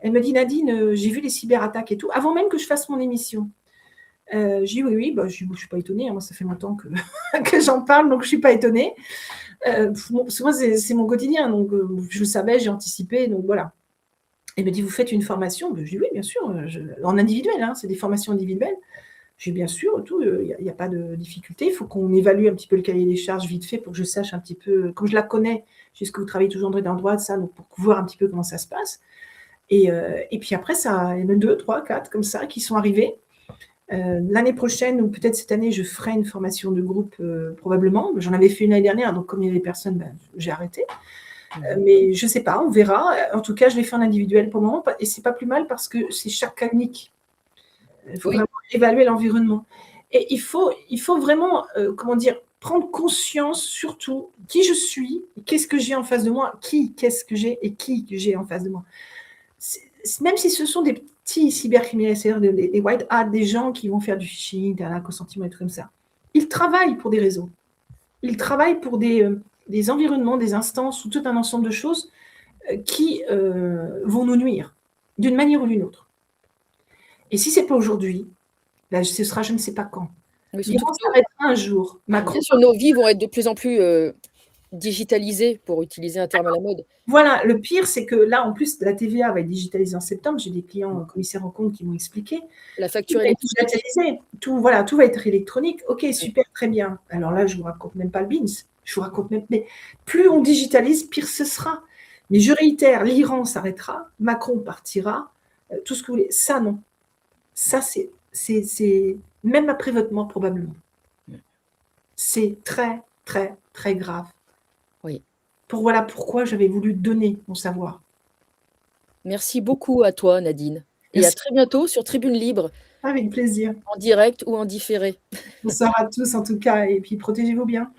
Elle me dit, Nadine, j'ai vu les cyberattaques et tout, avant même que je fasse mon émission. J'ai dit oui, je ne suis pas étonnée. Moi, ça fait longtemps que j'en parle, donc je ne suis pas étonnée. Moi, c'est mon quotidien, donc je le savais, j'ai anticipé, donc voilà. Elle me dit, vous faites une formation? Je dis oui, bien sûr, en individuel, hein, c'est des formations individuelles. J'ai bien sûr, il n'y a pas de difficulté. Il faut qu'on évalue un petit peu le cahier des charges vite fait pour que je sache un petit peu, comme je la connais, jusqu'à vous travaillez toujours dans le droit de ça, donc pour voir un petit peu comment ça se passe. Et puis après, il y en a 2, 3, 4 comme ça qui sont arrivés. L'année prochaine ou peut-être cette année, je ferai une formation de groupe, probablement. J'en avais fait une l'année dernière, donc comme il y avait personne, ben, j'ai arrêté. Mais je ne sais pas, on verra. En tout cas, je l'ai fait en individuel pour le moment et c'est pas plus mal parce que c'est chaque cas unique. Il faut Oui. vraiment évaluer l'environnement. Et il faut vraiment, comment dire, prendre conscience surtout qui je suis, qu'est-ce que j'ai en face de moi, qu'est-ce que j'ai et qui que j'ai en face de moi. Même si ce sont des petits cybercriminels, c'est-à-dire des white hats, des gens qui vont faire du phishing, d'un consentiment et tout comme ça, ils travaillent pour des réseaux. Ils travaillent pour des environnements, des instances ou tout un ensemble de choses qui vont nous nuire d'une manière ou d'une autre. Et si ce n'est pas aujourd'hui, ben, ce sera je ne sais pas quand. Oui, surtout L'Iran que s'arrêtera un jour. Macron. bien sûr, nos vies vont être de plus en plus digitalisées, pour utiliser un terme à la mode. Voilà, le pire, c'est que là, en plus, la TVA va être digitalisée en septembre. J'ai des clients commissaires aux comptes qui m'ont expliqué. La Tout facture va être électronique. digitalisé. Tout, voilà, tout va être électronique. Ok, super, très bien. Alors là, je ne vous raconte même pas le BINS. Je vous raconte même. Mais plus on digitalise, pire ce sera. Mais je réitère, l'Iran s'arrêtera, Macron partira, tout ce que vous voulez. Ça, non. Ça, c'est même après votre mort, probablement. C'est très, très, très grave. Oui. Voilà pourquoi j'avais voulu donner mon savoir. Merci beaucoup à toi, Nadine. Et à Merci. très bientôt sur Tribune Libre, Avec plaisir. en direct ou en différé. Bonsoir à tous en tout cas, et puis protégez-vous bien.